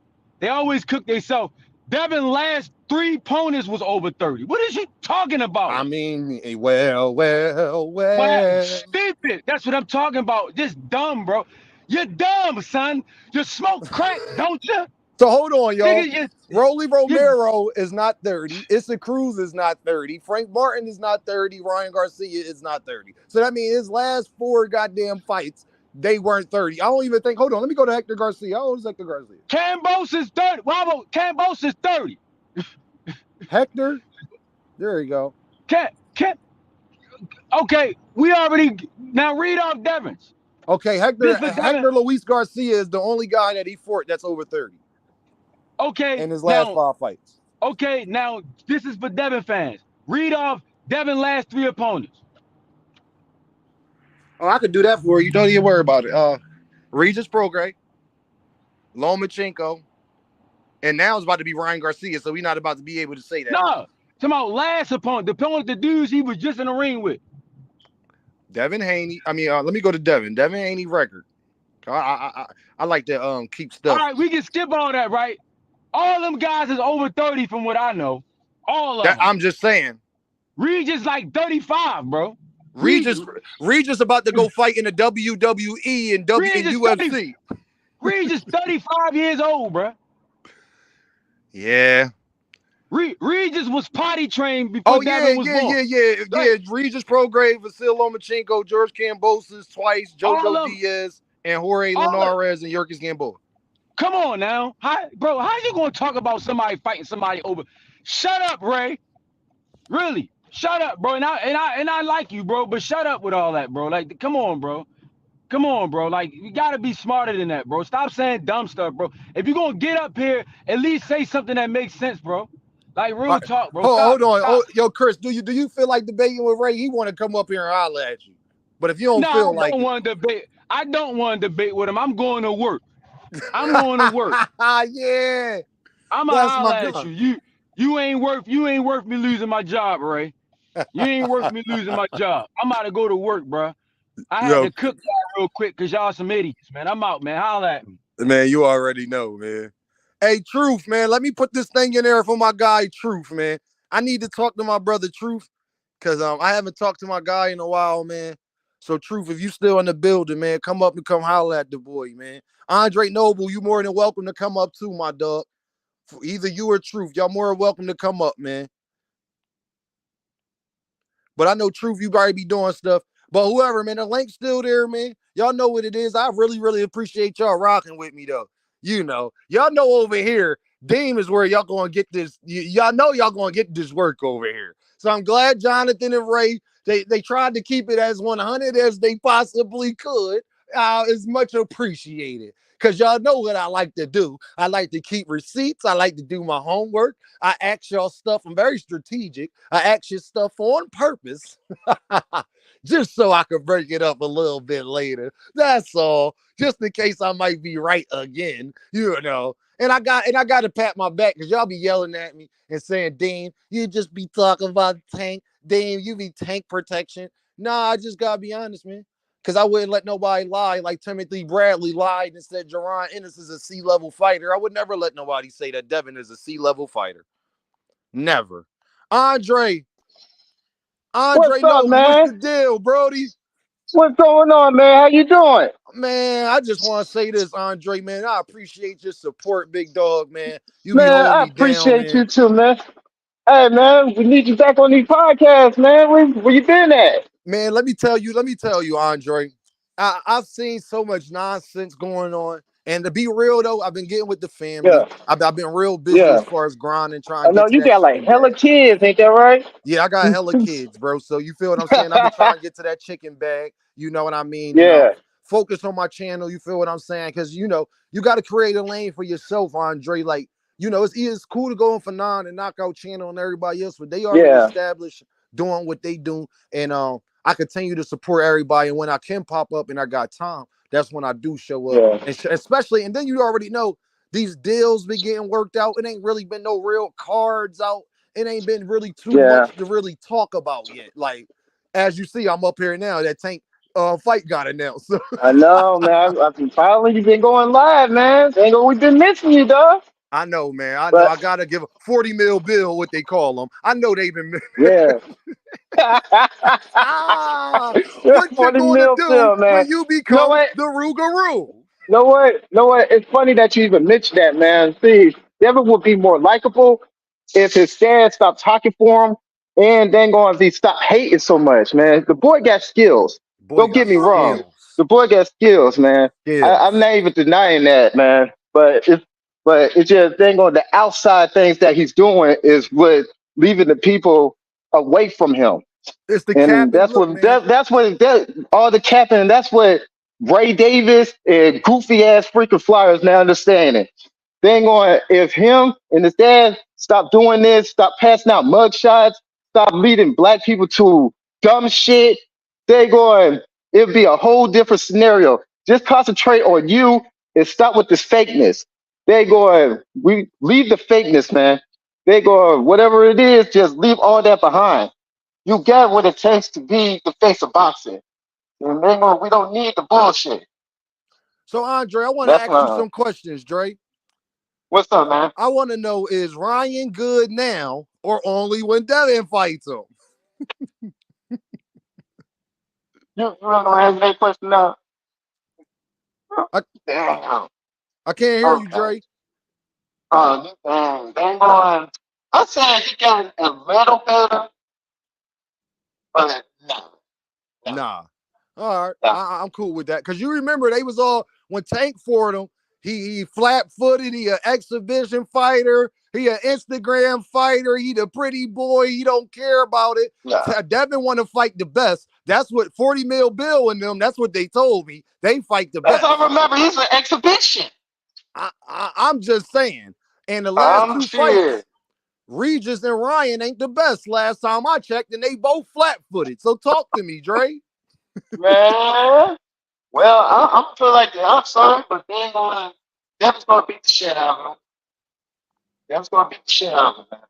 Devin last 3 opponents was over 30. What is you talking about? I mean, well. Well, stupid. That's what I'm talking about. Just dumb, bro. You're dumb, son. You smoke crack, don't you? So hold on, y'all. Nigga, Rolly Romero is not 30. Issa Cruz is not 30. Frank Martin is not 30. Ryan Garcia is not 30. So that means his last 4 goddamn fights, they weren't 30. I don't even think. Hold on. Let me go to Hector Garcia. How old is Hector Garcia? Cambos is 30. Cambos is 30. Hector? There you go. Okay, we already now read off Devin's. Okay, Hector Luis Garcia is the only guy that he fought that's over 30. Okay, in his last 5 fights. Okay, now this is for Devin fans. Read off Devin's last 3 opponents. Oh, I could do that for you. Don't even worry about it. Regis Prograis, Lomachenko, and now it's about to be Ryan Garcia, so we're not about to be able to say that. No, talking about last opponent, the opponent, the dudes he was just in the ring with. Devinhaney. I mean, let me go to Devin. Devinhaney record. I like to keep stuff. All right, we can skip all that, right? All them guys is over 30 from what I know. All of them. I'm just saying. Regis like 35, bro. Regis about to go fight in the WWE and UFC. Regis 35 years old, bro. Yeah. Regis was potty trained before Devin was born. Yeah. Regis Prograde, Vasil Lomachenko, George Kambosos twice, Jojo Diaz, and Jorge Linares and Yurkis Gamboa. Come on now. How you gonna talk about somebody fighting somebody over? Shut up, Ray. Really. Shut up, bro. And I like you, bro, but shut up with all that, bro. Like, come on, bro. Come on, bro. Like, you gotta be smarter than that, bro. Stop saying dumb stuff, bro. If you're gonna get up here, at least say something that makes sense, bro. Like real talk, bro. Hold on. Oh, yo, Chris, do you feel like debating with Ray? He want to come up here and holler at you. But if you don't feel like I don't want to debate with him. I'm going to work. I'm going to work. Yeah. I'm gonna holler at you. You ain't worth me losing my job, Ray. You ain't worth me losing my job. I'm about to go to work, bro. I had to cook that real quick because y'all some idiots, man. I'm out, man. Holler at me. Man, you already know, man. Hey, Truth, man. Let me put this thing in there for my guy, Truth, man. I need to talk to my brother, Truth, because I haven't talked to my guy in a while, man. So, Truth, if you still in the building, man, come up and come holler at the boy, man. Andre Noble, you more than welcome to come up too, my dog. For either you or Truth, y'all more than welcome to come up, man. But I know, Truth, you probably be doing stuff. But whoever, man, the link's still there, man. Y'all know what it is. I really, really appreciate y'all rocking with me, though. You know, y'all know over here, Deem is where y'all going to get this. Y'all know y'all going to get this work over here. So I'm glad Jonathan and Ray, they tried to keep it as 100 as they possibly could. It's much appreciated. Because y'all know what I like to do. I like to keep receipts. I like to do my homework. I ask y'all stuff. I'm very strategic. I ask you stuff on purpose. Just so I could break it up a little bit later. That's all. Just in case I might be right again, you know. And I got to pat my back because y'all be yelling at me and saying, Dean, you just be talking about tank. Dean, you be tank protection. Nah, I just got to be honest, man. Because I wouldn't let nobody lie like Timothy Bradley lied and said Jerron Ennis is a C-level fighter. I would never let nobody say that Devin is a C-level fighter. Never. Andre What's up, Noble, man? what's the deal, Brody? What's going on, man? How you doing? Man, I just want to say this, Andre, man. I appreciate your support, big dog, man. You be Man, holding I me down, appreciate man. you too, man. Hey, man, we need you back on these podcasts, man. Where you been at? Man, let me tell you, Andre. I've seen so much nonsense going on. And to be real, though, I've been getting with the family. Yeah, I've been real busy yeah. as far as grinding, trying I to know get to you that got like chicken hella bag. kids, ain't that right? Yeah, I got hella kids, bro. So you feel what I'm saying? I've been trying to get to that chicken bag. You know what I mean? And Yeah, focus on my channel. You feel what I'm saying? Because, you know, you got to create a lane for yourself, Andre. Like, you know, it's cool to go on for and Knockout Channel and everybody else, but they already yeah, established doing what they do. And I continue to support everybody. And when I can pop up and I got time, that's when I do show up. yeah, And especially, and then you already know these deals been getting worked out. It ain't really been no real cards out. It ain't been really too yeah. much to really talk about yet. Like, as you see, I'm up here now. That Tank fight got announced. I know, man. Finally, you've been going live, man. We've been missing you, dog. I know, man. I know. But I gotta give a 40 mil bill, what they call them. I know they've been. yeah. What you 40 gonna mil do still, man. when you You know become what? the Rougarou? Know what? Know what? It's funny that you even mentioned that, man. See, Devin would be more likable if his dad stopped talking for him and then going to stop hating so much, man. The boy got skills. Boy Don't got get me wrong. skills. The boy got skills, man. I'm Skills. not even denying that, man. But it's just thing on the outside things that he's doing is what leaving the people away from him. It's the And cap and that's look, what man. all the capping. And that's what Ray Davis and goofy ass freaking flyers now understanding. They ain't going if him and his dad stop doing this, stop passing out mugshots, stop leading black people to dumb shit. They going it'd be a whole different scenario. Just concentrate on you is stop with this fakeness. They go, we leave the fakeness, man. They go, whatever it is, just leave all that behind. You got what it takes to be the face of boxing. And they go, we don't need the bullshit. So, Andre, I want to That's ask you some questions, Dre. what's up, man. I want to know, is Ryan good now or only when Devin fights him? You really gonna ask me that question now? I can't hear you, Dre. They going. I said he got a little better, but no. Nah. All right. No. I'm cool with that. Because you remember they was all, when Tank fought him, he flat-footed, he an exhibition fighter, he an Instagram fighter, he the pretty boy, he don't care about it. Yeah. Devin want to fight the best. That's what 40 mil Bill and them, that's what they told me. They fight the best. I remember, he's an exhibition. I'm just saying. And the last two sure. fights, Regis and Ryan ain't the best last time I checked, and they both flat-footed. So talk to me, Dre. Man. Well, I'm feel like I'm sorry, but Devin's gonna beat the shit out of him. Devin's gonna beat the shit out of him, man.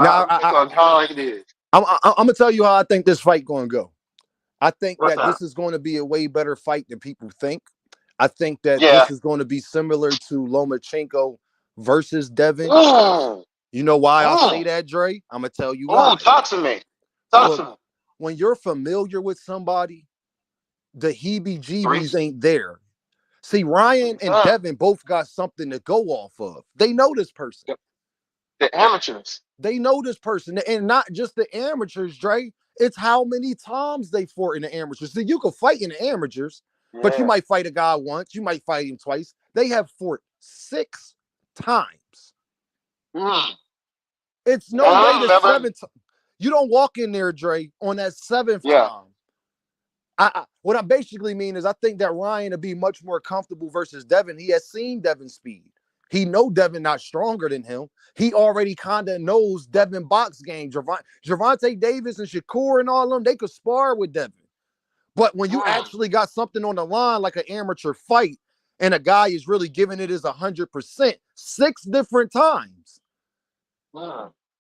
Now, how like it is. I'm gonna tell you how I think this fight gonna go. I think What's that that? this is going to be a way better fight than people think. I think that this is going to be similar to Lomachenko versus Devin. You know why I say that, Dre? I'm gonna tell you why. Talk to me. Talk to me. When you're familiar with somebody, the heebie-jeebies ain't there. See, Ryan and Devin both got something to go off of. They know this person. The amateurs. They know this person. And not just the amateurs, Dre. It's how many times they fought in the amateurs. See, you can fight in the amateurs, but you might fight a guy once. You might fight him twice. They have fought 6 times. It's no way to 7 times. You don't walk in there, Dre, on that 7th time. What I basically mean is I think that Ryan will be much more comfortable versus Devin. He has seen Devin's speed. He know Devin not stronger than him. He already kind of knows Devin box game. Gervonta Davis and Shakur and all of them, they could spar with Devin. But when you actually got something on the line like an amateur fight and a guy is really giving it his 100%, 6 different times,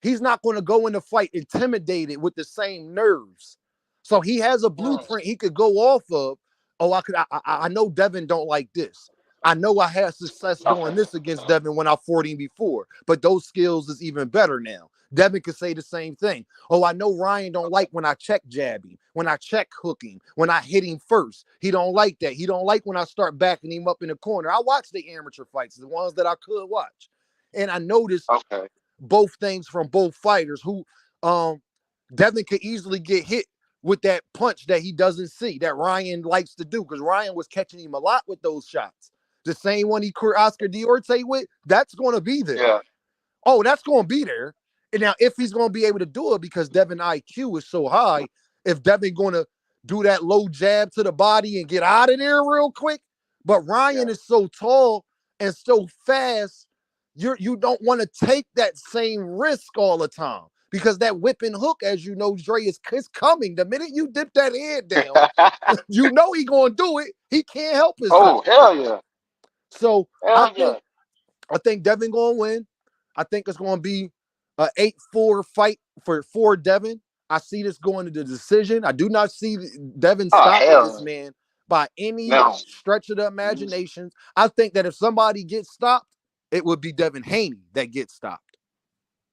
he's not going to go in the fight intimidated with the same nerves. So he has a blueprint he could go off of. Oh, I know Devin don't like this. I know I had success doing this against Devin when I fought him before, but those skills is even better now. Devin could say the same thing. Oh, I know Ryan don't like when I check jab him, when I check hook him, when I hit him first. He don't like that. He don't like when I start backing him up in the corner. I watch the amateur fights, the ones that I could watch. And I noticed both things from both fighters who Devin could easily get hit with that punch that he doesn't see, that Ryan likes to do, because Ryan was catching him a lot with those shots. The same one he caught Oscar Diorte with, that's going to be there. Yeah. Oh, that's going to be there. And now, if he's going to be able to do it, because Devin IQ is so high, if Devin going to do that low jab to the body and get out of there real quick, but Ryan is so tall and so fast, you don't want to take that same risk all the time. Because that whipping hook, as you know, Dre, is coming. The minute you dip that head down, you know he going to do it. He can't help himself. Oh, hell yeah. So I think Devin going to win. I think it's going to be an 8-4 fight for Devin. I see this going to the decision. I do not see Devin stopping this man by any stretch of the imagination. I think that if somebody gets stopped, it would be devinhaney that gets stopped.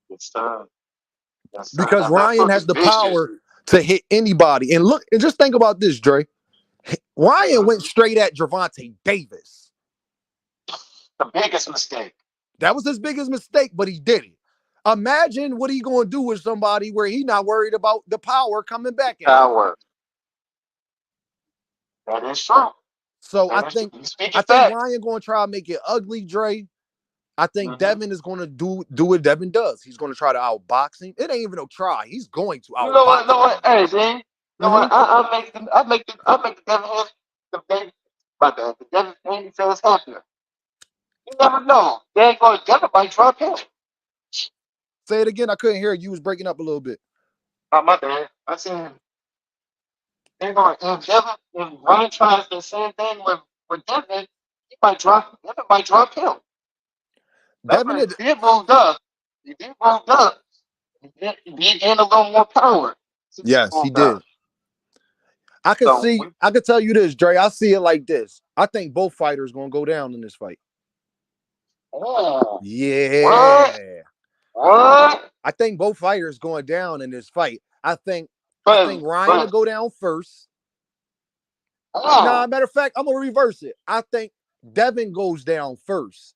It's time. Because Ryan has the power to hit anybody. And look, and just think about this, Dre. Ryan went straight at Gervonta Davis. The biggest mistake. That was his biggest mistake, but he did it. Imagine what he going to do with somebody where he not worried about the power coming back at him. That is true. So I think Ryan going to try to make it ugly, Dre. I think Devin is going to do what Devin does. He's going to try to outbox him. It ain't even no try. He's going to outbox him. You know what? Hey, man. You know what? I make the Devin the baby, but the Devin Haney feels happier. You never know. They ain't going to Devin might drop him. Say it again. I couldn't hear you. You was breaking up a little bit. Oh, my bad. I said they're going to if Ryan tries the same thing with Devin, He might drop. Devin might drop him. Devin, Devin did moved up. He did moved up. He did gain a little more power. yes, he did. I could tell you this, Dre. I see it like this. I think both fighters gonna go down in this fight. Oh, yeah. What? I think both fighters going down in this fight. I think Ryan will go down first. Nah, matter of fact, I'm gonna reverse it. I think Devin goes down first,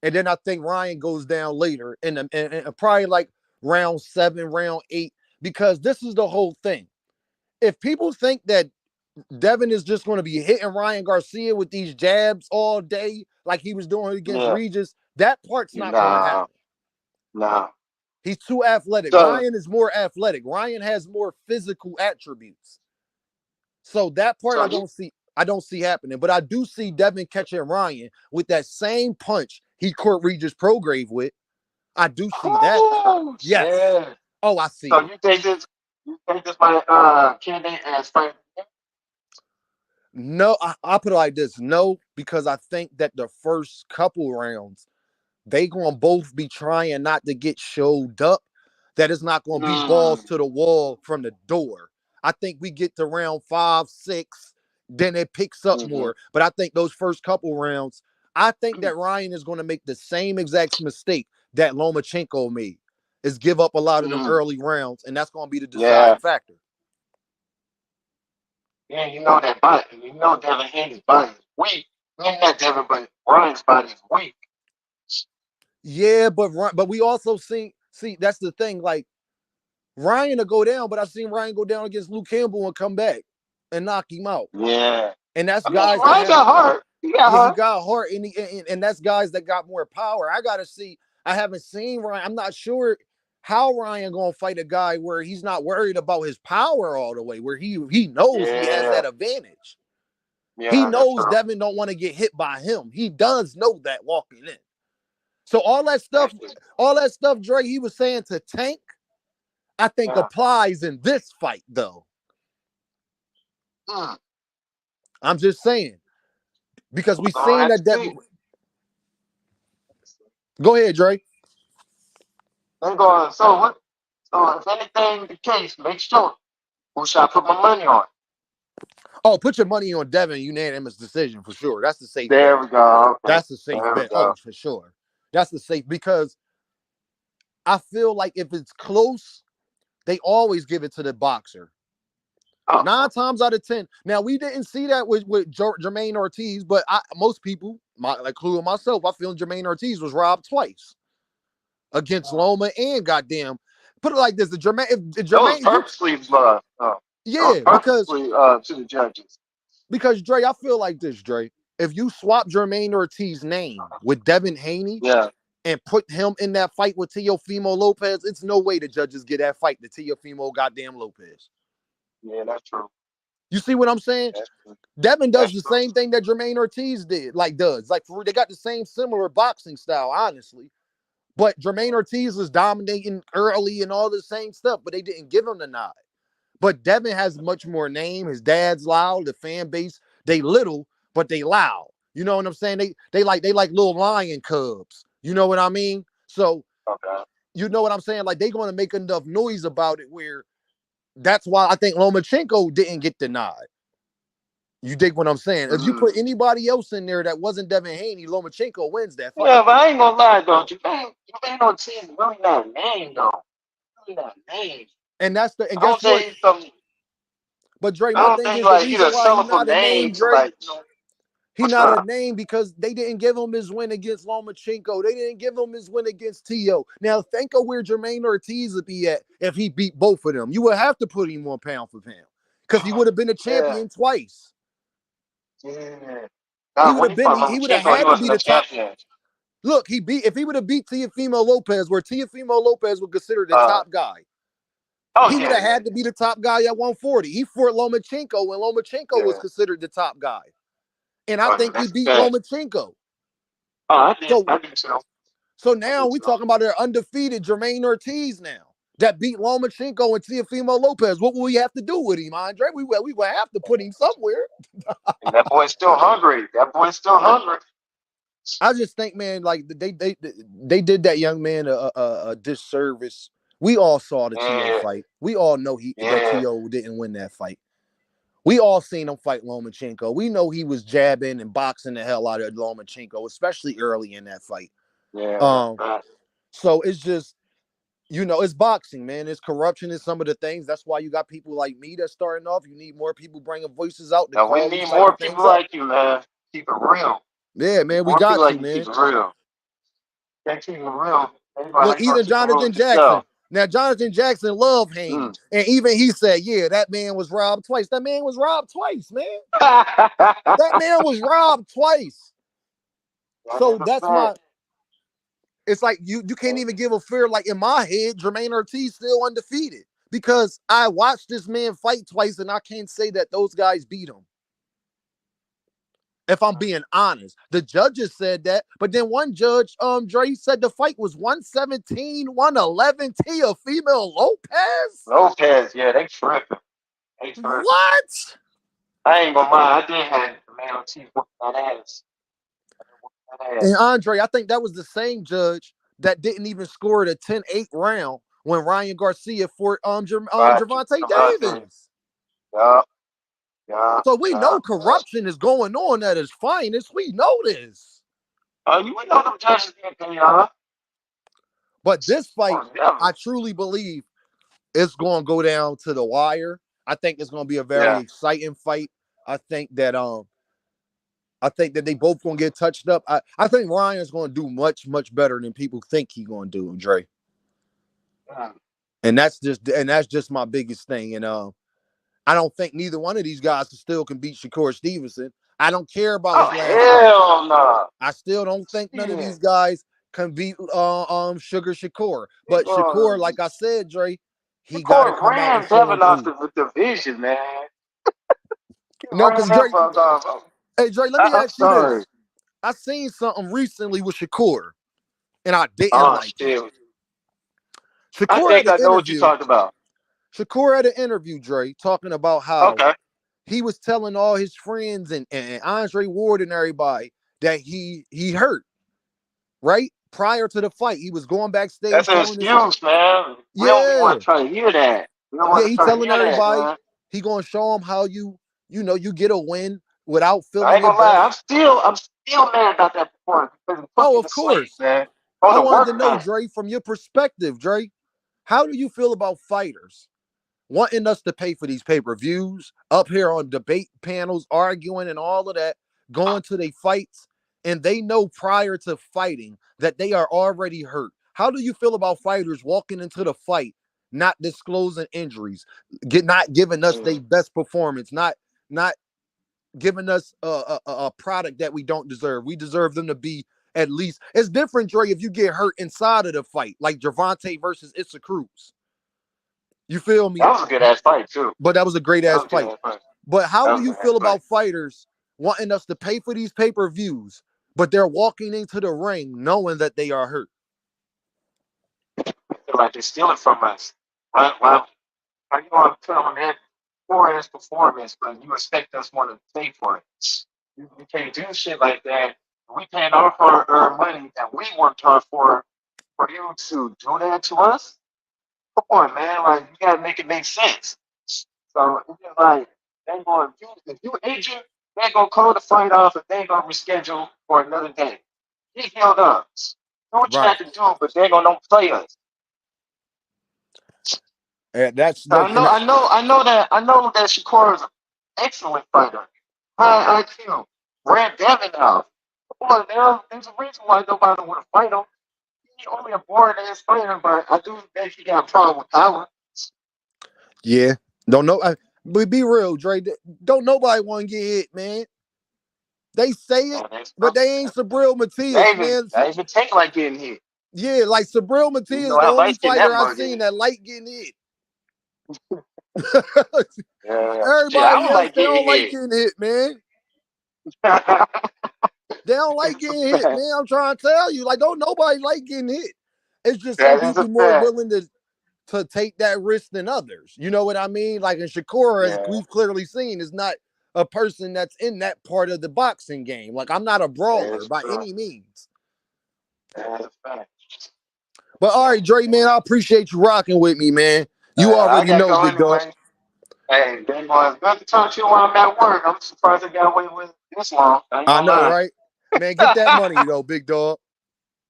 and then I think Ryan goes down later, and probably like round 7, round 8, because this is the whole thing. If people think that Devin is just going to be hitting Ryangarcia with these jabs all day, like he was doing against Regis, that part's not going to happen. Nah. He's too athletic. Ryan is more athletic. Ryan has more physical attributes. So that part I don't see happening. But I do see Devin catching Ryan with that same punch he caught Regis Prograve with. I do see that. Yes. Yeah. Oh, I see. So you think this might candidate as fight? No, I'll put it like this. No, because I think that the first couple rounds, they gonna both be trying not to get showed up. That is not gonna be balls to the wall from the door. I think we get to round 5, 6, then it picks up more. But I think those first couple rounds, I think that Ryan is gonna make the same exact mistake that Lomachenko made, is give up a lot of them early rounds, and that's gonna be the deciding factor. Yeah, you know that body. You know Devin Haney's body is weak. Not Devin, but Ryan's body is weak. Yeah, but we also see that's the thing. Like Ryan to go down, but I've seen Ryan go down against Luke Campbell and come back and knock him out. Yeah, and that's guys. Ryan got heart. He got heart, and that's guys that got more power. I gotta see. I haven't seen Ryan. I'm not sure how Ryan gonna fight a guy where he's not worried about his power all the way, where he knows he has that advantage. Yeah, he knows Devin don't want to get hit by him. He does know that walking in. So all that stuff, Dre, he was saying to Tank, I think applies in this fight, though. I'm just saying. Because we've seen that Devin. Go ahead, Dre. So what? So if anything the case, make sure who should I put my money on? Oh, put your money on Devin, unanimous decision for sure. That's the safe bet. There we go. Okay. That's the safe bet. Oh, for sure. That's the safe, because I feel like if it's close, they always give it to the boxer. 9 times out of 10. Now, we didn't see that with Jermaine Ortiz, but most people, including myself, I feel Jermaine Ortiz was robbed twice against Loma and goddamn. Put it like this: if Jermaine purposely because to the judges. Because Dre, I feel like this, Dre. If you swap Jermaine Ortiz's name with Devin Haney, and put him in that fight with Teofimo Lopez, it's no way the judges get that fight to Teofimo goddamn Lopez. Yeah, that's true. You see what I'm saying? Devin does the same thing that Jermaine Ortiz did, they got the same similar boxing style, honestly. But Jermaine Ortiz was dominating early and all the same stuff, but they didn't give him the nod. But Devin has much more name. His dad's loud. The fan base, they little, but they loud. You know what I'm saying? They like little lion cubs. You know what I mean? So, you know what I'm saying? Like, they're going to make enough noise about it where that's why I think Lomachenko didn't get the nod. You dig what I'm saying? If you put anybody else in there that wasn't Devin Haney, Lomachenko wins that fight. Yeah, but I ain't going to lie, though. Jermaine Ortiz really not a name, though. Really not a name. And that's the, and guess what? But Dre, my thing is, the reason why he's not a name, Dre, he's not a name because they didn't give him his win against Lomachenko. They didn't give him his win against Tio. Now, think of where Jermaine Ortiz would be at if he beat both of them. You would have to put him on pound for pound because he would have been a champion twice. Yeah. He would have had to be the top. Look, if he would have beat Teofimo Lopez, where Teofimo Lopez would consider the top guy. He would have had to be the top guy at 140. He fought Lomachenko when Lomachenko was considered the top guy. And I think he beat Lomachenko. I think so. So now we're talking about an undefeated Jermaine Ortiz now that beat Lomachenko and Teofimo Lopez. What will we have to do with him, Andre? We will have to put him somewhere. And that boy's still hungry. I just think, man, like they did that young man a disservice. We all saw the TO fight. We all know that TO didn't win that fight. We all seen him fight Lomachenko. We know he was jabbing and boxing the hell out of Lomachenko, especially early in that fight. So it's just, it's boxing, man. It's corruption in some of the things. That's why you got people like me that's starting off. You need more people bringing voices out. Now we need more people like you, man. Keep it real. Yeah, man, we got to, man. Keep it real. Can't keep it real. Look, even Jonathan Jackson. Now, Jonathan Jackson loved Haney. And even he said, yeah, that man was robbed twice. That man was robbed twice, man. That man was robbed twice. So that's my... It's like you can't even give a fair... Like, in my head, Jermaine Ortiz still undefeated. Because I watched this man fight twice, and I can't say that those guys beat him. If I'm being honest, the judges said that, but then one judge, Dre, said the fight was 117, 111 Tia female Lopez. Yeah, they tripping. What? I ain't gonna lie, I did have the man on T whoop that ass. And Andre, I think that was the same judge that didn't even score the 10-8 round when Ryan Garcia fought Gervonta Davis. So we know corruption is going on at its finest. We know this. You know them judges getting But this fight, I truly believe it's going to go down to the wire. I think it's going to be a very exciting fight. I think that they both going to get touched up. I think Ryan's going to do much, much better than people think he's going to do, Dre. And that's just my biggest thing. And I don't think neither one of these guys still can beat Shakur Stevenson. I don't care about his last fight. No. I still don't think none of these guys can beat Sugar Shakur. But Shakur, like I said, Dre, he got to come out and Devin off the division, man. No, because Dre, hey Dre, let me ask you this. I seen something recently with Shakur, and I didn't like it. Shakur I know what you talked about. Shakur had an interview, Dre, talking about how he was telling all his friends and Andre Ward and everybody that he hurt, right? Prior to the fight, he was going backstage. That's an excuse, man. We don't want to try to hear that. He's telling everybody he gonna show them how you get a win without feeling. I ain't gonna lie, I'm still mad about that performance. Oh, of course, man. I wanted to know, Dre, from your perspective, Dre, how do you feel about fighters wanting us to pay for these pay-per-views, up here on debate panels, arguing and all of that, going to their fights, and they know prior to fighting that they are already hurt? How do you feel about fighters walking into the fight, not disclosing injuries, not giving us their best performance, not giving us a product that we don't deserve? We deserve them to be at least. It's different, Dre, if you get hurt inside of the fight, like Gervonta versus Issa Cruz. You feel me? That was a good ass fight too. But that was a great ass fight. But how do you feel about fighters wanting us to pay for these pay-per-views, but they're walking into the ring knowing that they are hurt? I feel like they're stealing from us. Why are you going to put on that poor-ass performance, but you expect us want to pay for it? You can't do shit like that. We paying our hard-earned money that we worked hard for you to do that to us? Come on, man. Like, you got to make it make sense. So, it's just like, they're going to, if you injured, they're going to call the fight off and they're going to reschedule for another day. He held up. Do what you have to do, but they're going to don't play us. Yeah, I know that Shakur is an excellent fighter. High IQ. Ran Devin out. Come on, there's a reason why nobody want to fight him. He's only a boring ass fighter, but I do think he got a problem with power. Yeah. Don't know. But be real, Dre. Don't nobody want to get hit, man. They say it, but they ain't Sabril Matias, man. They even take like getting hit. Yeah, like Sabril Matias, the only fighter I've seen that like getting hit. Everybody else, they don't like getting hit, man. They don't like getting hit, man. I'm trying to tell you, like, don't nobody like getting hit. It's just some people more willing to take that risk than others. You know what I mean? Like in Shakur, as we've clearly seen, is not a person that's in that part of the boxing game. Like I'm not a brawler by any means. But all right, Dre, man, I appreciate you rocking with me, man. You I already gotta know, go big dog. anyway. Hey, big boy, it's good to talk to you while I'm at work. I'm surprised I got away with it this long. I ain't I gonna know, lie. right? Man, get that money though, big dog.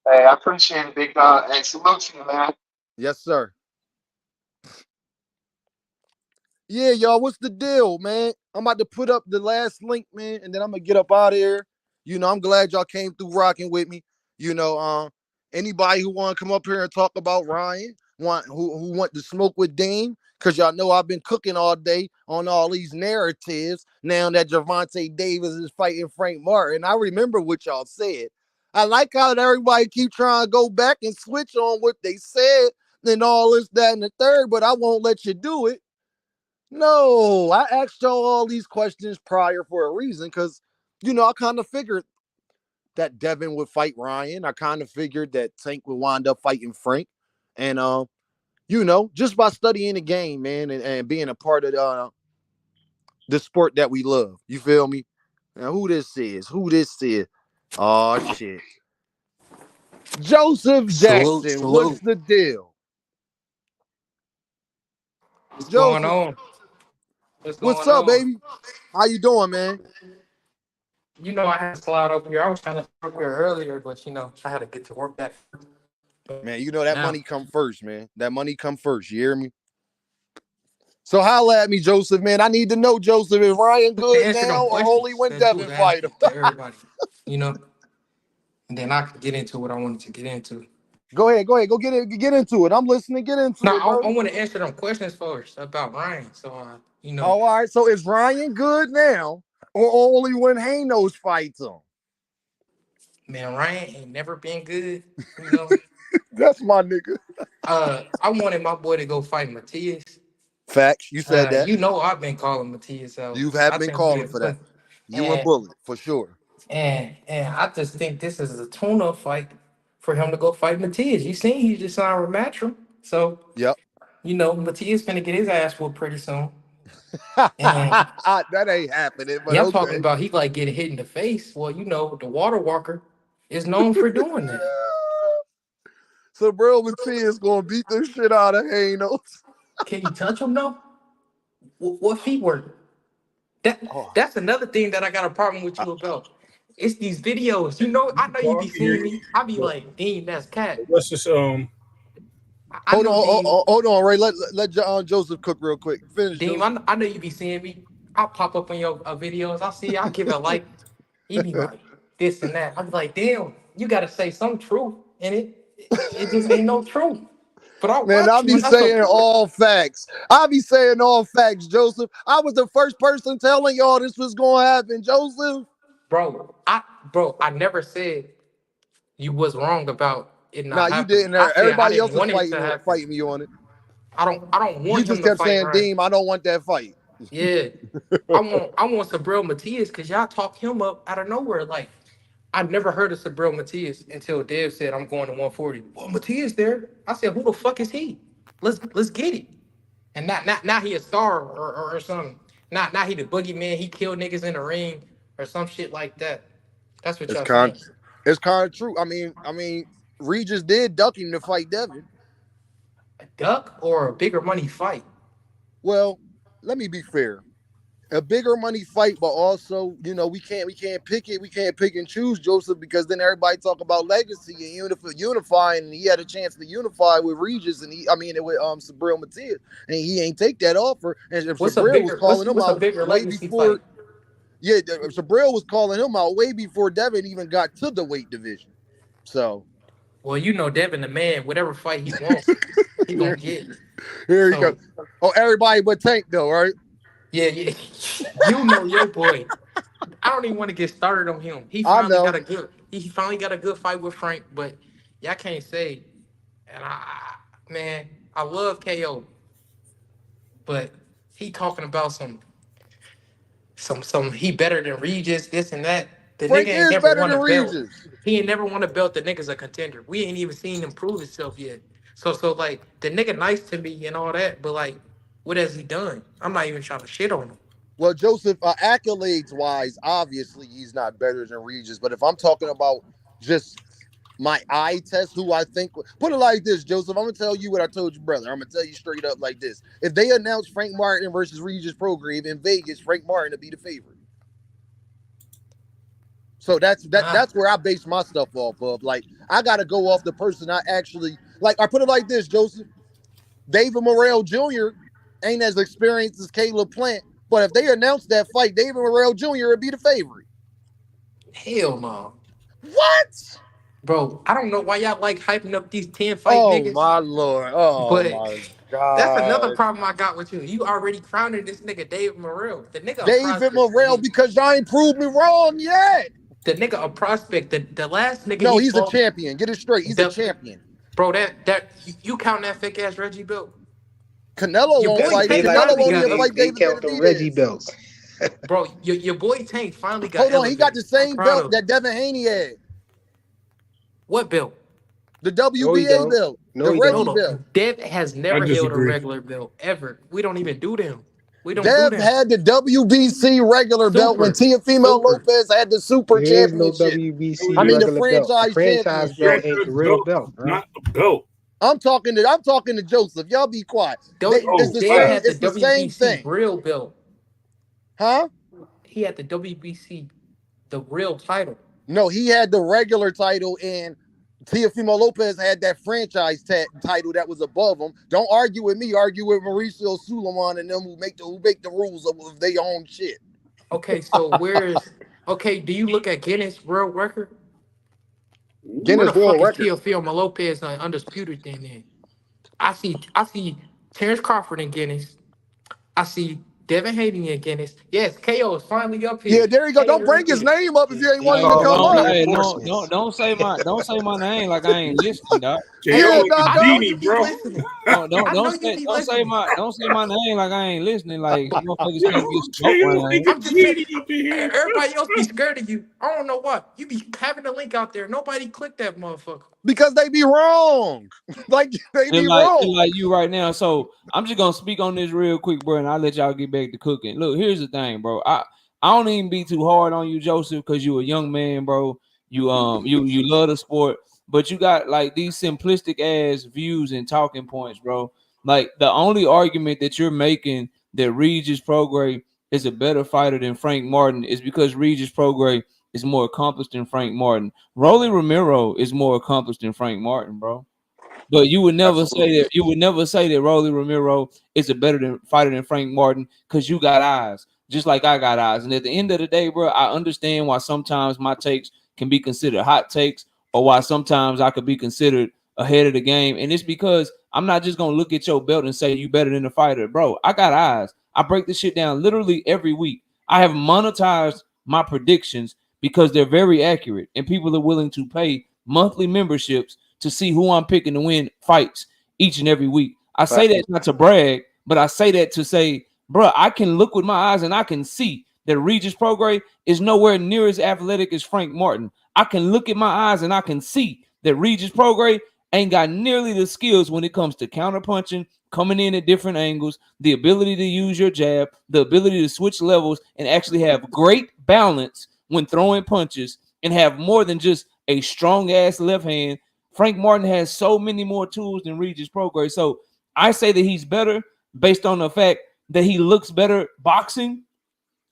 Hey, I appreciate it, big dog. Hey, salute to you, man. Yes, sir. Yeah, y'all, what's the deal, man? I'm about to put up the last link, man, and then I'm gonna get up out of here. I'm glad y'all came through rocking with me. Anybody who want to come up here and talk about Ryan, who want to smoke with Dame, because y'all know I've been cooking all day on all these narratives. Now that Gervonta Davis is fighting Frank Martin, I remember what y'all said. I like how everybody keep trying to go back and switch on what they said and all this, that, and the third, but I won't let you do it. No, I asked y'all all these questions prior for a reason because, I kind of figured that Devin would fight Ryan. I kind of figured that Tank would wind up fighting Frank. And, just by studying the game, man, and being a part of the sport that we love. You feel me? Now, who this is? Oh, shit. Joseph Salute, Jackson, what's salute. the deal? What's going Joseph, on? What's what's going up, on? baby? How you doing, man? You know, I had to slide over here. I was trying to work here earlier, but I had to get to work that. Man, that Now, money come first, man. That money come first. You hear me? So holla at me, Joseph, man. I need to know, Joseph, is Ryan to good answer them now or only questions when that you Devin was fight him? asking to everybody, you know, and then I could get into what I wanted to get into. Go ahead. Go get into it. I'm listening. Get into Now, it, I bro. want to answer them questions first about Ryan. So, Oh, all right. So is Ryan good now or only when Hanos fights him? man, Ryan ain't never been good. You know, That's my nigga. I wanted my boy to go fight Matias. Facts. You said that. I've been calling Matias out. You have I been think he calling a for that. put. You and And Bullet, for sure. And I just think this is a tune-up fight for him to go fight Matias. You seen he just signed with Matchroom. So, Yep. Matias finna get his ass whooped pretty soon. And That ain't happening, but y'all talking okay. about he like getting hit in the face. Well, the water walker is known for doing that. So bro Matias gonna beat the shit out of Hanos. Can you touch him though? What feet work? That Oh, that's another thing that I got a problem with you about. It's these videos. I know you Well, I be can hear seeing you, me. I be but like, Dean, that's cat. let's just I know Dean. hold on, Ray. Let Joseph cook real quick. Finish, Deem, Joseph. I know you be seeing me. I'll pop up on your videos. I see, I give it a like. He be like this and that. I be like, damn, you gotta say some truth in it. It just ain't no truth. But I Man, I watch you be and I saying support. all facts. I be saying all facts, Joseph. I was the first person telling y'all this was gonna happen, Joseph. Bro, I never said you was wrong about it Nah, not you happening. didn't. I said I Everybody didn't else was want it to happen. fighting me on it. I don't You want just him to kept fight saying, Ryan. Deem, I don't want that fight. Yeah. I want Sabril Matias because y'all talk him up out of nowhere. Like I never heard of Sabril Matias until Dev said I'm going to 140. Well, Matias there. I said, who the fuck is he? Let's get it. And now he a star or something. Now he the boogeyman. He killed niggas in the ring or some shit like that. That's what It's y'all kind saying. it's kind of true. I mean, Regis did duck him to fight Devin. A duck or a bigger money fight? Well, let me be fair. A bigger money fight, but also, we can't pick it. We can't pick and choose, Joseph, because then everybody talk about legacy and unifying, and he had a chance to unify with Regis and with Sabril Matias, and he ain't take that offer. And if What's a Sabril was bigger what's calling him what's a out bigger way legacy before, fight? yeah, Sabril was calling him out way before Devin even got to the weight division. So Well, Devin the man, whatever fight he wants, he gonna here, get. here he goes. So Oh, everybody but Tank though, right? yeah. You know your boy. I don't even want to get started on him. I know. He finally got a good fight with Frank, but y'all can't say. And man, I love KO, but he talking about some he better than Regis, this and that. The nigga Frank ain't is never better won than a belt. Regis. He ain't never won a belt. The nigga's a contender. We ain't even seen him prove himself yet. So like the nigga nice to me and all that, but like, what has he done? I'm not even trying to shit on him. Well, Joseph, accolades wise, obviously he's not better than Regis. But if I'm talking about just my eye test, who I think, put it like this, Joseph, I'm gonna tell you what I told you, brother. I'm gonna tell you straight up like this: if they announce Frank Martin versus Regis Prograve in Vegas, Frank Martin to be the favorite. So that's where I base my stuff off of. Like, I gotta go off the person I actually like. I put it like this, Joseph. David Morrell Jr. ain't as experienced as Caleb Plant, but if they announce that fight, David Morrell Jr. would be the favorite. Hell no. What? Bro, I don't know why y'all like hyping up these 10 fight Oh niggas, my lord! Oh but my that's another god! problem I got with you. You already crowning this nigga David Morrell. The nigga a David prospect to Morrell, me. because y'all ain't proved me wrong yet. The nigga a prospect. The last nigga No, he he's a fought, champion. Get it straight. He's a the champion. bro that you count that fake ass Reggie Built. Canelo Your won't boy fight him. Tank Canelo finally won't got even up. fight They David count them Reggie Benavidez. belts. Bro, your boy Tank finally got Hold on, he got elevated. the I'm same proud belt of him. that Devin Haney had. What belt? The No, he WBA don't. belt. No, The he No, Reggie don't. no. belt. Dev has I never held a disagree. regular belt ever. We don't even do them. We don't do Dev them. had the WBC regular belt when Super, Teofimo super. Lopez had the super There is no championship. No, WBC I it mean the isn't. regular belt. The franchise franchise championship. belt ain't the Franchise real belt belt, is bro. not a belt. I'm talking to Joseph. Y'all be quiet. Do- It's Oh the Dev wow. same. had the It's the same WBC thing, real belt. huh? He had the WBC, the real title. No, he had the regular title, and Teofimo Lopez had that franchise title that was above him. Don't argue with me. Argue with Mauricio Suleiman and them who make the rules of their own shit. Okay, so where's okay? Do you look at Guinness World Record? Where the Guinness fuck World is Record. Teofimo Lopez undisputed then? I see Terrence Crawford in Guinness. I see Devin Haney in Guinness. Yes, KO is finally up Yeah, here. there you go. KO Don't right bring his there. name up if you ain't He want Hey, him to hold called come for on. up. Hey, reinforcements. don't say my name like I ain't listening, dog. KO Yeah, like a I know dog. genie, you be bro. listening. I know you be listening. Don't say my name like I ain't listening. Like motherfuckers Yo, can't get smoked KO around like here. a I'm just saying. genie up in here, bro. Everybody else be scared of you. I don't know what. You be having the link out there. Nobody click that motherfucker. Because they be wrong. Like they They're be like they're wrong. like you right now. So I'm just gonna speak on this real quick, bro, and I'll let y'all get back to cooking. Look, here's the thing, bro. I don't even be too hard on you, Joseph, because you a young man, bro. You love the sport, but you got like these simplistic ass views and talking points, bro. Like the only argument that you're making that Regis Prograis is a better fighter than Frank Martin is because Regis Prograis is more accomplished than Frank Martin. Rolly Romero is more accomplished than Frank Martin, bro. But you would never say Absolutely. that. You would never say that Rolly Ramiro is a better fighter than Frank Martin because you got eyes, just like I got eyes. And at the end of the day, bro, I understand why sometimes my takes can be considered hot takes, or why sometimes I could be considered ahead of the game. And it's because I'm not just gonna look at your belt and say you better than the fighter, bro. I got eyes. I break this shit down literally every week. I have monetized my predictions because they're very accurate, and people are willing to pay monthly memberships to see who I'm picking to win fights each and every week. I say that not to brag, but I say that to say, bro, I can look with my eyes and I can see that Regis Prograis is nowhere near as athletic as Frank Martin. I can look at my eyes and I can see that Regis Prograis ain't got nearly the skills when it comes to counterpunching, coming in at different angles, the ability to use your jab, the ability to switch levels and actually have great balance when throwing punches and have more than just a strong ass left hand. Frank Martin has so many more tools than Regis Prograis. So I say that he's better based on the fact that he looks better boxing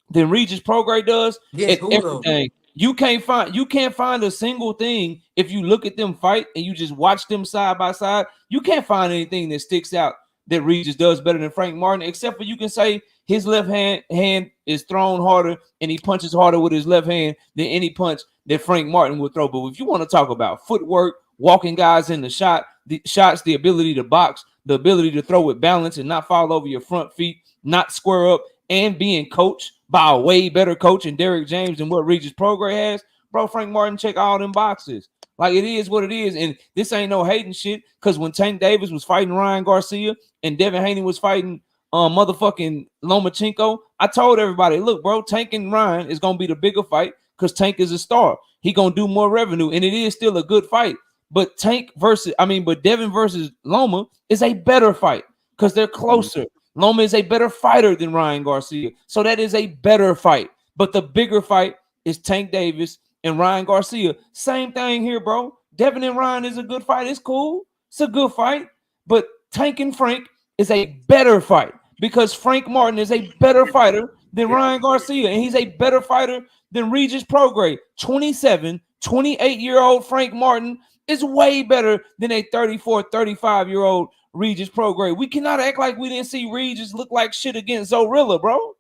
than Regis Prograis does Against at who though? everything. You can't find a single thing if you look at them fight and you just watch them side by side. You can't find anything that sticks out that Regis does better than Frank Martin, except for you can say his left hand is thrown harder and he punches harder with his left hand than any punch that Frank Martin would throw. But if you want to talk about footwork, walking guys in the shots, the ability to box, the ability to throw with balance and not fall over your front feet, not square up, and being coached by a way better coach in Derek James than what Regis Prograis has, bro, Frank Martin check all them boxes. Like it is what it is. And this ain't no hating shit. Because when Tank Davis was fighting Ryan Garcia and Devin Haney was fighting motherfucking Lomachenko, I told everybody, look, bro, Tank and Ryan is gonna be the bigger fight because Tank is a star. He gonna do more revenue, and it is still a good fight. But Devin versus Loma is a better fight because they're closer. Loma is a better fighter than Ryan Garcia. So that is a better fight. But the bigger fight is Tank Davis and Ryan Garcia. Same thing here, bro. Devin and Ryan is a good fight. It's cool. It's a good fight. But Tank and Frank is a better fight because Frank Martin is a better fighter than Ryan Garcia. And he's a better fighter than Regis Prograis. 27, 28-year-old Frank Martin is way better than a 34, 35-year-old Regis Prograis. We cannot act like we didn't see Regis look like shit against Zorilla, bro.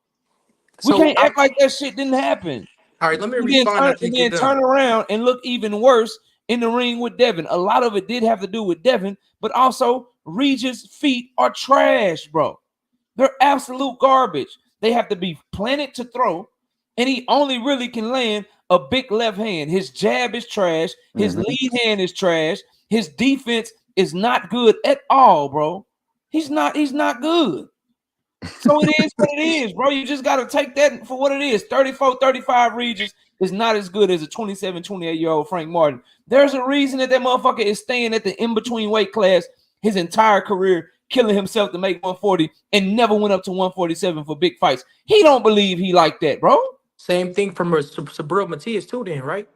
We can't act like that shit didn't happen. All right, let me respond after you get done. Turn around and look even worse in the ring with Devin. A lot of it did have to do with Devin, but also Regis' feet are trash, bro. They're absolute garbage. They have to be planted to throw, and he only really can land a big left hand. His jab is trash. His lead hand is trash. His defense is not good at all, bro. He's not good. So it is what it is, bro. You just got to take that for what it is. 34, 35 Regis is not as good as a 27, 28-year-old Frank Martin. There's a reason that motherfucker is staying at the in-between weight class his entire career, killing himself to make 140 and never went up to 147 for big fights. He don't believe he like that, bro. Same thing from Subriel Matias too, then, right?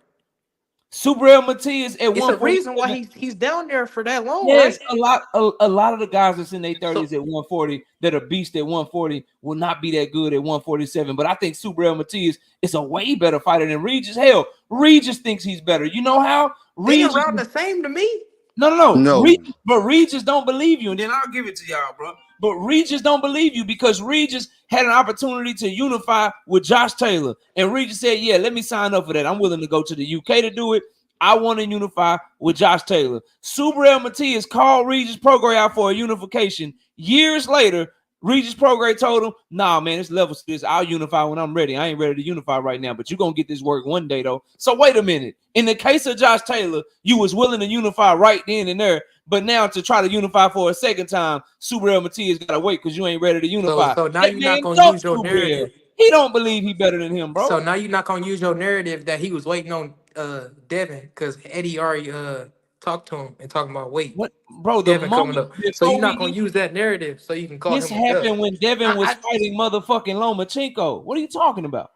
Subriel Matias at 147. It's a reason why he's down there for that long, yes, right? A lot of the guys that's in their 30s at 140 that are beasts at 140 will not be that good at 147. But I think Subriel Matias is a way better fighter than Regis. Hell, Regis thinks he's better. You know how? They around the same to me. No. But Regis don't believe you, and then I'll give it to y'all, bro. But Regis don't believe you because Regis had an opportunity to unify with Josh Taylor, and Regis said, "Yeah, let me sign up for that. I'm willing to go to the UK to do it. I want to unify with Josh Taylor." Subriel Matias called Regis Prograis out for a unification. Years later, Regis Prograis told him, "Nah, man, it's levels to this. I'll unify when I'm ready. I ain't ready to unify right now, but you're going to get this work one day, though." So wait a minute. In the case of Josh Taylor, you was willing to unify right then and there, but now to try to unify for a second time, Subriel Matias got to wait because you ain't ready to unify. So now you're not going to use your narrative. He don't believe he better than him, bro. So now you're not going to use your narrative that he was waiting on Devin because Eddie already talked to him and talking about wait. What, bro? Devin coming up. So you're not going to use that narrative so you can call this him. This happened when Devin was fighting motherfucking Lomachenko. What are you talking about?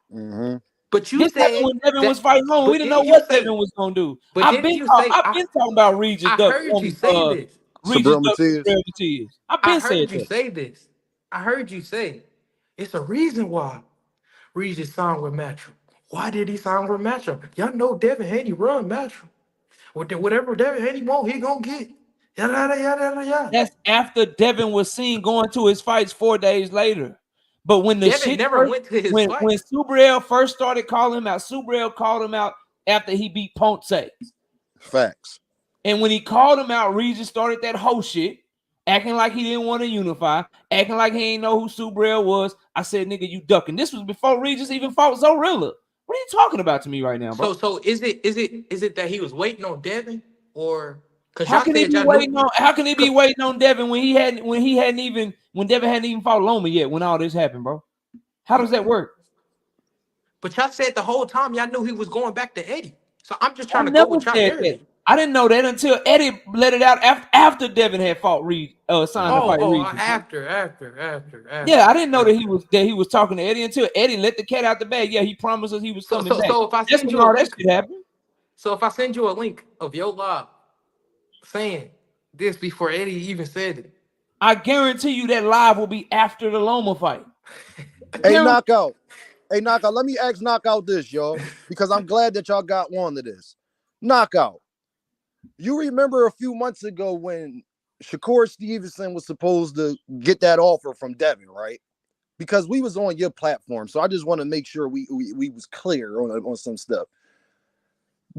But you this said when Devin was fighting Loma. We didn't know what Devin was gonna do. But I've been talking about Regis. I heard you say this. Regis Matias. I heard you say this. I heard you say it's a reason why Regis signed with Matchroom. Why did he sign with Matchroom? Y'all know Devin Haney run Matchroom. Whatever Devin Haney want, he gonna get. Yada yada yada yada. That's after Devin was seen going to his fights 4 days later. But when the Devin shit never went to his fight. When Subriel first started calling him out, Subriel called him out after he beat Ponce. Facts. And when he called him out, Regis started that whole shit, acting like he didn't want to unify, acting like he ain't know who Subriel was. I said, nigga, you ducking. This was before Regis even fought Zorilla. What are you talking about to me right now, bro? So is it that he was waiting on Devin, or how can he be waiting on Devin when Devin hadn't even fought Loma yet when all this happened, bro? How does that work? But y'all said the whole time y'all knew he was going back to Eddie. So I'm just trying to go with y'all narrative. I didn't know that until Eddie let it out after Devin had fought signed to fight Regis. After. Yeah, I didn't know that he was talking to Eddie until Eddie let the cat out the bag. Yeah, he promised us he was coming back. So if I send you that shit happened. So if I send you a link of your live saying this before Eddie even said it, I guarantee you that live will be after the Loma fight. Hey, Knockout. Let me ask Knockout this, y'all, because I'm glad that y'all got on to this. Knockout. You remember a few months ago when Shakur Stevenson was supposed to get that offer from Devin, right? Because we was on your platform, so I just want to make sure we was clear on some stuff.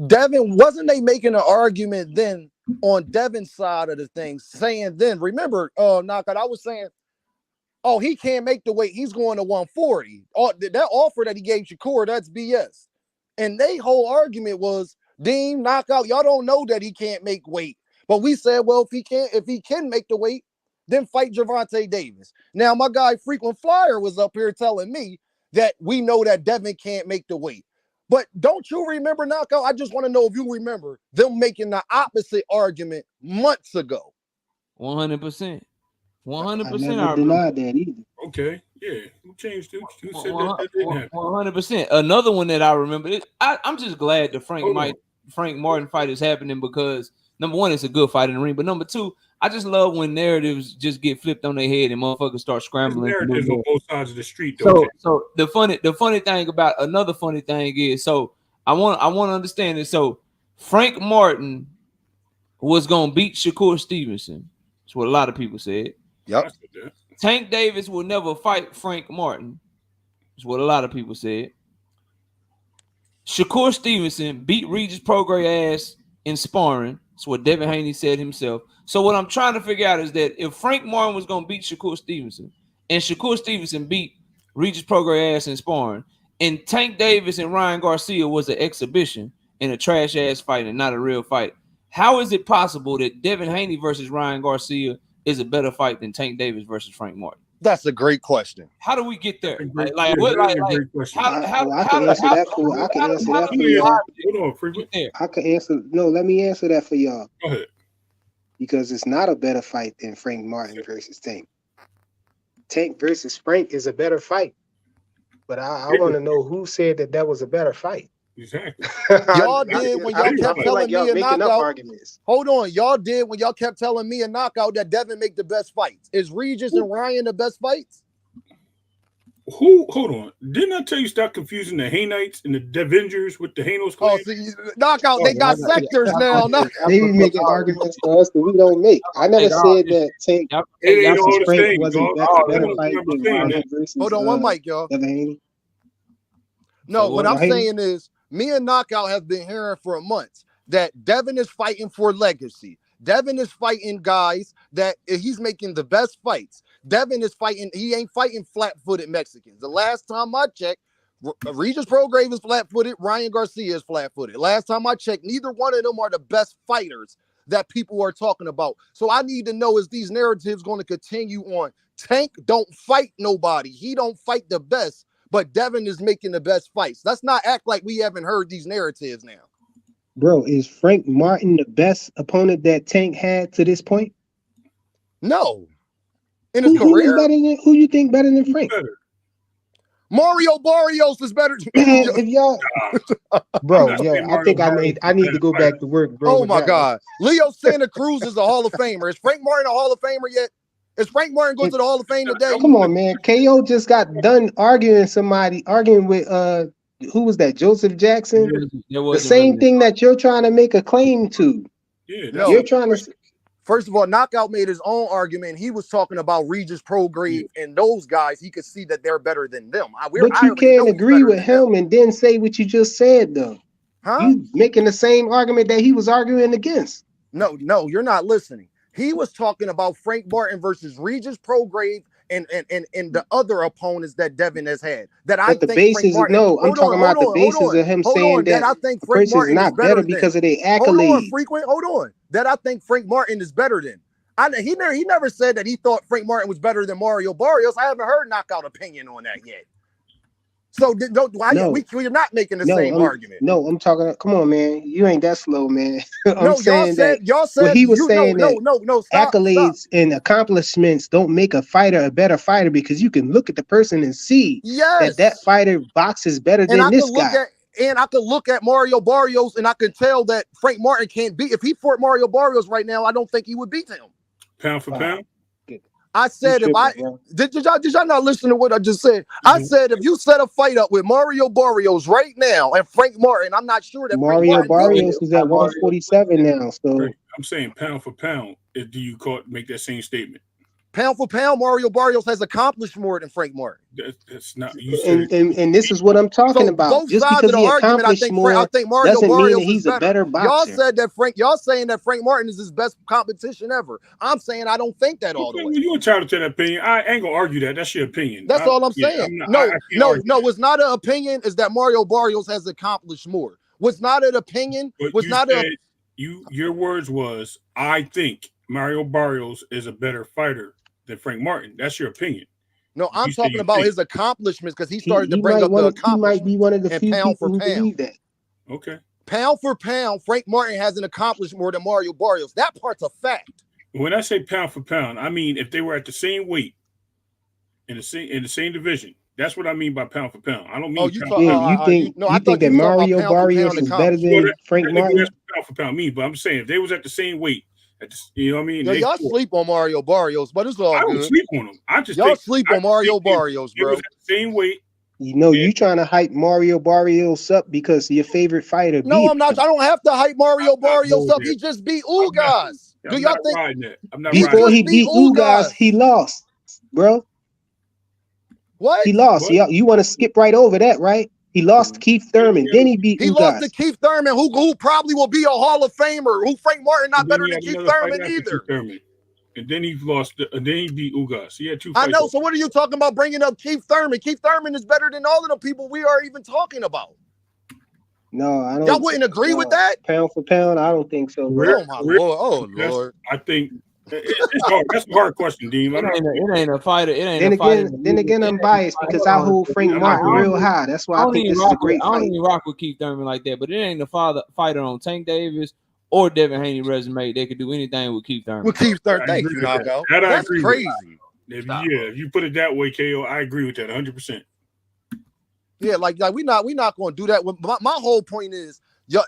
Devin, wasn't they making an argument then on Devin's side of the thing, saying then, remember, Knockout, I was saying, oh, he can't make the weight, he's going to 140. That offer that he gave Shakur, that's BS. And they whole argument was, Deem, Knockout, y'all don't know that he can't make weight. But we said, well, if he can make the weight, then fight Gervonta Davis. Now, my guy Frequent Flyer was up here telling me that we know that Devin can't make the weight. But don't you remember, Knockout? I just want to know if you remember them making the opposite argument months ago. 100%. 100%. never denied that either. Okay, yeah, who changed it? Who said that didn't happen? 100%. Another one that I remember. I'm just glad the Frank Martin fight is happening because number one, it's a good fight in the ring, but number two, I just love when narratives just get flipped on their head and motherfuckers start scrambling. Narratives on both sides of the street. Though. So the funny thing about another funny thing is, so I want to understand this. So Frank Martin was gonna beat Shakur Stevenson. That's what a lot of people said. Yep. Tank Davis will never fight Frank Martin. That's what a lot of people said. Shakur Stevenson beat Regis Prograis ass in sparring. That's what Devinhaney said himself. So what I'm trying to figure out is that if Frank Martin was going to beat Shakur Stevenson and Shakur Stevenson beat Regis Prograis ass in sparring, and Tank Davis and Ryan Garcia was an exhibition and a trash ass fight and not a real fight, how is it possible that Devinhaney versus Ryan Garcia is a better fight than Tank Davis versus Frank Martin? That's a great question. How do we get there? I can answer that for y'all. I can answer. No, let me answer that for y'all. Go ahead. Because it's not a better fight than Frank Martin versus Tank. Tank versus Frank is a better fight. But I want to know who said that was a better fight. Exactly. Y'all did when y'all kept telling me a knockout. Hold on, y'all did when y'all kept telling me a knockout that Devin make the best fights. Is Regis and Ryan the best fights? Hold on. Didn't I tell you stop confusing the Haynites and the Devengers with the Hanos clan? Oh, see, knockout. They got sectors now. They be making arguments for us that we don't make. I never said that Tank versus Frank wasn't better fight than Ryan versus. Hold on, one mic, y'all. No, what I'm saying is, me and Knockout have been hearing for a month that Devin is fighting for legacy. Devin is fighting guys that he's making the best fights. Devin is fighting, he ain't fighting flat-footed Mexicans. The last time I checked, Regis Prograis is flat-footed, Ryan Garcia is flat-footed. Last time I checked, neither one of them are the best fighters that people are talking about. So I need to know, is these narratives going to continue on? Tank don't fight nobody. He don't fight the best. But Devin is making the best fights. Let's not act like we haven't heard these narratives now. Bro, is Frank Martin the best opponent that Tank had to this point? No. In his career? Who you think better than Frank? Mario Barrios is better. Man, if y'all, bro, I think I need to go back to work, bro. Oh my God. Leo Santa Cruz is a Hall of Famer. Is Frank Martin a Hall of Famer yet? Is Frank Martin going to the Hall of Fame today? Come on, man. KO just got done arguing with who was that? Joseph Jackson? The same thing that you're trying to make a claim to. Yeah, no, you're trying to. First of all, Knockout made his own argument. He was talking about Regis Prograis and those guys. He could see that they're better than them. But you can't agree with him and then say what you just said, though. Huh? You making the same argument that he was arguing against. No, you're not listening. He was talking about Frank Martin versus Regis Prograis and the other opponents that Devin has had. I'm talking about the basis of him saying that I think Frank Martin is not better because of their accolades. Hold on. That I think Frank Martin is better than. He never said that he thought Frank Martin was better than Mario Barrios. I haven't heard Knockout opinion on that yet. So you're not making the same argument. No, I'm talking. Come on, man. You ain't that slow, man. Y'all said he was saying that stop, accolades and accomplishments don't make a fighter a better fighter because you can look at the person and see that fighter boxes better than this guy. And I could look at Mario Barrios and I could tell that Frank Martin can't beat. If he fought Mario Barrios right now, I don't think he would beat him. Pound for pound. I said did y'all not listen to what I just said? I said if you set a fight up with Mario Barrios right now and Frank Martin, I'm not sure that Mario Barrios is at 147 now. So I'm saying pound for pound. Do you make that same statement? Pound for pound, Mario Barrios has accomplished more than Frank Martin. That's not. And this is what I'm talking about. Just because he accomplished more, I think Mario doesn't Barrios mean that he's a better boxer. Y'all saying that Frank Martin is his best competition ever. I'm saying I don't think that all the way. You're entitled to that opinion. I ain't gonna argue that. That's your opinion. That's all I'm saying. No, it's not an opinion. Is that Mario Barrios has accomplished more? What's not an opinion? Your words was I think Mario Barrios is a better fighter than Frank Martin. That's your opinion. No, I'm talking about his accomplishments because he started to bring up the accomplishments. He might be one of the few people who believe that. Okay. Pound for pound, Frank Martin hasn't accomplished more than Mario Barrios. That part's a fact. When I say pound for pound, I mean if they were at the same weight in the same division. That's what I mean by pound for pound. I don't mean Oh, you pound talk. for Yeah, pound. you think No, I you thought think you that was talking about Mario pound for Barrios pound is better accomplishment. Well, than Frank technically Martin? that's pound for pound me, but I'm saying if they was at the same weight, you know what I mean? Yo, y'all sleep on Mario Barrios, but it's all I don't good. sleep on them. I just Y'all think sleep on Mario Barrios, it was bro. at the same weight. You know, you trying to hype Mario Barrios up because your favorite fighter No, beat I'm not. him. I don't have to hype Mario Barrios up. there. He just beat I'm not- Ugas. Do I'm y'all not think riding that. I'm not he riding Before just he that. beat beat Ugas, Ugas? he lost, bro. What? He lost. What? You want to skip right over that, right? He lost to Keith Thurman, then he beat He lost to Ugas. Keith Thurman, who probably will be a Hall of Famer. Who Frank Martin not And then better he than had Keith another fight Thurman after either. Keith Thurman. And then he lost. And then he beat Ugas. He had 2 I fights. know. So what are you talking about bringing up Keith Thurman? Keith Thurman is better than all of the people we are even talking about. No, I don't. Y'all wouldn't agree with that? Pound for pound, I don't think so, bro. Oh my lord! Oh lord! I think it's hard. That's a hard question, Dean. It ain't a fighter. It ain't Then a fighter. again, I'm biased because I hold Frank Martin real high. That's why I think this is a great I don't fight. even rock with Keith Thurman like that, but it ain't a fighter on Tank Davis or Devin Haney resume. They could do anything with Keith Thurman. With Keith Thurman, I thank agree you, with that. Knockout. That I That's agree crazy. If you put it that way, KO, I agree with that 100%. Yeah, like we not going to do that. My whole point is,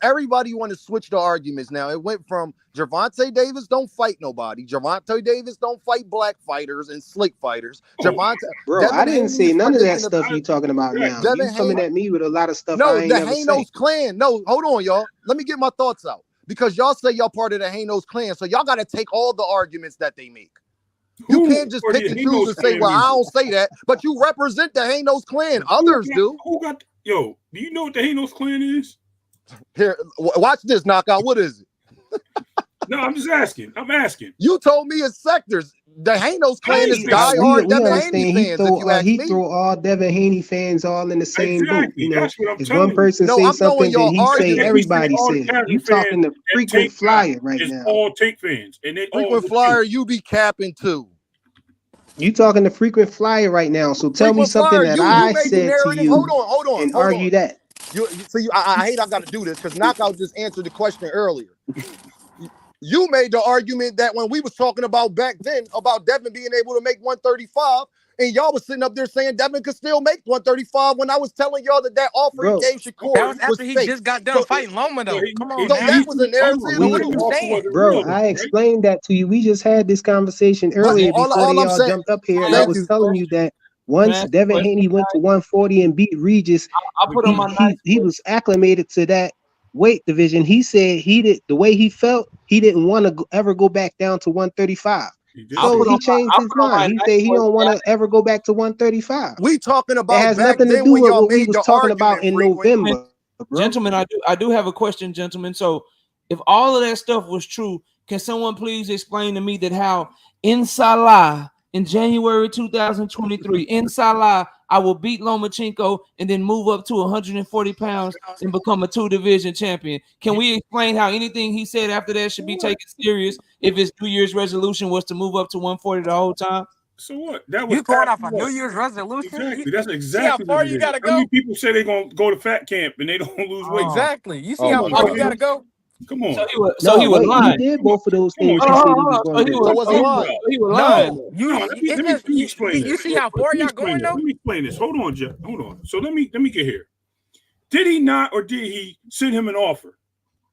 everybody want to switch the arguments now. It went from Gervonta Davis don't fight nobody. Gervonta Davis don't fight black fighters and slick fighters. Bro, I didn't say none of that stuff you talking about now. You coming at me with a lot of stuff I ain't the never Hanos said. clan. No, hold on, y'all. Let me get my thoughts out. Because y'all say y'all part of the Hanos clan, so y'all got to take all the arguments that they make. You can't just pick and choose and say, well, I don't say that, but you represent the Hanos clan. Others do. Do you know what the Hanos clan is? Here, watch this, Knockout. What is it? No, I'm just asking. I'm asking. You told me it's sectors. The Hanos clan is diehard Devin Haney fans. If you ask me, throw all Devin Haney fans all in the same boat. You know, that's what I'm if telling one person you. say I'm something, then he say everybody says. You talking the frequent flyer right now? All Tank fans, and they frequent flyer. You be capping too. You talking the frequent flyer right now? So tell me something that I said to you. Hold on, and argue that. I hate I got to do this because Knockout just answered the question earlier. You made the argument that when we was talking about back then about Devin being able to make 135, and y'all was sitting up there saying Devin could still make 135 when I was telling y'all that offer he gave Shakur that was after he fake. just got done fighting Loma, though. Come on, so that was a narrative. What are you saying? Bro, I explained that to you. We just had this conversation earlier before they all jumped up here, and I was telling you that once Devin Haney went to 140 and beat Regis, he was acclimated to that weight division. He said the way he felt, he didn't want to ever go back down to 135. So he changed his mind. He said he don't want to ever go back to 135. We talking about that has nothing to do with what we was talking about in November. Bro. Gentlemen, I do have a question, gentlemen. So if all of that stuff was true, can someone please explain to me that how inshallah in January 2023, inshallah, I will beat Lomachenko and then move up to 140 pounds and become a 2-division champion. Can we explain how anything he said after that should be taken serious if his New Year's resolution was to move up to 140 the whole time? So what? That was you going off a New Year's resolution? Exactly. That's exactly. See how far you gotta go? How many people say they're gonna go to fat camp and they don't lose weight? Exactly. You see how far you gotta go? Come on. So he was lying. He did both of those things. He was lying. No, you see how far y'all going though? Let me explain this. Hold on, Jeff. Hold on. So let me get here. Did he not, or did he send him an offer?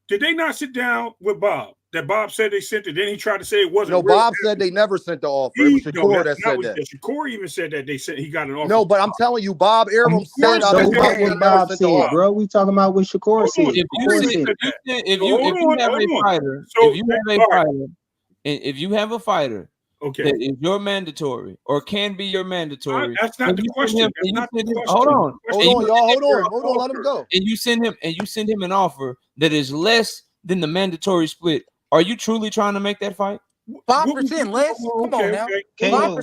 Did they not sit down with Bob? That Bob said they sent it. Then he tried to say it wasn't. No, Bob said they never sent the offer. It was Shakur that said that. Shakur even said that he got an offer. No, but I'm telling you, Bob Aram said what Bob said, bro. We talking about what Shakur said. If you have a fighter, okay, that is your mandatory or can be your mandatory. That's not the question. Hold on, y'all. Let him go. And you send him an offer that is less than the mandatory split. Are you truly trying to make that fight? 5% less. Come on now.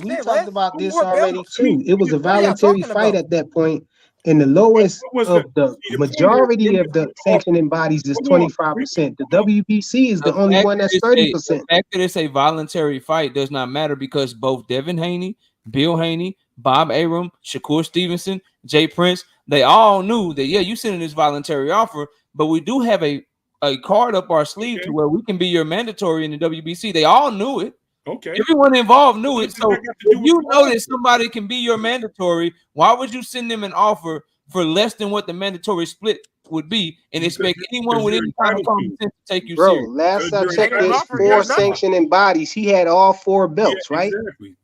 We talked about this already too. It was a voluntary fight at that point, and the lowest of the majority of the sanctioning bodies is 25%. The WBC is the only one that's 30%. The fact that it's a voluntary fight does not matter because both Devin Haney, Bill Haney, Bob Arum, Shakur Stevenson, Jay Prince, they all knew that you sending this voluntary offer, but we do have a a card up our sleeve to where we can be your mandatory in the WBC. They all knew it. Okay. Everyone involved knew it. So if you know that somebody can be your mandatory, why would you send them an offer for less than what the mandatory split would be and expect anyone with any kind of common sense to take you serious? Last I checked, there's 4 sanctioning bodies. He had all 4 belts, right?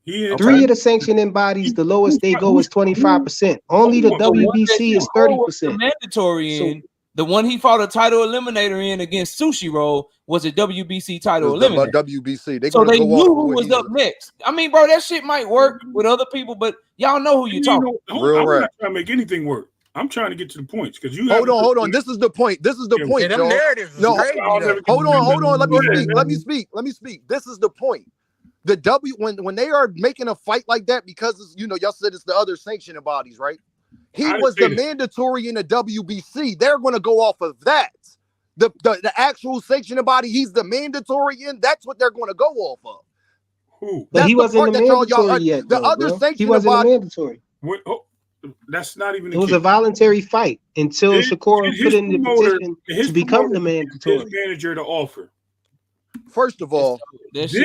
Exactly. 3 of the sanctioning bodies, the lowest they go is 25%. Only the WBC is 30%. Mandatory in the one he fought a title eliminator in against Sushi Roll was a WBC title eliminator. WBC. So they knew who was up next. I mean, bro, that shit might work with other people, but y'all know who you're talking. I'm not trying to make anything work. I'm trying to get to the points because you hold on. This is the point. This is the point, them y'all. narratives is No, crazy, hold on. Let me speak. This is the point. The when they are making a fight like that, because y'all said it's the other sanctioning bodies, right? He was the mandatory in the WBC. They're going to go off of that. The actual sanctioning body, he's the mandatory in. That's what they're going to go off of. Who? But he wasn't the mandatory yet. The other sanctioning he wasn't body. Mandatory. That's not even. It was a voluntary fight until Shakur put in the petition to become the mandatory. His manager to offer. First of all, hold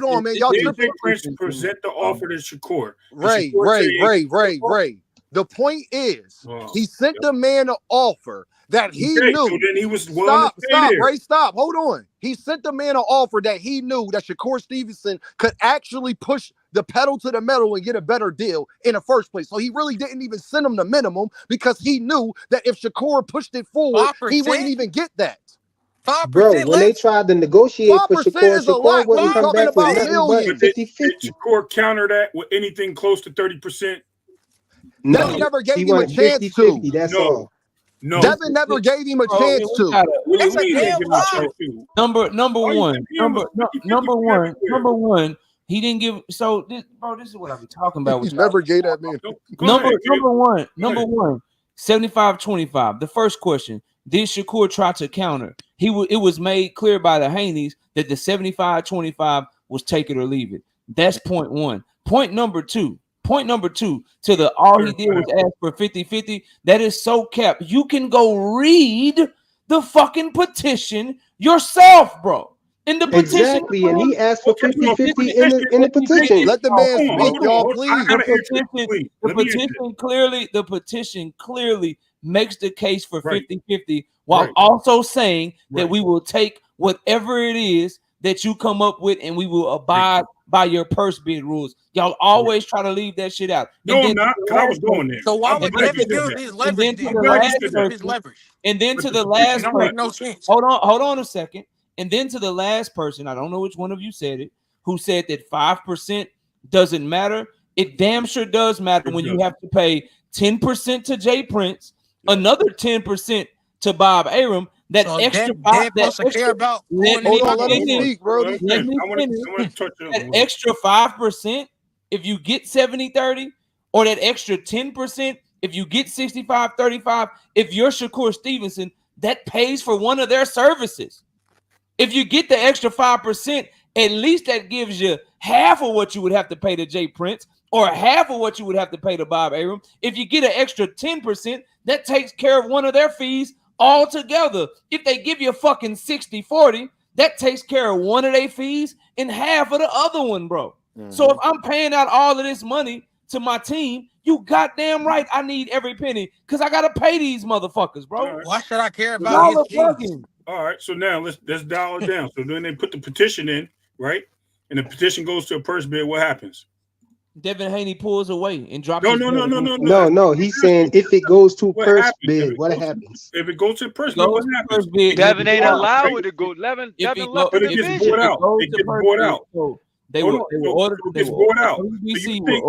on, man. Y'all tripping. Present the offer to Shakur. Ray. The point is, he sent the man an offer that he knew. So then he was stop, Ray, stop. Hold on. He sent the man an offer that he knew that Shakur Stevenson could actually push the pedal to the metal and get a better deal in the first place. So he really didn't even send him the minimum because he knew that if Shakur pushed it forward, 5%? He wouldn't even get that. 5%. Bro, when they tried to negotiate for Shakur wouldn't come back with nothing but 50-50. Did Shakur counter that with anything close to 30%? No, he never gave him a chance to. That's all. No, Devin never gave him a chance to. Number one. He didn't give. So, this is what I'm talking about. He never gave that man. Number one. 75-25. The first question: did Shakur try to counter? It was made clear by the Haneys that the 75-25 was take it or leave it. That's point one. Point number two. All he did was ask for 50-50. That is so capped. You can go read the fucking petition yourself, bro. In the petition, exactly, and he asked for 50-50 in the petition. Let the man speak, y'all, please. The petition clearly makes the case for 50-50 while also saying that we will take whatever it is that you come up with and we will abide by your purse bid rules. Y'all always try to leave that shit out. No, I'm not, because I was going there. So why would Devin give his leverage? And then to the last person, no sense. Hold on a second. And then to the last person, I don't know which one of you said it, who said that 5% doesn't matter. It damn sure does matter when you have to pay 10% to Jay Prince, another 10% to Bob Arum. That so extra that extra 5% if you get 70-30, or that extra 10% if you get 65-35. If you're Shakur Stevenson, that pays for one of their services. If you get the extra 5%, at least that gives you half of what you would have to pay to Jay Prince, or half of what you would have to pay to Bob Arum. If you get an extra 10%, that takes care of one of their fees altogether. If they give you a fucking 60-40, that takes care of one of their fees and half of the other one, bro. Mm-hmm. So if I'm paying out all of this money to my team, you goddamn right I need every penny because I gotta pay these motherfuckers, bro. Why should I care about his all right, so now let's dial it down. So then they put the petition in, right? And the petition goes to a purse bid. What happens? Devin Haney pulls away and drops. No. He's saying if it goes to purse bid, what happens? If it goes to purse bid, what happens? Devin ain't allowed it to go. Devin left the division. It gets bought out. It gets bought out. They were ordered. It gets bought out. WBC were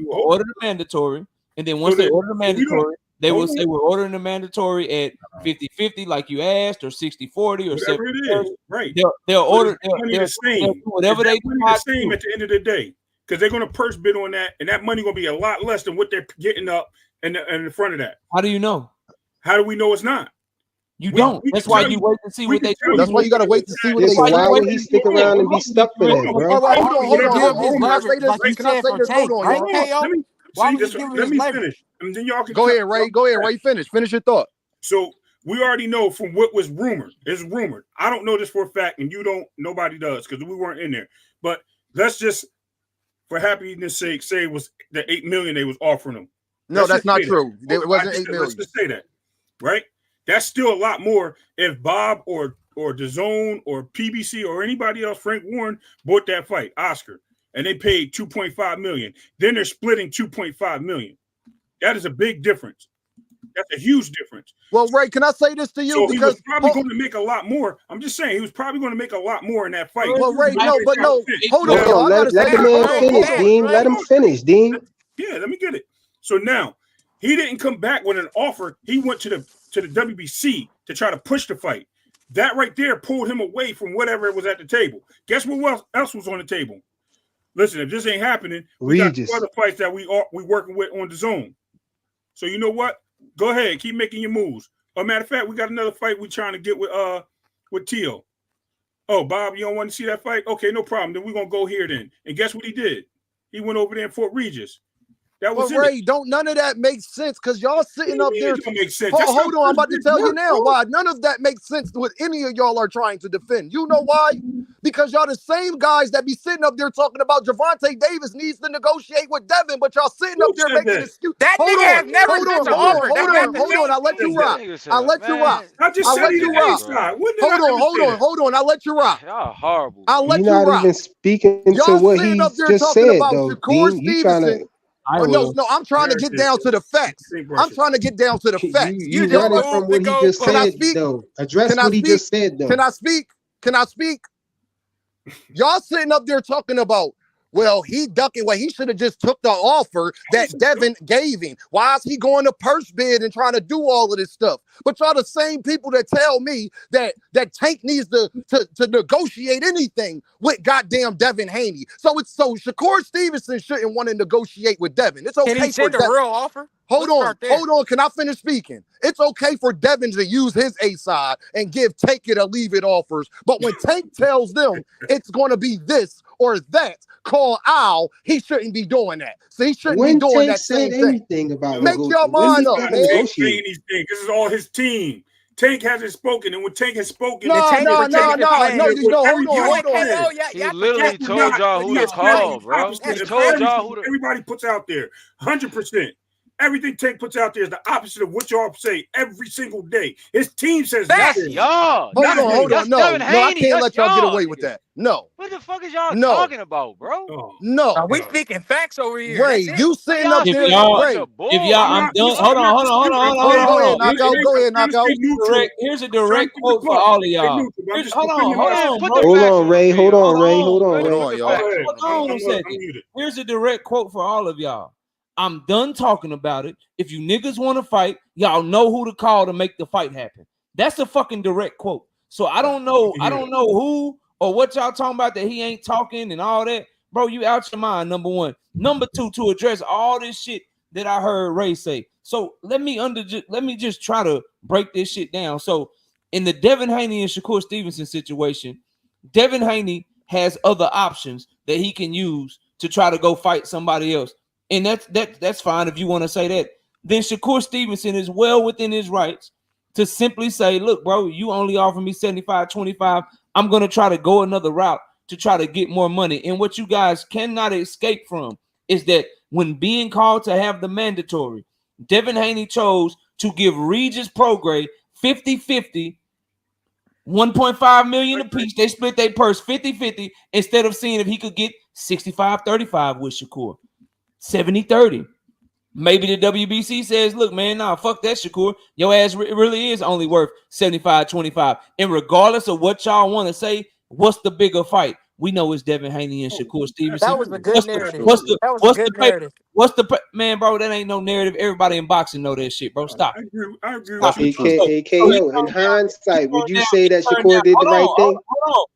ordered the mandatory, and then once they ordered the mandatory, they will say we're ordering the mandatory at 50-50, like you asked, or 60-40, or 70-30. Right? They'll order. They'll do whatever they do. The same at the end of the day. Because they're going to purse bid on that, and that money going to be a lot less than what they're getting up in the front of that. How do you know? How do we know it's not? You don't. That's why you wait to see what they do. That's why you got to wait to see what they do. Why would he stick around and be stuck for that, bro? Hold on. Can I say this? Hold on, y'all. Let me finish, and then y'all can go ahead, Ray. Finish your thought. So we already know from what was rumored. It's rumored. I don't know this for a fact, and you don't. Nobody does because we weren't in there. But let's just, for happiness' sake, say it was the $8 million they was offering them. No, that's not true. It wasn't $8 million. Let's just say that, right? That's still a lot more if Bob or DAZN or PBC or anybody else, Frank Warren, bought that fight, Oscar, and they paid $2.5 million. Then they're splitting $2.5 million. That is a big difference. That's a huge difference. Well, Ray, can I say this to you? So because he was probably going to make a lot more. I'm just saying he was probably going to make a lot more in that fight. Well, Ray, no. Hold on. Let the man finish, Dean. Let him finish, Dean. Yeah, let me get it. So now he didn't come back with an offer. He went to the WBC to try to push the fight. That right there pulled him away from whatever was at the table. Guess what else was on the table? Listen, if this ain't happening, we got 2 other fights that we working with on DAZN. So you know what? Go ahead, keep making your moves. As a matter of fact, we got another fight we trying to get with Teal. Oh, Bob, you don't want to see that fight? Okay, no problem. Then we're gonna go here then. And guess what he did? He went over there in Fort Regis. That was Ray, none of that makes sense because y'all sitting up there. Don't make sense. Hold on, I'm about to tell you now why none of that makes sense with any of y'all are trying to defend. You know why? Because y'all the same guys that be sitting up there talking about Gervonta Davis needs to negotiate with Devin, but y'all sitting up there making excuses. That nigga has never been to offer. Hold on. I let you rock. I just said you rock. Hold on. I let you rock. Y'all horrible. I let you rock. You're not even speaking to what he just said, though, Dean. You trying to... No, I'm trying to get down to the facts. I'm trying to get down to the facts. You got it from what he just said, though. Address what he just said, though. Can I speak? Y'all sitting up there talking about, well, he ducking. Well, he should have just took the offer that Devin gave him. Why is he going to purse bid and trying to do all of this stuff? But y'all the same people that tell me that Tank needs to negotiate anything with goddamn devinhaney. So Shakur Stevenson shouldn't want to negotiate with Devin. It's okay. Can he send a real offer? Hold on. Can I finish speaking? It's okay for Devin to use his A side and give take it or leave it offers. But when Tank tells them it's going to be this or that, call Al, he shouldn't be doing that. So he shouldn't be doing that same thing. Make your mind up, man. This is all his team. Tank hasn't spoken, and when Tank has spoken, no. Hold on. He literally told y'all who to call, bro. He told y'all who to. Everybody puts out there, 100%. Everything Tank puts out there is the opposite of what y'all say every single day. His team says that's nothing. y'all. Hold on. No, I can't let y'all get away with that. No. What the fuck is y'all talking about, bro? No. Are we speaking facts over here? Ray, you sitting up there. If y'all, I'm done. Hold on. Go ahead, knockout. Here's a direct quote for all of y'all. Hold on, Ray. Hold on, y'all. Hold on a second. Here's a direct quote for all of y'all. I'm done talking about it. If you niggas want to fight, y'all know who to call to make the fight happen. That's a fucking direct quote. So I don't know who or what y'all talking about that he ain't talking and all that. Bro, you out your mind, number one. Number two, to address all this shit that I heard Ray say. So let me just try to break this shit down. So in the devinhaney and Shakur Stevenson situation, devinhaney has other options that he can use to try to go fight somebody else. And that's fine if you want to say that. Then Shakur Stevenson is well within his rights to simply say, look, bro, you only offer me 75-25. I'm going to try to go another route to try to get more money. And what you guys cannot escape from is that when being called to have the mandatory, devinhaney chose to give Regis Prograis 50-50, 1.5 million apiece. They split their purse 50-50 instead of seeing if he could get 65-35 with Shakur. 70-30. Maybe the WBC says, look, man, nah, fuck that, Shakur. Your ass really is only worth 75-25. And regardless of what y'all want to say, what's the bigger fight? We know it's devinhaney and Shakur Stevenson. That was a good narrative. What's the man, bro? That ain't no narrative. Everybody in boxing know that shit, bro. Stop. I agree. AKO, in hindsight, would you say that Shakur did the right thing? Hold on.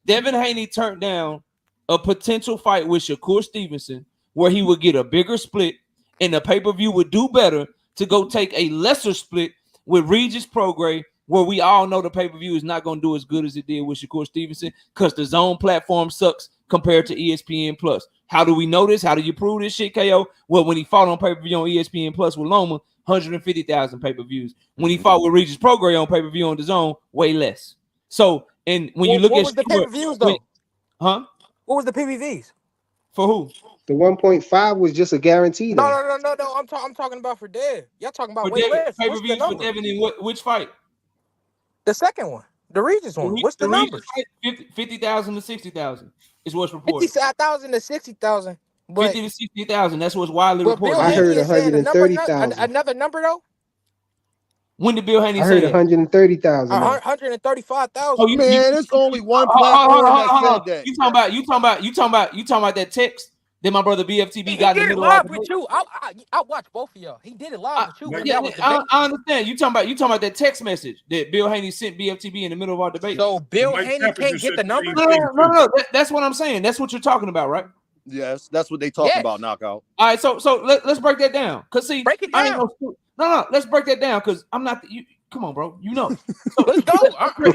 Devinhaney turned down a potential fight with Shakur Stevenson where he would get a bigger split and the pay-per-view would do better to go take a lesser split with Regis Prograis, where we all know the pay-per-view is not going to do as good as it did with Shakur Stevenson because the zone platform sucks compared to ESPN Plus. How do we know this? How do you prove this shit, KO? Well, when he fought on pay-per-view on ESPN Plus with Loma, 150,000 pay-per-views. When he fought with Regis Prograis on pay-per-view on DAZN, way less. So, and when you look what at was the pay-per-views though? What was the PPVs? For who? The 1.5 was just a guarantee. No. I'm talking about for Dev. Y'all talking about way less. What's the number? For Devin in which fight? The second one, the Regis one. What's the number? 50,000 to 60,000 is what's reported. 50,000 to 60,000. 50 to 60,000. That's what's widely reported. I heard 130,000. Another number though. When did Bill Haney say I heard 130,000? 135,000. Oh, man, it's only one platform that said that. You talking about that text that my brother BFTB got in the middle live of with you. I watched both of y'all. He did it live with you. Yeah, I understand. You talking about that text message that Bill Haney sent BFTB in the middle of our debate. So Bill Haney can't get the number? No. That's what I'm saying. That's what you're talking about, right? Yes, that's what they talk about, knockout. All right, so let's break that down. Cause see, break it down. No, let's break that down. Cause I'm not you. Come on, bro. You know. So, let's go. I'm here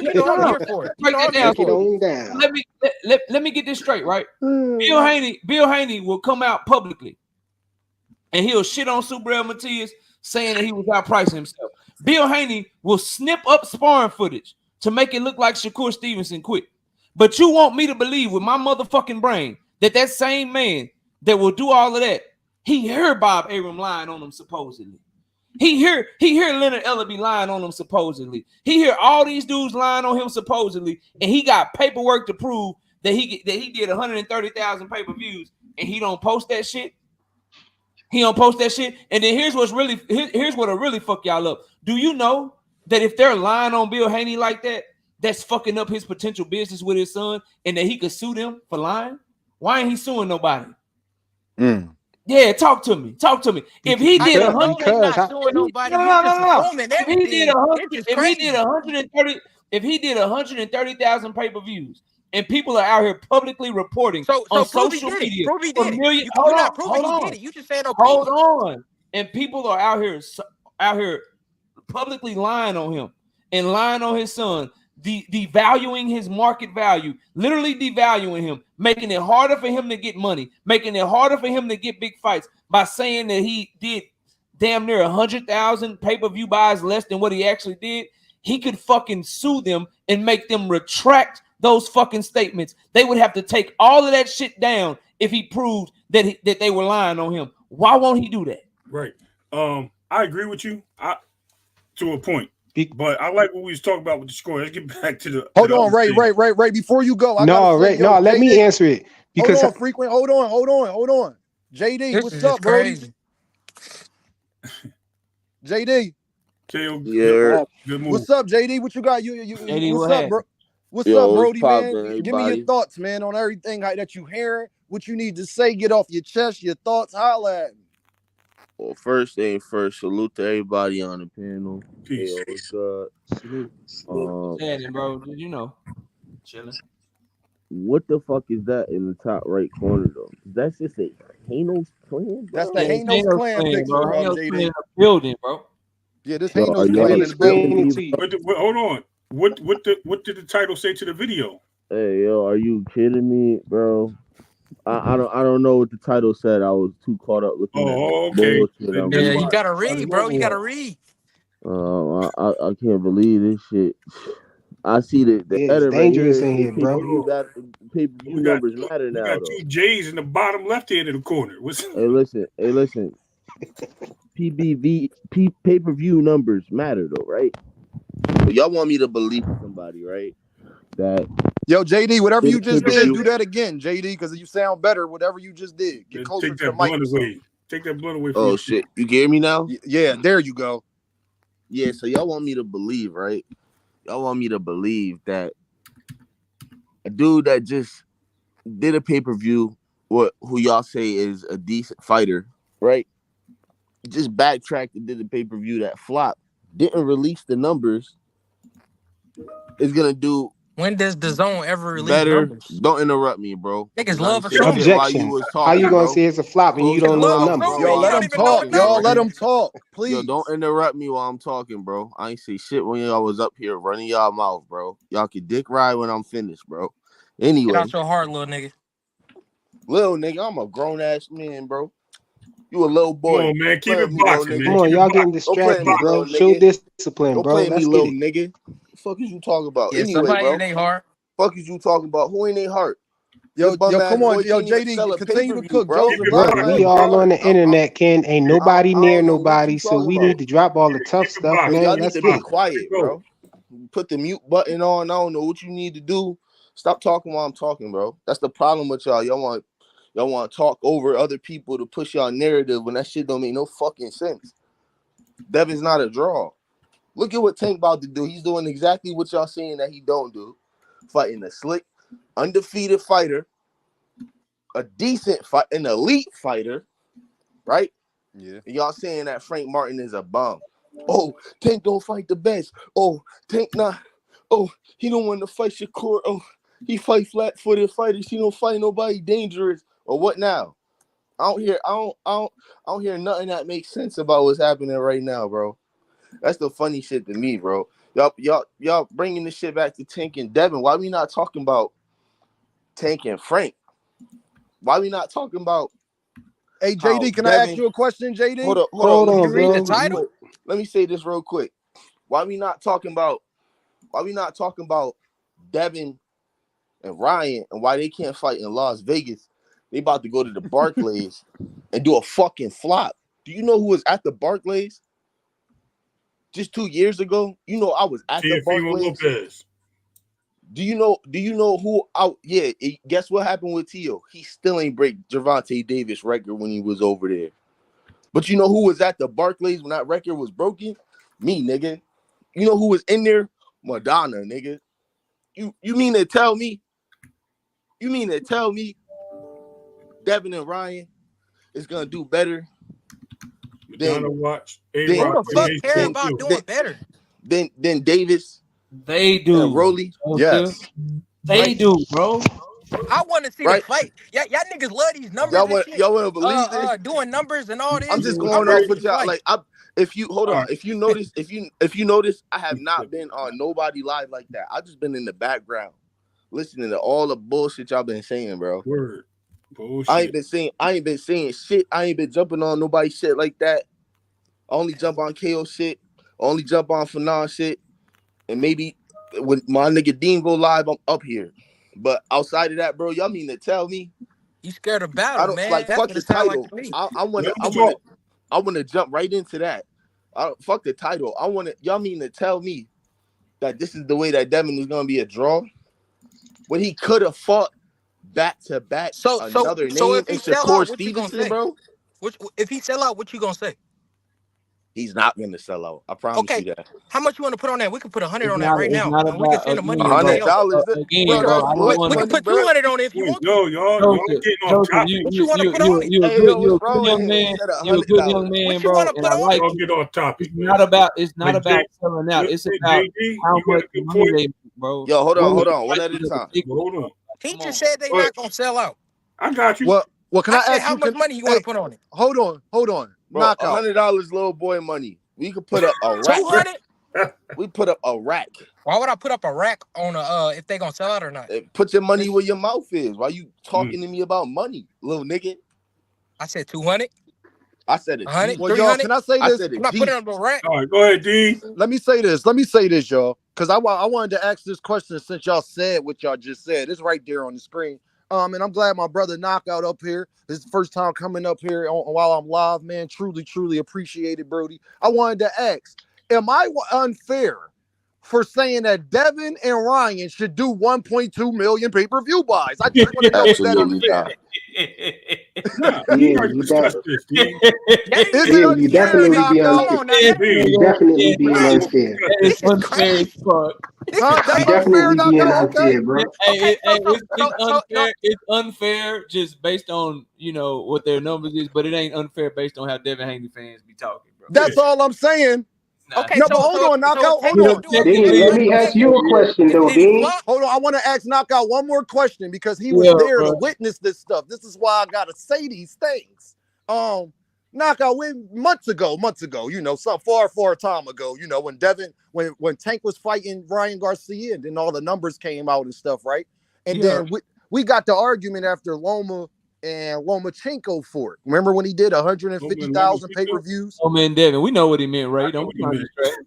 for it. Break that down. Let me get this straight, right? Bill Haney will come out publicly and he'll shit on Subriel Matias, saying that he was outpricing himself. Bill Haney will snip up sparring footage to make it look like Shakur Stevenson quit. But you want me to believe with my motherfucking brain that same man that will do all of that, he heard Bob Arum lying on him supposedly. He hear Leonard Ellaby lying on him supposedly. He hear all these dudes lying on him supposedly, and he got paperwork to prove that he did 130,000 pay-per-views, and he don't post that shit. He don't post that shit. And then here's what'll really fuck y'all up. Do you know that if they're lying on Bill Haney like that, that's fucking up his potential business with his son, and that he could sue them for lying? Why ain't he suing nobody? Yeah, talk to me. If he did 130,000 pay-per-views, and people are out here publicly reporting on social media, You just said hold on, and people are out here publicly lying on him and lying on his son, devaluing his market value, literally devaluing him, making it harder for him to get money, making it harder for him to get big fights by saying that he did damn near 100,000 pay-per-view buys less than what he actually did. He could fucking sue them and make them retract those fucking statements. They would have to take all of that shit down if he proved that they were lying on him. Why won't he do that? Right. I agree with you to a point. But I like what we was talking about with the score. Let's get back to the. Hold on, Ray. Before you go, let me answer it because hold on. JD, what's up, Brody? JD. Yeah. Good move. What's up, JD? What you got? JD, what's up, bro? What's up, Brody, man? Give me your thoughts, man, on everything that you hearing. What you need to say, get off your chest, your thoughts, holla at me. Well, first thing first, salute to everybody on the panel. Peace. Hey, what's up? Bro, you know, chilling. What the fuck is that in the top right corner though? That's just a Hanos clan. Bro? That's the Hanos clan picture, bro. JD. Building, bro. Yeah, this Hanos clan in the building. Hold on. What did the title say to the video? Hey, yo, are you kidding me, bro? I don't know what the title said. I was too caught up with. Okay. Yeah, you gotta read, bro. You gotta read. I can't believe this shit. I see the it's dangerous in here, bro. Pay-per-view numbers matter now. You got two J's in the bottom left hand of the corner. Hey, listen. Pay-per-view numbers matter though, right? But y'all want me to believe somebody, right? That yo, JD, whatever you just did, do that again, JD, because you sound better. Whatever you just did, get closer to the mic. Take that blunt away from Oh shit, you hear me now? Yeah, there you go. Yeah, so y'all want me to believe, right? Y'all want me to believe that a dude that just did a pay-per-view, who y'all say is a decent fighter, right? Just backtracked and did a pay-per-view that flopped, didn't release the numbers, is gonna do. When does DAZN ever release better numbers? Don't interrupt me, bro. Niggas love objection. How you gonna say it's a flop and you don't know the numbers? Yo, let him talk. Y'all let him talk, please. Yo, don't interrupt me while I'm talking, bro. I ain't say shit when y'all was up here running y'all mouth, bro. Y'all can dick ride when I'm finished, bro. Anyway, get out your heart, little nigga. Little nigga, I'm a grown ass man, bro. You a little boy. Come on, man. Keep it Me, boxing, man. Come on, y'all getting distracted, bro. Show discipline, Don't bro. play me, Let's get little it. nigga. The fuck is you talking about? Yeah, Anyway, somebody bro. in their heart. Fuck is you talking about? Who in their heart? Yo, come on, yo, JD, continue to cook. Joseph, Bro, we all on the internet, Ken. Ain't nobody near nobody, so we need to drop all the tough stuff, Yo, man. y'all need Let's to get be it. quiet, bro. Put the mute button on. I don't know what you need to do. Stop talking while I'm talking, bro. That's the problem with y'all. Y'all want to talk over other people to push y'all narrative when that shit don't make no fucking sense. Devin's not a draw. Look at what Tank about to do. He's doing exactly what y'all saying that he don't do. Fighting a slick, undefeated fighter, a decent fight, an elite fighter, right? Yeah. And y'all saying that Frank Martin is a bum. Oh, Tank don't fight the best. Oh, Tank not. Oh, he don't want to fight Shakur. Oh, he fight flat-footed fighters. He don't fight nobody dangerous. Or what now? I don't hear nothing that makes sense about what's happening right now, bro. That's the funny shit to me, bro. Y'all bringing this shit back to Tank and Devin. Why we not talking about Tank and Frank? Why we not talking about? Hey, JD, can I ask you a question, JD? Hold on. You read the title? Let me say this real quick. Why we not talking about Devin and Ryan and why they can't fight in Las Vegas? They about to go to the Barclays and do a fucking flop. Do you know who was at the Barclays just 2 years ago? You know I was at the Barclays. Lopez. Do you know who out? Yeah, guess what happened with Tio? He still ain't break Gervonta Davis record when he was over there. But you know who was at the Barclays when that record was broken? Me, nigga. You know who was in there? Madonna, nigga. You mean to tell me? You mean to tell me Devin and Ryan is gonna do better than Madonna watch. Who the fuck care about doing better? Than Davis? They do. And Rolly? Yes. They do, bro. I want to see the fight. Y'all niggas love these numbers Y'all and want shit. to believe this? Doing numbers and all this. I'm just going off with y'all. Like, if you notice, I have not been on nobody live like that. I just been in the background, listening to all the bullshit y'all been saying, bro. Word. Bullshit. I ain't been saying shit. I ain't been jumping on nobody shit like that. I only jump on KO shit. I only jump on Fanon shit. And maybe when my nigga Dean go live, I'm up here. But outside of that, bro, y'all mean to tell me you scared of battle, I don't man? like That's fuck what the it sound title. like to me. I want to jump right into that. I don't fuck the title. I want to. Y'all mean to tell me that this is the way that Devin is gonna be a draw when he could have fought back to back another name if he and sell Shakur out, what you gonna Stevenson, say? bro? If he sell out, what you gonna say? He's not gonna sell out. I promise you that. How much you want to put on that? We can put 100 on that right now, not and we can about send the money. $100. Again, bro. I don't want we can put 200 on it if you want. Yo, y'all getting off topic. What you want to put on it? You a good young man. You a good young man, What you bro. want to put on it? Y'all get off topic. It's not about selling out. It's about how much money they make, bro. Yo, hold on. One at a time. Hold on. He just said they not gonna sell out. I got you. Well, can I said ask how you? much money you want to put on it? Hold on. Bro, Knockout. $100 little boy money. We could put up a rack. 200. We put up a rack. Why would I put up a rack on if they gonna sell out or not? Put your money where your mouth is. Why you talking to me about money, little nigga? I said 200. I said it. 100. Well, y'all, can I say this? I'm not putting up a rack. All right, go ahead, D. Let me say this, y'all, because I wanted to ask this question since y'all said what y'all just said. It's right there on the screen. And I'm glad my brother Knockout up here. This is the first time coming up here while I'm live, man. Truly appreciate it, Brody. I wanted to ask, am I unfair for saying that Devin and Ryan should do 1.2 million pay-per-view buys? I just want to know, is that unfair? You definitely be unfair. You definitely being unfair. It's unfair as fuck. You definitely being unfair, bro. It's unfair just based on what their numbers is, but it ain't unfair based on how devinhaney fans be talking, bro. That's all I'm saying. Okay, but hold on, Knockout. Hold on. Dean, let me ask you a question, though, Dean. Hold on. I want to ask Knockout one more question because he was there to witness this stuff. This is why I gotta say these things. Knockout months ago, some far time ago, when Tank was fighting Ryan Garcia, and then all the numbers came out and stuff, right? And then we got the argument after Loma and Lomachenko for it. Remember when he did 150,000 pay-per-views? Oh man, Devin, we know what he meant, right? Don't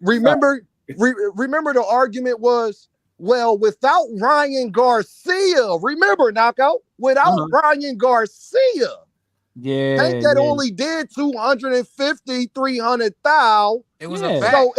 remember the argument was, well, without Ryan Garcia, remember knockout, without Ryan Garcia. Yeah, Tank that only did 250, 300,000. It was a fact. So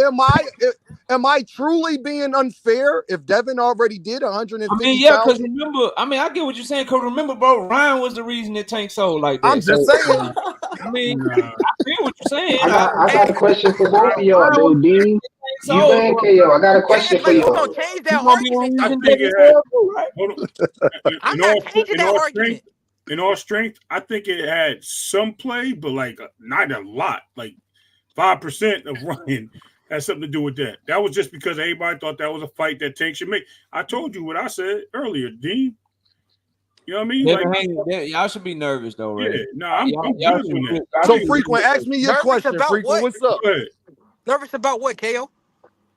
am I truly being unfair if Devin already did 150,000? I mean, yeah, because remember, I get what you're saying. Because remember, bro, Ryan was the reason that Tank sold like that. I'm just saying. I mean, I feel what you're saying. I got a question for both of y'all, though, Dean. You and KO. I got a question for y'all. Gonna change that argument. I think it had. I'm not changing that argument. In all strength, I think it had some play, but like not a lot. Like 5% of Ryan has something to do with that. That was just because everybody thought that was a fight that Tank should make. I told you what I said earlier, Dean. You know what I mean? Like, y'all should be nervous though, right? Yeah, no, I'm good with that. So Frequent, ask me your question. Frequent, what's up? Nervous about what, KO?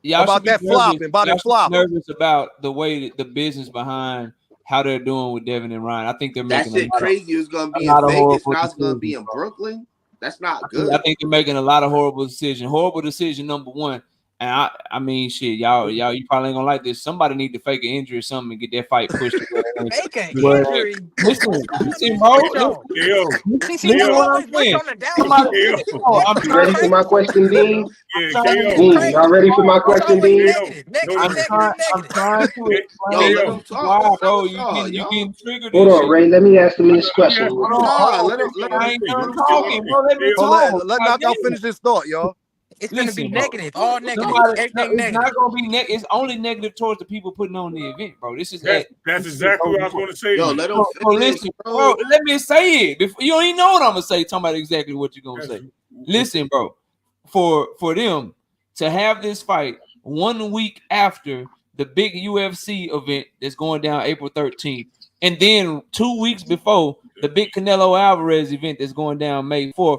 Y'all about that flopping, about it flopping. Nervous about the way the business behind how they're doing with Devin and Ryan. I think they're making that shit crazy. It's gonna be in Vegas. Now it's gonna be in Brooklyn. That's not good. I think they're making a lot of horrible decisions. Horrible decision number one. And I mean, shit, y'all, you probably ain't gonna like this. Somebody need to fake an injury or something and get that fight pushed. Fake an injury. Listen, bro. You always push on the down. You ready for my question, Dean? Dean, y'all ready for my question, Dean? I'm trying to explain why, bro. You getting triggered. Hold on, Ray. Let me ask him this question. Let him talking, bro. Let me talk. Let Knockout finish his thought, y'all. It's going to be negative, all negative, everything negative. It's not going to be negative. It's only negative towards the people putting on the event, bro. This is that's exactly what I was going to say. Yo, let him listen, bro. Let me say it. You don't even know what I'm going to say. Talking about exactly what you're going to say. Listen, bro. For them to have this fight 1 week after the big UFC event that's going down April 13th, and then 2 weeks before the big Canelo Alvarez event that's going down May 4th,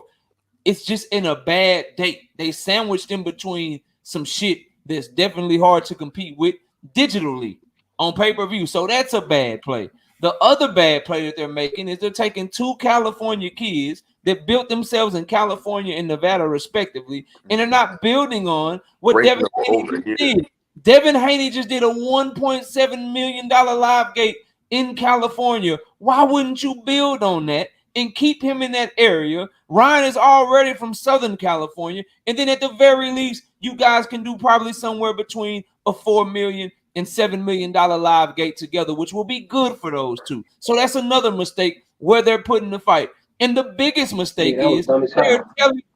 it's just in a bad date. They sandwiched in between some shit that's definitely hard to compete with digitally on pay-per-view. So that's a bad play. The other bad play that they're making is they're taking two California kids that built themselves in California and Nevada respectively, and they're not building on what Devin Haney did. Devin Haney just did a $1.7 million live gate in California. Why wouldn't you build on that and keep him in that area? Ryan is already from Southern California. And then at the very least, you guys can do probably somewhere between a $4 million and $7 million live gate together, which will be good for those two. So that's another mistake where they're putting the fight. And the biggest mistake is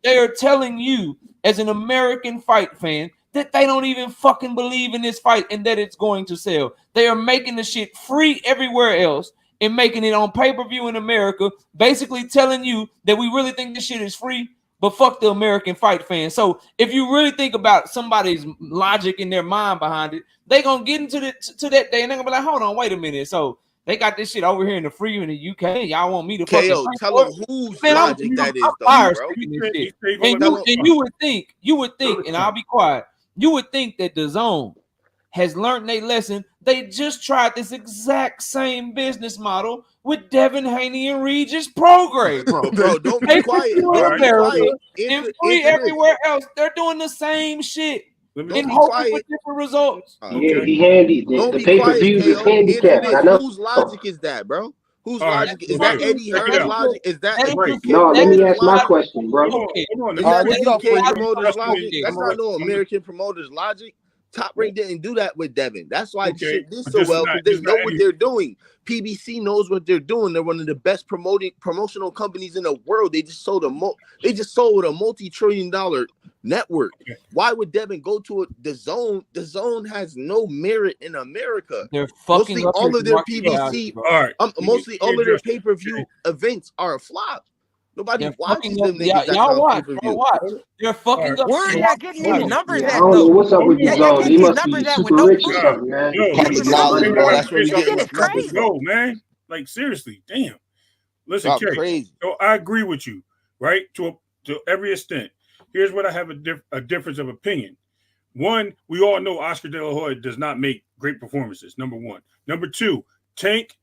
they are telling you as an American fight fan that they don't even fucking believe in this fight and that it's going to sell. They are making the shit free everywhere else and making it on pay-per-view in America, basically telling you that we really think this shit is free, but fuck the American fight fan. So if you really think about somebody's logic in their mind behind it, they're going to get into that day and they're going to be like, hold on, wait a minute. So they got this shit over here in the free in the UK and y'all want me to KO, tell them whose logic that is, though, bro. And you would think, and I'll be quiet, you would think that the zone has learned their lesson. They just tried this exact same business model with Devin Haney and Regis Prograis, bro. Bro, don't be quiet. Don't be quiet. And free everywhere else. They're doing the same shit. And hoping for different results. Yeah, be handy. The pay-per-views is handicapped. I know. Whose logic is that, bro? Whose logic is that? Eddie Hearn's logic? Is that no? Let me ask my question, bro. Is that the UK promoter's logic? That's not no American promoter's logic. Top Rank didn't do that with Devin. That's why shit did so well, because they know what they're doing. PBC knows what they're doing. They're one of the best promotional companies in the world. They just sold a multi-trillion-dollar network. Why would Devin go to the zone? The zone has no merit in America. They're fucking mostly all of their PBC. Mostly all of their pay-per-view events are a flop. Nobody watches them. Y'all watch. They're fucking up. Where are y'all getting these numbers at, I don't know what's up with the zone. He must be super rich or something, man. That's where we get crazy. No, man. Like, seriously, damn. Listen, Kay, so I agree with you, right? To every extent. Here's what I have a difference of opinion. One, we all know Oscar De La Hoya does not make great performances, number one. Number two, Tank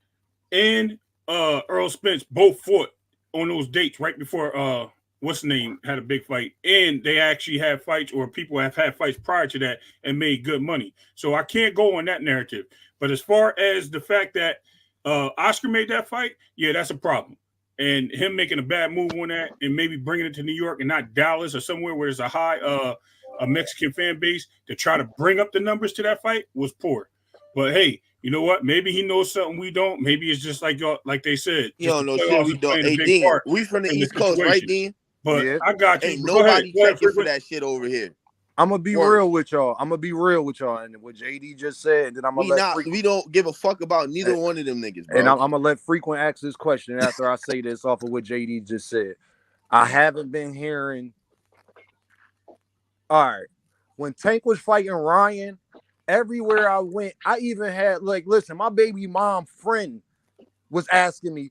and Earl Spence both fought on those dates right before what's the name had a big fight, and they actually had fights, or people have had fights prior to that and made good money. So I can't go on that narrative. But as far as the fact that Oscar made that fight, yeah, that's a problem. And him making a bad move on that and maybe bringing it to New York and not Dallas or somewhere where there's a high a Mexican fan base to try to bring up the numbers to that fight was poor. But hey, you know what? Maybe he knows something we don't. Maybe it's just like y'all, like they said. You don't know shit we don't. Hey, Dean, we from the East Coast, right, Dean? But yeah. I got you. Ain't nobody checking for that shit over here. I'm gonna be real with y'all. And what JD just said, and then I'm gonna we don't give a fuck about neither one of them niggas, bro. And I'm gonna let Frequent ask this question after I say this off of what JD just said. I haven't been hearing. All right, when Tank was fighting Ryan, everywhere I went, I even had listen, my baby mom friend was asking me,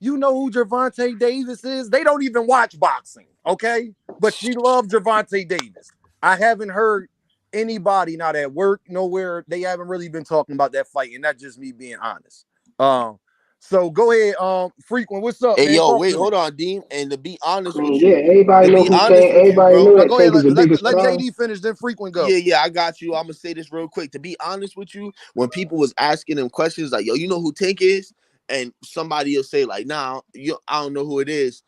you know who gervontadavis is? They don't even watch boxing, okay? But she loved gervontadavis. I haven't heard anybody, not at work, nowhere. They haven't really been talking about that fight, and that's just me being honest. So go ahead, Frequent. What's up? Hey, man? yo, wait, hold on, Dean. And to be honest with you, everybody know who Tank. Everybody know that Tank is the biggest let JD finish, then Frequent go. Yeah, I got you. I'm gonna say this real quick. To be honest with you, when people was asking them questions like, "Yo, you know who Tank is?" and somebody will say like, "Nah, I don't know who it is."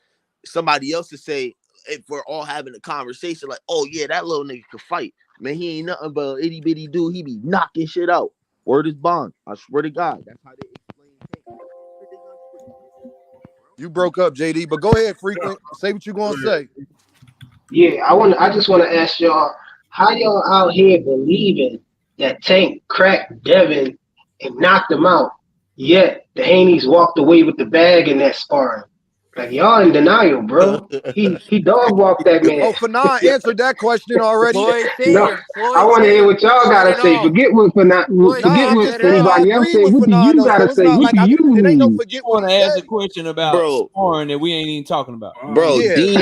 Somebody else will say, if we're all having a conversation, like, "Oh yeah, that little nigga could fight. Man, he ain't nothing but an itty bitty dude. He be knocking shit out. Word is bond. I swear to God, that's how they explain Tank." You broke up, JD, but go ahead, Frequent. Say what you gonna say. Yeah, I just want to ask y'all, how y'all out here believing that Tank cracked Devin and knocked him out, yet the Haneys walked away with the bag in that sparring? Like, y'all in denial, bro. He dog walked that man. Oh, Fanon answered that question already. No, I want to hear what y'all gotta say. Forget what Fanon. Forget what anybody else say. What do you gotta say? What do you mean? It ain't no forget what he said. Ask a question about sparring that we ain't even talking about, bro. Yeah. Dean,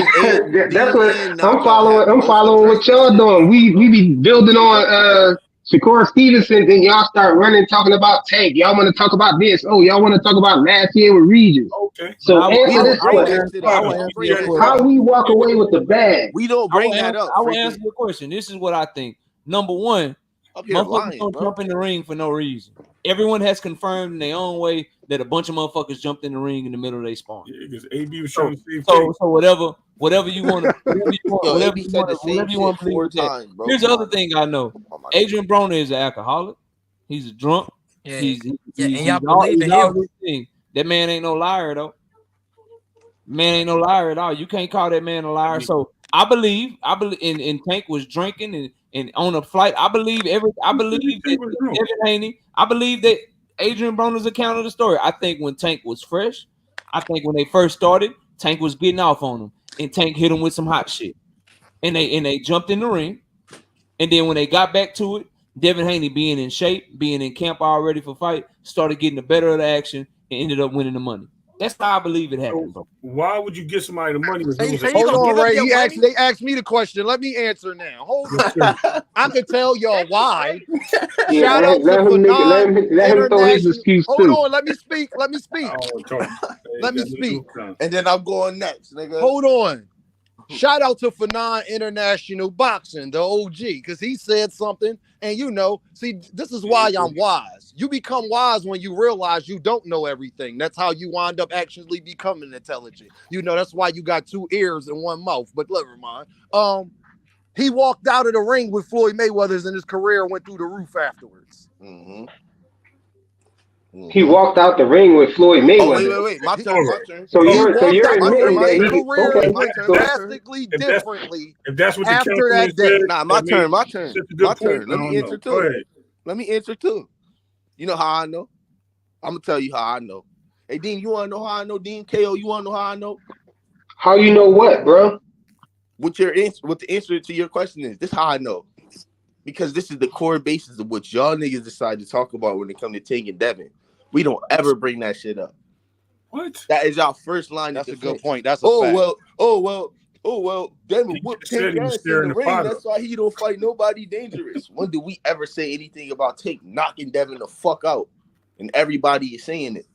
that's what I'm following. I'm following what y'all doing. We be building on Shakur Stevenson, then y'all start running talking about Tank. Y'all want to talk about this. Oh, y'all want to talk about last year with Regis. Okay. So answer this question. How we walk away with the bag? We don't bring that up. I will answer your question. This is what I think. Number one, motherfuckers don't jump in the ring for no reason. Everyone has confirmed in their own way that a bunch of motherfuckers jumped in the ring in the middle of their spawn. Yeah, because AB was trying to save so whatever you want to, whatever you want to believe that. Here's the other thing I know: Adrian Broner is an alcoholic. He's a drunk. Yeah, and y'all believe in him. That man ain't no liar though. Man ain't no liar at all. You can't call that man a liar. So I believe, and Tank was drinking and on a flight. I believe that Devinhaney. I believe that Adrian Broner's account of the story. I think when Tank was fresh, I think when they first started, Tank was getting off on him, and Tank hit him with some hot shit, and they jumped in the ring, and then when they got back to it, Devinhaney being in shape, being in camp already for fight, started getting the better of the action and ended up winning the money. That's how I believe it happened, bro. Why would you give somebody the money? Hold on, Ray. They asked me the question. Let me answer now. Hold on. I can tell y'all why. Shout out to Fanon. Let him throw his excuse too. Hold on. Let me speak. Let me speak. And then I'm going next, nigga. Hold on. Shout out to Fanon International Boxing, the OG, because he said something. And see, this is why I'm wise. You become wise when you realize you don't know everything. That's how you wind up actually becoming intelligent. That's why you got 2 ears and 1 mouth. But never mind. He walked out of the ring with Floyd Mayweather's, and his career went through the roof afterwards. Mm-hmm. He walked out the ring with Floyd Mayweather. Oh, wait. My turn. So you're admitting that his career went drastically differently if that's what after that day. Nah, my turn. Let me answer too. Let me answer too. You know how I know? I'm gonna tell you how I know. Hey, Dean, you wanna know how I know? Dean, KO, you wanna know how I know? How you know what, bro? What the answer to your question is? This is how I know. Because this is the core basis of what y'all niggas decide to talk about when it comes to Tank and Devin. We don't ever bring that shit up. What? That is our first line. That's of a good point. That's a fact. Oh well. Devin whooped Tank ass in the ring. That's why he don't fight nobody dangerous. When do we ever say anything about Tank knocking Devin the fuck out? And everybody is saying it.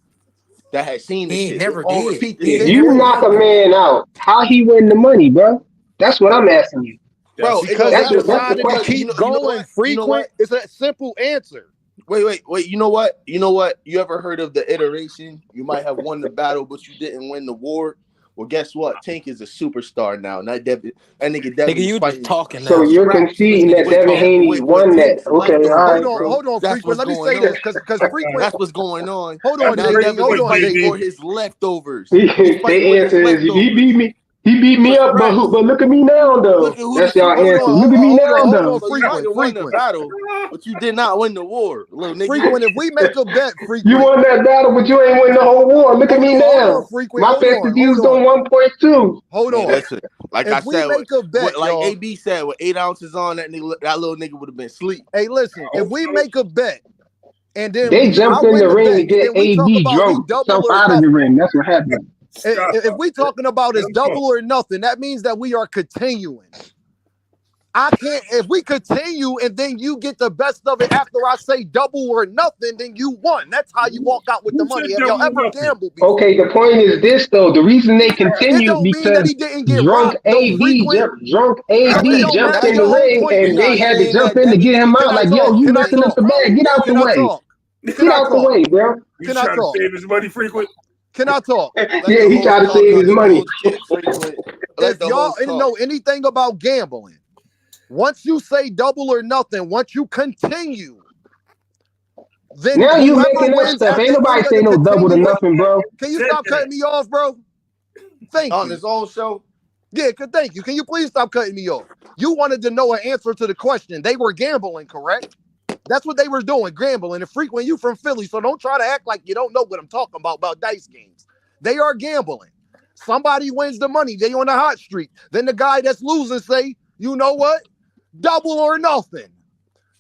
that had seen the He shit. never All did. repeat the He If same you never thing. knock a did. man out, how he win the money, bro? That's what I'm asking you. Bro, it Because don't they That's matter, bro. the decided to Because question. keep you know going what? You know what? frequent. It's a simple answer. Wait. You know what? You know what? You ever heard of the iteration? You might have won the battle, but you didn't win the war. Well, guess what? Tank is a superstar now. Not Devin. That nigga Devin Nigga, is you just fighting talking So now. you're scratch conceding that Devin Haney with won that. Tank's Okay, all leftovers, right. bro. Hold on, That's frequent. what's Let me going say on. this, because frequent. That's what's going on. Hold on, That's a Now great JD. Devin Hold is point, on, fighting JD. for JD. his leftovers. He's fighting They with his answer is he leftovers beat me. He beat me for up, scraps. but look at me now Look though. at who the That's y'all super. answer. Look at me now Hold though. on, So you might have won the frequent. battle, but you did not win the war, little nigga. Frequent. If we make a bet, You frequent. won that battle, but you ain't win the whole war. Look at me Hold on, now. frequent. My best is Hold used on. on 1.2. Hold Man, on. listen. Like I If we said, make a bet, like y'all. AB said, with 8 ounces on, that little nigga would have been asleep. Hey, listen. I If hope we so. make a bet, and then They I jumped in win the the ring bet, to and get then we talk AB about he drunk double himself or out of the nothing. ring. That's what happened. Stop. If we talking about Let is him double talk. or nothing, that means that we are continuing. I can't, if we continue and then you get the best of it after I say double or nothing, then you won. That's how you walk out with the Who money. said Have y'all double or ever nothing? gambled before? Okay, the point is this though. The reason they It continued don't mean that because he didn't get rocked, though, frequent. Drunk So it AB don't jumped matter. in That's the Your whole ring point. we and they not had to saying jump that in to Devin get him didn't Can out. I Like, win. yo, talk? you Can I missing us talk? the bag. Get out Can the I way. talk? Can Get I out the talk? way, bro. He's Can I trying to talk? save his money frequent. Can I talk? Let Yeah, the he hoes tried to talk. save Cause his the money. rules get frequent. Let If the y'all hoes didn't talk. know anything about gambling, once you say double or nothing, once you continue, then Now you whoever making up wins stuff. at Ain't the nobody end of say the no double to continuation, nothing, bro. can you Said stop that. cutting me off, bro? Thank On you. his own show. Yeah, thank you. Can you please stop cutting me off? You wanted to know an answer to the question. They were gambling, correct? That's what they were doing, gambling. And frequent, you from Philly, so don't try to act like you don't know what I'm talking about dice games. They are gambling. Somebody wins the money. They on a hot streak. Then the guy that's losing say, you know what? Double or nothing.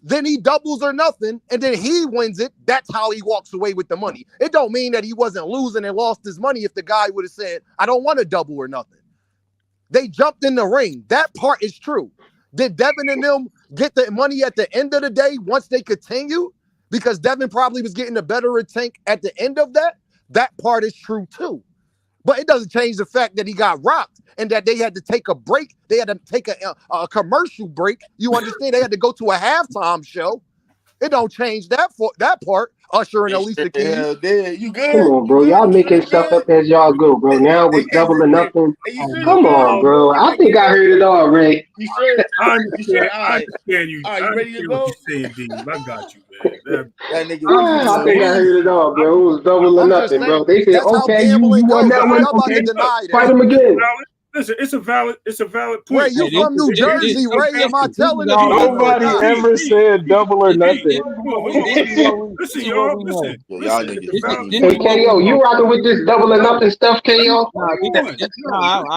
Then he doubles or nothing, and then he wins it. That's how he walks away with the money. It don't mean that he wasn't losing and lost his money if the guy would have said, I don't want to double or nothing. They jumped in the ring. That part is true. Did Devin and them get the money at the end of the day once they continue? Because Devin probably was getting a better tank at the end of that. That part is true too. But it doesn't change the fact that he got rocked and that they had to take a break. They had to take a commercial break. You understand? They had to go to a halftime show. It don't change that part. Usher and Alicia Keys. Yeah, you Come good? on, You bro. good? Y'all You sure making you stuff good? up as y'all go, bro. Now it was double or nothing. Hey, you sure you Come good? on, Oh, bro. You I might think get I ready. heard it all, Ray. You sure? I You sure? understand. All I right. understand you. All right, I you ready to understand what go? you're saying, Dean. I got you, man. That nigga I'm was just I think I saying. heard it all, bro. It was double or I'm just nothing, saying bro. They said, that's how okay, you gambling won goes. that So one. y'all about to Okay, deny fight that. him It's again. valid. Listen, it's a valid Ray, point. you Hey, this, from New this, Jersey, this, Ray? Am I this is telling the all we truth or know. Nobody not? ever said double or This nothing. is what we Listen, this is what y'all. we know. Listen, Yeah, y'all listen. It's a niggas valid This Hey, is point. what we KO, know. you rocking with this double or No, nothing stuff, let me KO? Nah, hold on.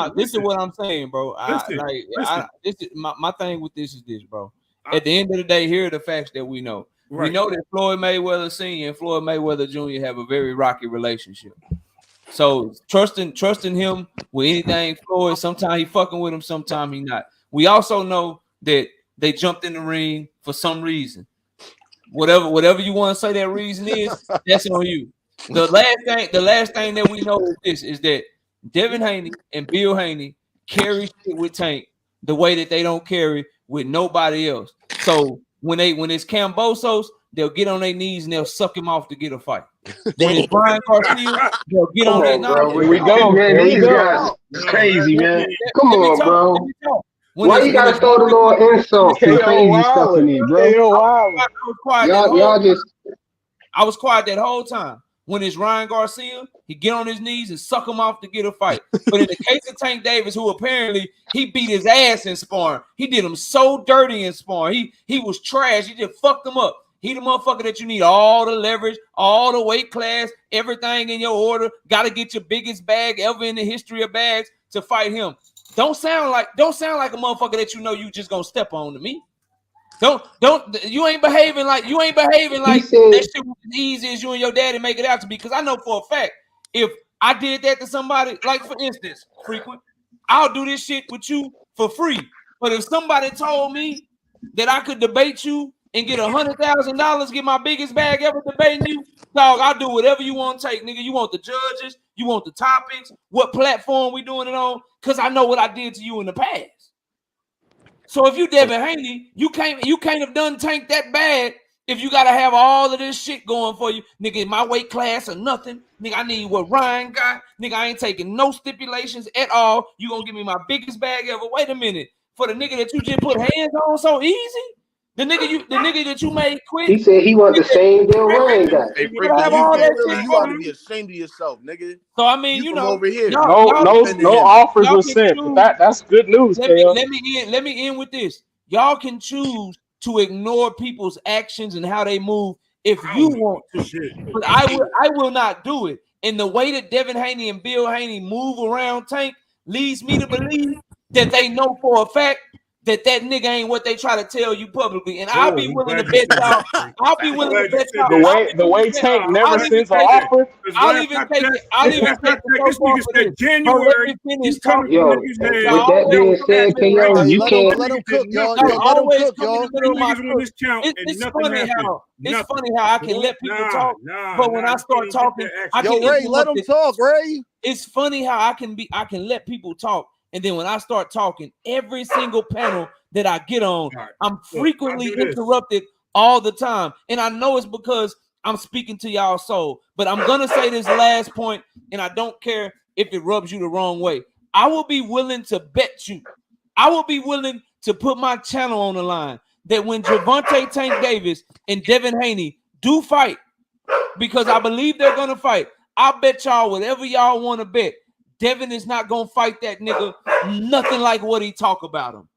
No, this is listen, what I'm saying, bro. listen, listen. This is my thing with this is this, bro. I, At the end of the day, here are the facts that we know. We right. know that Floyd Mayweather Sr. and Floyd Mayweather Jr. have a very rocky relationship. So trusting him with anything, Floyd, sometimes he fucking with him, sometimes he not. We also know that they jumped in the ring for some reason. Whatever you want to say that reason is, that's on you. The last thing that we know is that Devin Haney and Bill Haney carry shit with Tank the way that they don't carry with nobody else. So when it's Cambosos, they'll get on their knees and they'll suck him off to get a fight. When it's Brian Garcia, they'll get Come on their on, knees. bro. Here we go. Man, Here we these go. guys is No, that crazy, man. yeah. Come Let me on, talk. bro. Let me talk. Why you When gotta it's throw the Brian little insults and KO crazy stuff in Wilder. there, bro? KO Wilder. I was quiet that Y'all, whole y'all time. just I was quiet that whole time. When it's Ryan Garcia, he get on his knees and suck him off to get a fight. But in the case of Tank Davis, who apparently he beat his ass in sparring, he did him so dirty in sparring. He was trash. He just fucked him up. He the motherfucker that you need all the leverage, all the weight class, everything in your order. Got to get your biggest bag ever in the history of bags to fight him. Don't sound like a motherfucker that you know you just gonna step on to me. Don't you ain't behaving like he that said, shit was as easy as you and your daddy make it out to be. Because I know for a fact, if I did that to somebody, like for instance, frequent, I'll do this shit with you for free. But if somebody told me that I could debate you and get $100,000, get my biggest bag ever debating you, dog, I'll do whatever you want to take, nigga. You want the judges, you want the topics, what platform we doing it on, because I know what I did to you in the past. So if you devinhaney, you can't have done Tank that bad if you gotta have all of this shit going for you, nigga. In my weight class or nothing, nigga. I need what Ryan got, nigga. I ain't taking no stipulations at all. You gonna give me my biggest bag ever? Wait a minute, for the nigga that you just put hands on so easy, the nigga that you made quit. He said he want the same deal Ryan got. Hey, you ought to be ashamed of yourself, nigga. So I mean, you know, over here. No offers were sent. But that's good news. Let me end with this. Y'all can choose to ignore people's actions and how they move if you want to, but I will not do it. And the way that devinhaney and billhaney move around Tank leads me to believe that they know for a fact that nigga ain't what they try to tell you publicly. And I'll be willing to bet y'all. I'll be willing to bet y'all. The way Tank never sends an offer. I'll even take it. I'll even take this nigga said January. With that being said, KO, you can't let him cook, y'all. Let him cook, y'all. It's funny how I can let people talk, but when I start talking, Ray, let them talk, Ray. It's funny how I can let people talk. And then when I start talking, every single panel that I get on, I'm frequently interrupted all the time. And I know it's because I'm speaking to y'all soul. But I'm going to say this last point, and I don't care if it rubs you the wrong way. I will be willing to bet you. I will be willing to put my channel on the line that when Gervonta Tank Davis and devinhaney do fight, because I believe they're going to fight, I'll bet y'all whatever y'all want to bet. Devin is not gonna fight that nigga nothing like what he talk about him.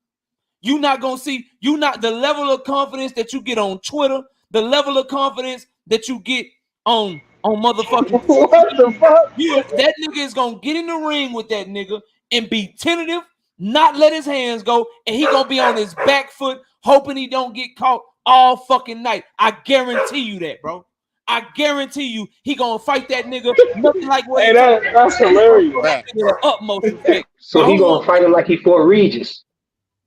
You not gonna see, you not the level of confidence that you get on Twitter, the level of confidence that you get on motherfucking what the fuck? That nigga is gonna get in the ring with that nigga and be tentative, not let his hands go, and he gonna be on his back foot, hoping he don't get caught all fucking night. I guarantee you that, bro. I guarantee you he gonna fight that nigga nothing like what that's hilarious. Utmost respect. So he gonna fight him like he fought Regis.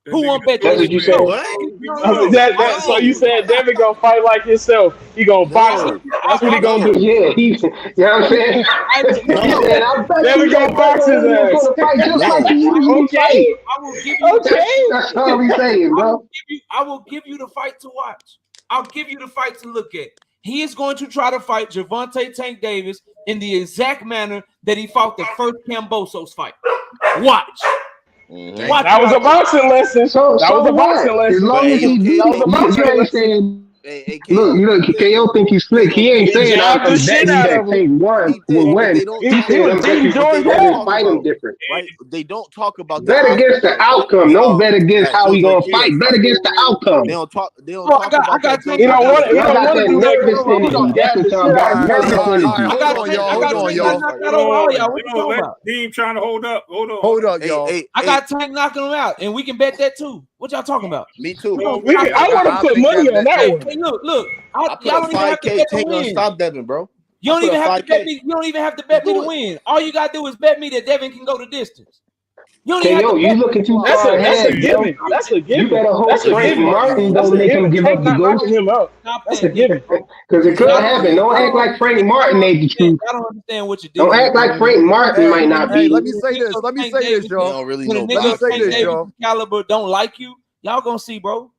Who won't bet that's what you said? So you said Devin gonna fight like himself. He gonna box him. That's what he gonna do. Yeah, you know what I'm saying? Devin gonna box his ass. He's gonna fight just like he usually fight. I will give you that's all we saying, bro. I will give you the fight to watch. I'll give you the fight to look at. He is going to try to fight Gervonta Tank Davis in the exact manner that he fought the first Kambosos fight. Watch. Watch. That was a boxing lesson. That was a boxing lesson. As long as he beat it, look, KO think he's slick. He ain't saying I'm betting that Tank won will win. He said I'm betting to fight him different. Right? They don't talk about bet against the outcome. Don't bet against how he gonna fight. Bet against the outcome. They don't talk about that. You don't want to do that. That's what y'all got. Let Deem trying to hold up. Hold up, y'all. I got Tank knocking him out, and we can bet that too. What y'all talking about? Me too. I want to put money on that one. Hey, look. I put a 5K Tank on stop Devin, bro. You don't even have to bet me. You don't even have to bet me to win. All you gotta do is bet me that Devin can go the distance. You don't even have to you looking too far ahead. That's a given. You better hope Frank Martin don't make him give up the ghost. That's a given. Because it could happen. Don't act like Frank Martin ain't the truth. I don't understand what you do. Don't act like Frank Martin might not be. Let me say this, y'all. Don't really When know. a nigga Tank Davis caliber don't like you, y'all gonna see, bro.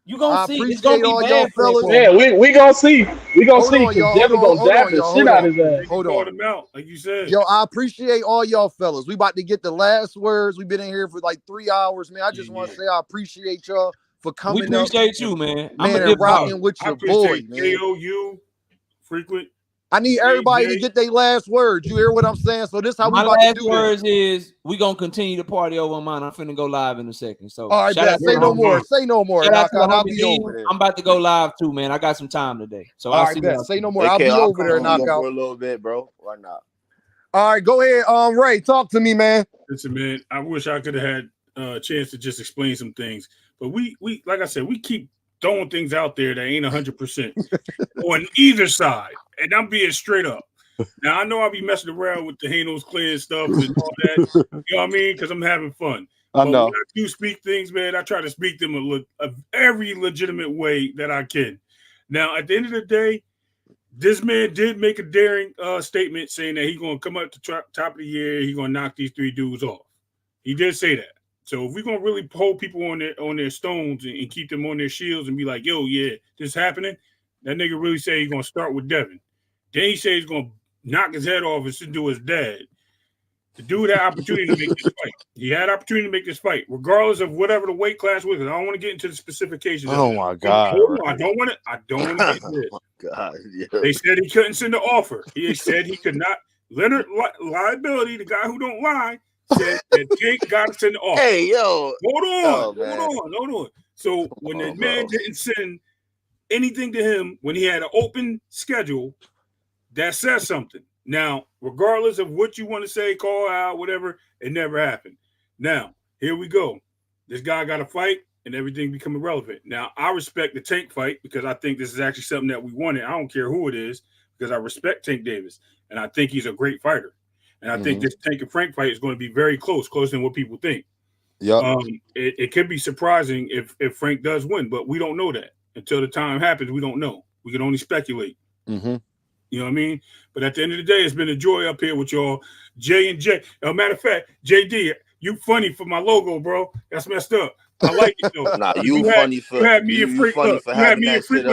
You gonna see. It's gonna be bad, fellas. Yeah, we gonna see. We gonna see because Devin gonna dab the shit out of his ass. Hold on. Like you said. Yo, I appreciate all y'all fellas. We about to get the last words. We've been in here for like 3 hours, man. I just want to say I appreciate y'all for coming. We appreciate you, man. And rocking with your boy, man. KOU, frequent. I need everybody to get their last words. You hear what I'm saying? So this how we about to do it. My last words is we gonna continue to party over mine. I'm finna go live in a second. So all right, say no more. Say no more. I'll be over there. I'm about to go live too, man. I got some time today. So all right, say no more. I'll be over there, knockout. For a little bit, bro. Why not? All right, go ahead. Ray, talk to me, man. Listen, man. I wish I could have had a chance to just explain some things, but we like I said, we keep throwing things out there that ain't 100% on either side, and I'm being straight up. Now I know I'll be messing around with the Hanos clean stuff and all that, you know what I mean? Because I'm having fun. I But when know. I do speak things, man, I try to speak them every legitimate way that I can. Now, at the end of the day, this man did make a daring statement saying that he's going to come up to top of the year. He's going to knock these 3 dudes off. He did say that. So if we're going to really hold people on their stones and keep them on their shields and be like, yo, yeah, this is happening, that nigga really say he's going to start with Devin. Then he said he's going to knock his head off and send to his dad. The dude had opportunity to make this fight. He had opportunity to make this fight, regardless of whatever the weight class was. I don't want to get into the specifications. Oh my God! Hold on. I don't want to get into it. Oh my God! Yeah. They said he couldn't send the offer. He said he could not. Leonard Liability, the guy who don't lie, said that Tank got to send the offer. Hey, yo, hold on. So when the man didn't send anything to him when he had an open schedule, that says something. Now, regardless of what you want to say, call out, whatever, it never happened. Now, here we go. This guy got a fight and everything become irrelevant. Now, I respect the Tank fight because I think this is actually something that we wanted. I don't care who it is because I respect Tank Davis and I think he's a great fighter. And I think this Tank and Frank fight is going to be very closer than what people think. Yeah. It could be surprising if Frank does win, but we don't know that. Until the time happens, we don't know. We can only speculate. Mm-hmm. You know what I mean? But at the end of the day, it's been a joy up here with y'all. J and J. Matter of fact, JD, you funny for my logo, bro. That's messed up. I like it though. Nah, you funny for you had me and Frequent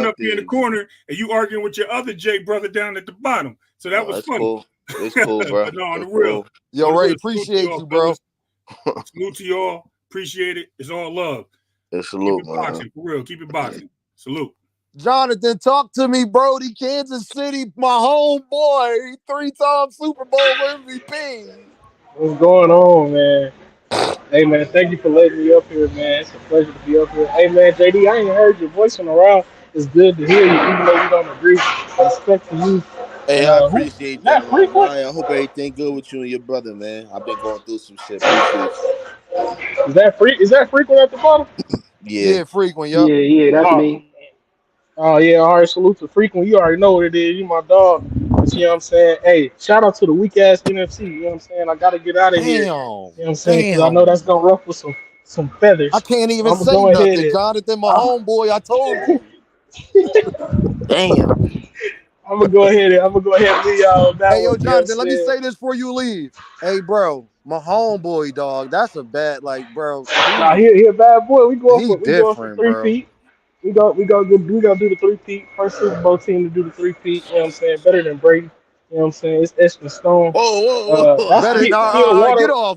up here in the dude. corner, and you arguing with your other J brother down at the bottom. So that was funny. Cool. It's cool, bro. No, on the real. Cool. Yo, Ray, appreciate you, bro. Salute to y'all. Appreciate it. It's all love. Salute, keep it boxing, for real. Keep it boxing. Salute. Jonathan, talk to me, Brody. Kansas City, my homeboy, 3-time Super Bowl MVP. What's going on, man? Hey, man, thank you for letting me up here, man. It's a pleasure to be up here. Hey, man, JD, I ain't heard your voice in a while. It's good to hear you, even though we don't agree. Respect to you. Hey, I appreciate that, man. I hope everything good with you and your brother, man. I've been going through some shit. Appreciate you. Is that Frequent at the bottom? Yeah, Frequent, yo. Yeah, that's me. Oh, yeah, all right, salute to Frequent. You already know what it is. You my dog. But you know what I'm saying? Hey, shout out to the weak-ass NFC. You know what I'm saying? I got to get out of here. You know what I'm saying? Because I know that's going to ruffle some feathers. I can't even say nothing, Jonathan, my homeboy. I told you. Damn. I'm gonna go ahead and leave y'all on that. Hey, yo, Jonathan, let me say this before you leave. Hey, bro, my homeboy, dog. That's a bad, bro. Nah, he a bad boy. We going for 3 feet. We gonna do the 3-peat. First Super Bowl team to do the 3-peat. You know what I'm saying? Better than Brady. You know what I'm saying? It's Eston Stone. Whoa.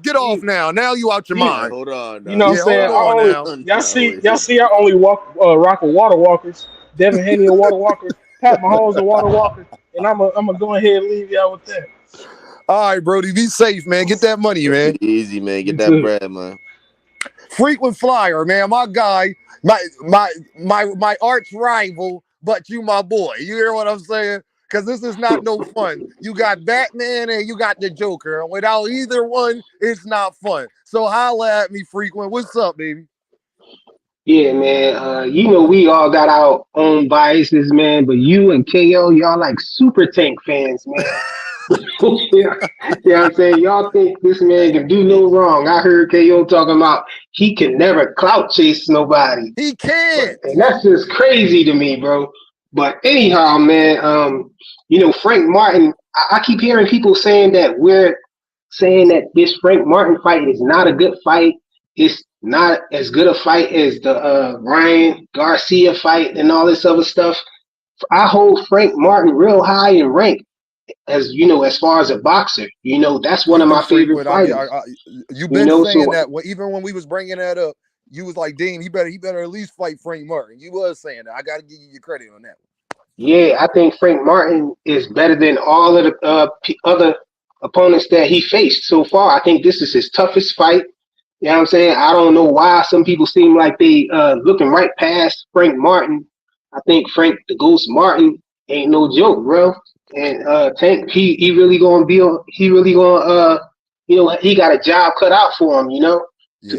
Get off now. Now you out your mind. Hold on. You know what I'm saying? Y'all see, I only rock with water walkers. Devin Haney a water walker. Pat Mahomes a water walker. And I'm gonna go ahead and leave y'all with that. All right, Brody. Be safe, man. Get that money, man. Easy, man. Get that bread, man. Frequent flyer, man. My guy. My arch rival, but you my boy. You hear what I'm saying? Because this is not no fun. You got Batman and you got the Joker. And without either one, it's not fun. So holla at me, Frequent. What's up, baby? Yeah, man. We all got our own biases, man. But you and KO, y'all like super Tank fans, man. You know what I'm saying? Y'all think this man can do no wrong. I heard KO talking about he can never clout chase nobody. He can't. And that's just crazy to me, bro. But anyhow, man, Frank Martin, I keep hearing people saying that we're saying that this Frank Martin fight is not a good fight. It's not as good a fight as the Ryan Garcia fight and all this other stuff. I hold Frank Martin real high in rank. As far as a boxer, that's one of my favorite fighters. You've been saying that even when we was bringing that up, you was like, Dean, he better at least fight Frank Martin. You was saying that. I got to give you your credit on that. Yeah, I think Frank Martin is better than all of the other opponents that he faced so far. I think this is his toughest fight. You know what I'm saying? I don't know why some people seem like they looking right past Frank Martin. I think Frank the Ghost Martin ain't no joke, bro. And Tank, he really gonna he got a job cut out for him, to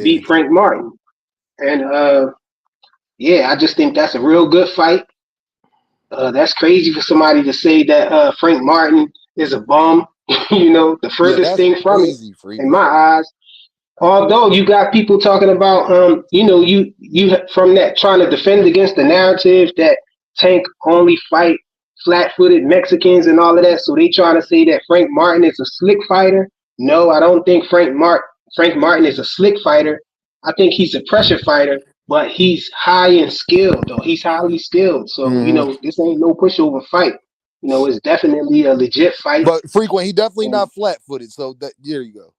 beat Frank Martin. And I just think that's a real good fight. That's crazy for somebody to say that Frank Martin is a bum. The furthest thing from it, in my eyes. Although you got people talking about, you from that trying to defend against the narrative that Tank only fight flat-footed Mexicans and all of that, so they trying to say that Frank Martin is a slick fighter. No, I don't think Frank Martin is a slick fighter. I think he's a pressure fighter, but he's high in skill though. He's highly skilled, so this ain't no pushover fight. It's definitely a legit fight. But frequent, he definitely not flat-footed. So there you go.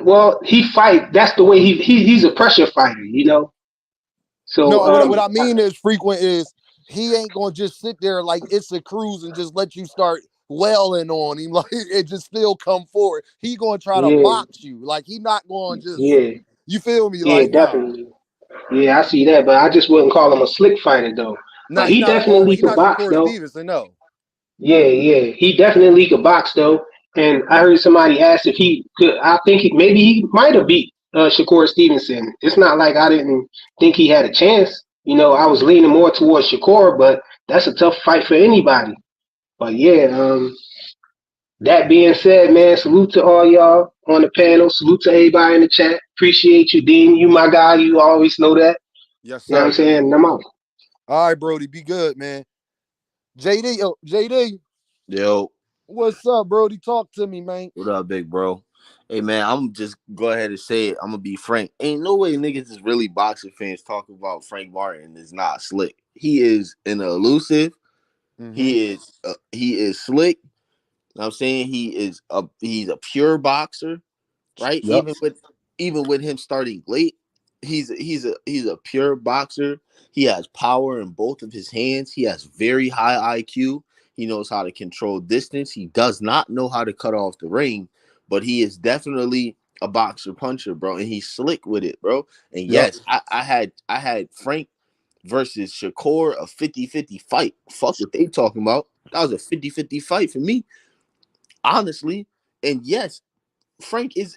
Well, he fight. That's the way he's a pressure fighter, So no, what I mean is frequent is he ain't gonna just sit there like it's a cruise and just let you start wailing on him like it just still come forward. He gonna try to box you. Like he not going just you feel me? Yeah, like definitely. Yeah, I see that, but I just wouldn't call him a slick fighter though. Nah, but he definitely could box though. No. Yeah, he definitely could box though. And I heard somebody ask if he could. I think maybe he might have beat Shakur Stevenson. It's not like I didn't think he had a chance. I was leaning more towards Shakur, but that's a tough fight for anybody. But yeah, that being said, man, salute to all y'all on the panel. Salute to everybody in the chat. Appreciate you, Dean. You my guy. You always know that. Yes, sir. You know what I'm saying? And I'm out. All right, Brody. Be good, man. JD. Yo. What's up, Brody? Talk to me, man. What up, big bro? Hey, man, I'm just go ahead and say it. I'm going to be frank. Ain't no way niggas is really boxing fans talking about Frank Martin is not slick. He is an elusive. He is slick. I'm saying he's a pure boxer, right? Yep. Even with him starting late, he's a pure boxer. He has power in both of his hands. He has very high IQ. He knows how to control distance. He does not know how to cut off the ring, but he is definitely a boxer puncher, bro, and he's slick with it, bro. And yes, I had Frank versus Shakur, a 50-50 fight. Fuck what they talking about. That was a 50-50 fight for me, honestly. And yes, Frank is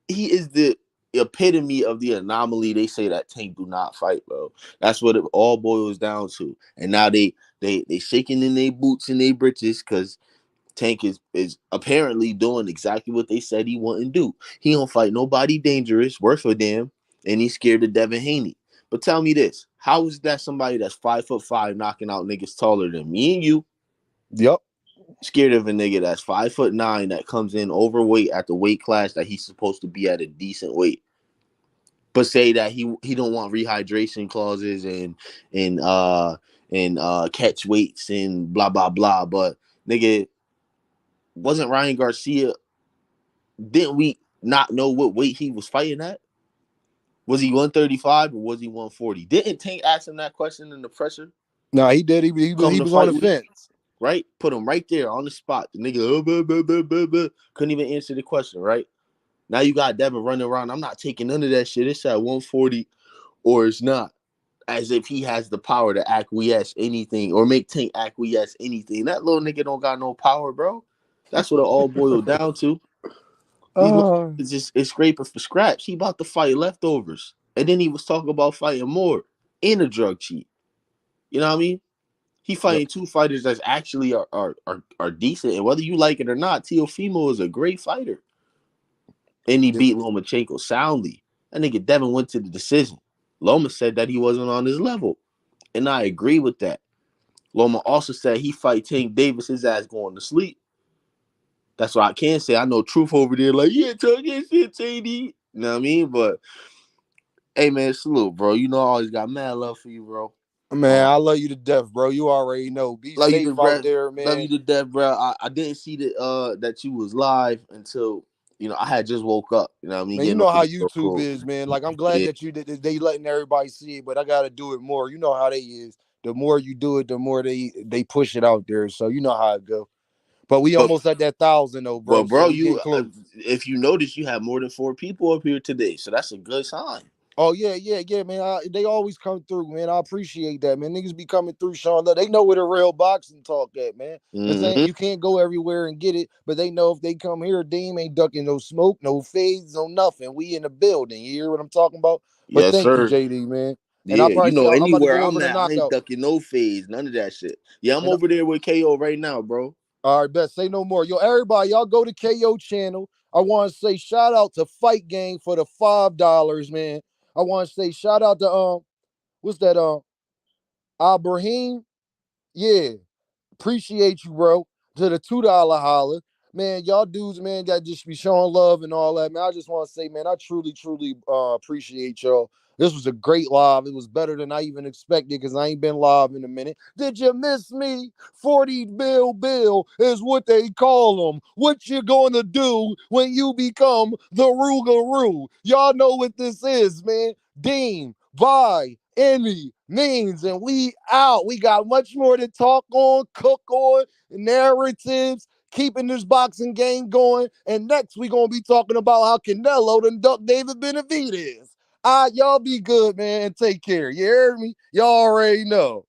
the epitome of the anomaly. They say that Tank do not fight, bro. That's what it all boils down to. And now they shaking in their boots and their britches because Tank is apparently doing exactly what they said he wouldn't do. He don't fight nobody dangerous, worth a damn, and he's scared of Devin Haney. But tell me this: how is that somebody that's 5'5" knocking out niggas taller than me and you? Yep. Scared of a nigga that's 5'9" that comes in overweight at the weight class that he's supposed to be at a decent weight, but say that he don't want rehydration clauses and catch weights and blah blah blah. But nigga, wasn't Ryan Garcia? Didn't we not know what weight he was fighting at? Was he 135 or was he 140? Didn't Tank ask him that question in the pressure? No, he did. He was on the fence. Right? Put him right there on the spot. The nigga couldn't even answer the question, right? Now you got Devin running around. I'm not taking none of that shit. It's at 140 or it's not. As if he has the power to acquiesce anything or make Tank acquiesce anything. That little nigga don't got no power, bro. That's what it all boiled down to. It's scraping for scraps. He about to fight leftovers. And then he was talking about fighting more in a drug cheat. You know what I mean? He fighting two fighters that actually are decent. And whether you like it or not, Teofimo is a great fighter. And he beat Lomachenko soundly. That nigga Devin went to the decision. Loma said that he wasn't on his level. And I agree with that. Loma also said he fight Tank Davis, his ass going to sleep. That's why I can say I know Truth over there like, yeah, talk that shit, TD. You know what I mean? But, hey, man, salute, bro. You know I always got mad love for you, bro. Man, I love you to death, bro. You already know. Be safe out there, man. Love you to death, bro. I didn't see that you was live until, I had just woke up. You know what I mean? Man, you know how YouTube is, man. Like, I'm glad that they letting everybody see it, but I got to do it more. You know how they is. The more you do it, the more they push it out there. So you know how it go. But we almost at that 1,000 though, bro. But bro, so if you notice, you have more than 4 people up here today, so that's a good sign. Oh yeah, man. They always come through, man. I appreciate that, man. Niggas be coming through, Sean. They know where the real boxing talk at, man. You can't go everywhere and get it, but they know if they come here, Deem ain't ducking no smoke, no fades, no nothing. We in the building. You hear what I'm talking about? But yes, thank sir. you, JD, man. And I'll probably anywhere I'm at, I ain't ducking no fades, none of that shit. Yeah, over there with KO right now, bro. All right, bet. Say no more. Yo, everybody, y'all go to KO channel. I want to say shout out to Fight Gang for the $5, man. I want to say shout out to what's that Abraham? Yeah. Appreciate you, bro. To the $2 holler. Man, y'all dudes, man, got just be showing love and all that. Man, I just want to say, man, I truly, truly appreciate y'all. This was a great live. It was better than I even expected because I ain't been live in a minute. Did you miss me? 40 Bill is what they call them. What you gonna do when you become the Rougaroo? Y'all know what this is, man. Deem by any means, and we out. We got much more to talk on, cook on, narratives, keeping this boxing game going. And next, we're going to be talking about how Canelo done ducked David Benavidez. Y'all be good, man, and take care. You heard me? Y'all already know.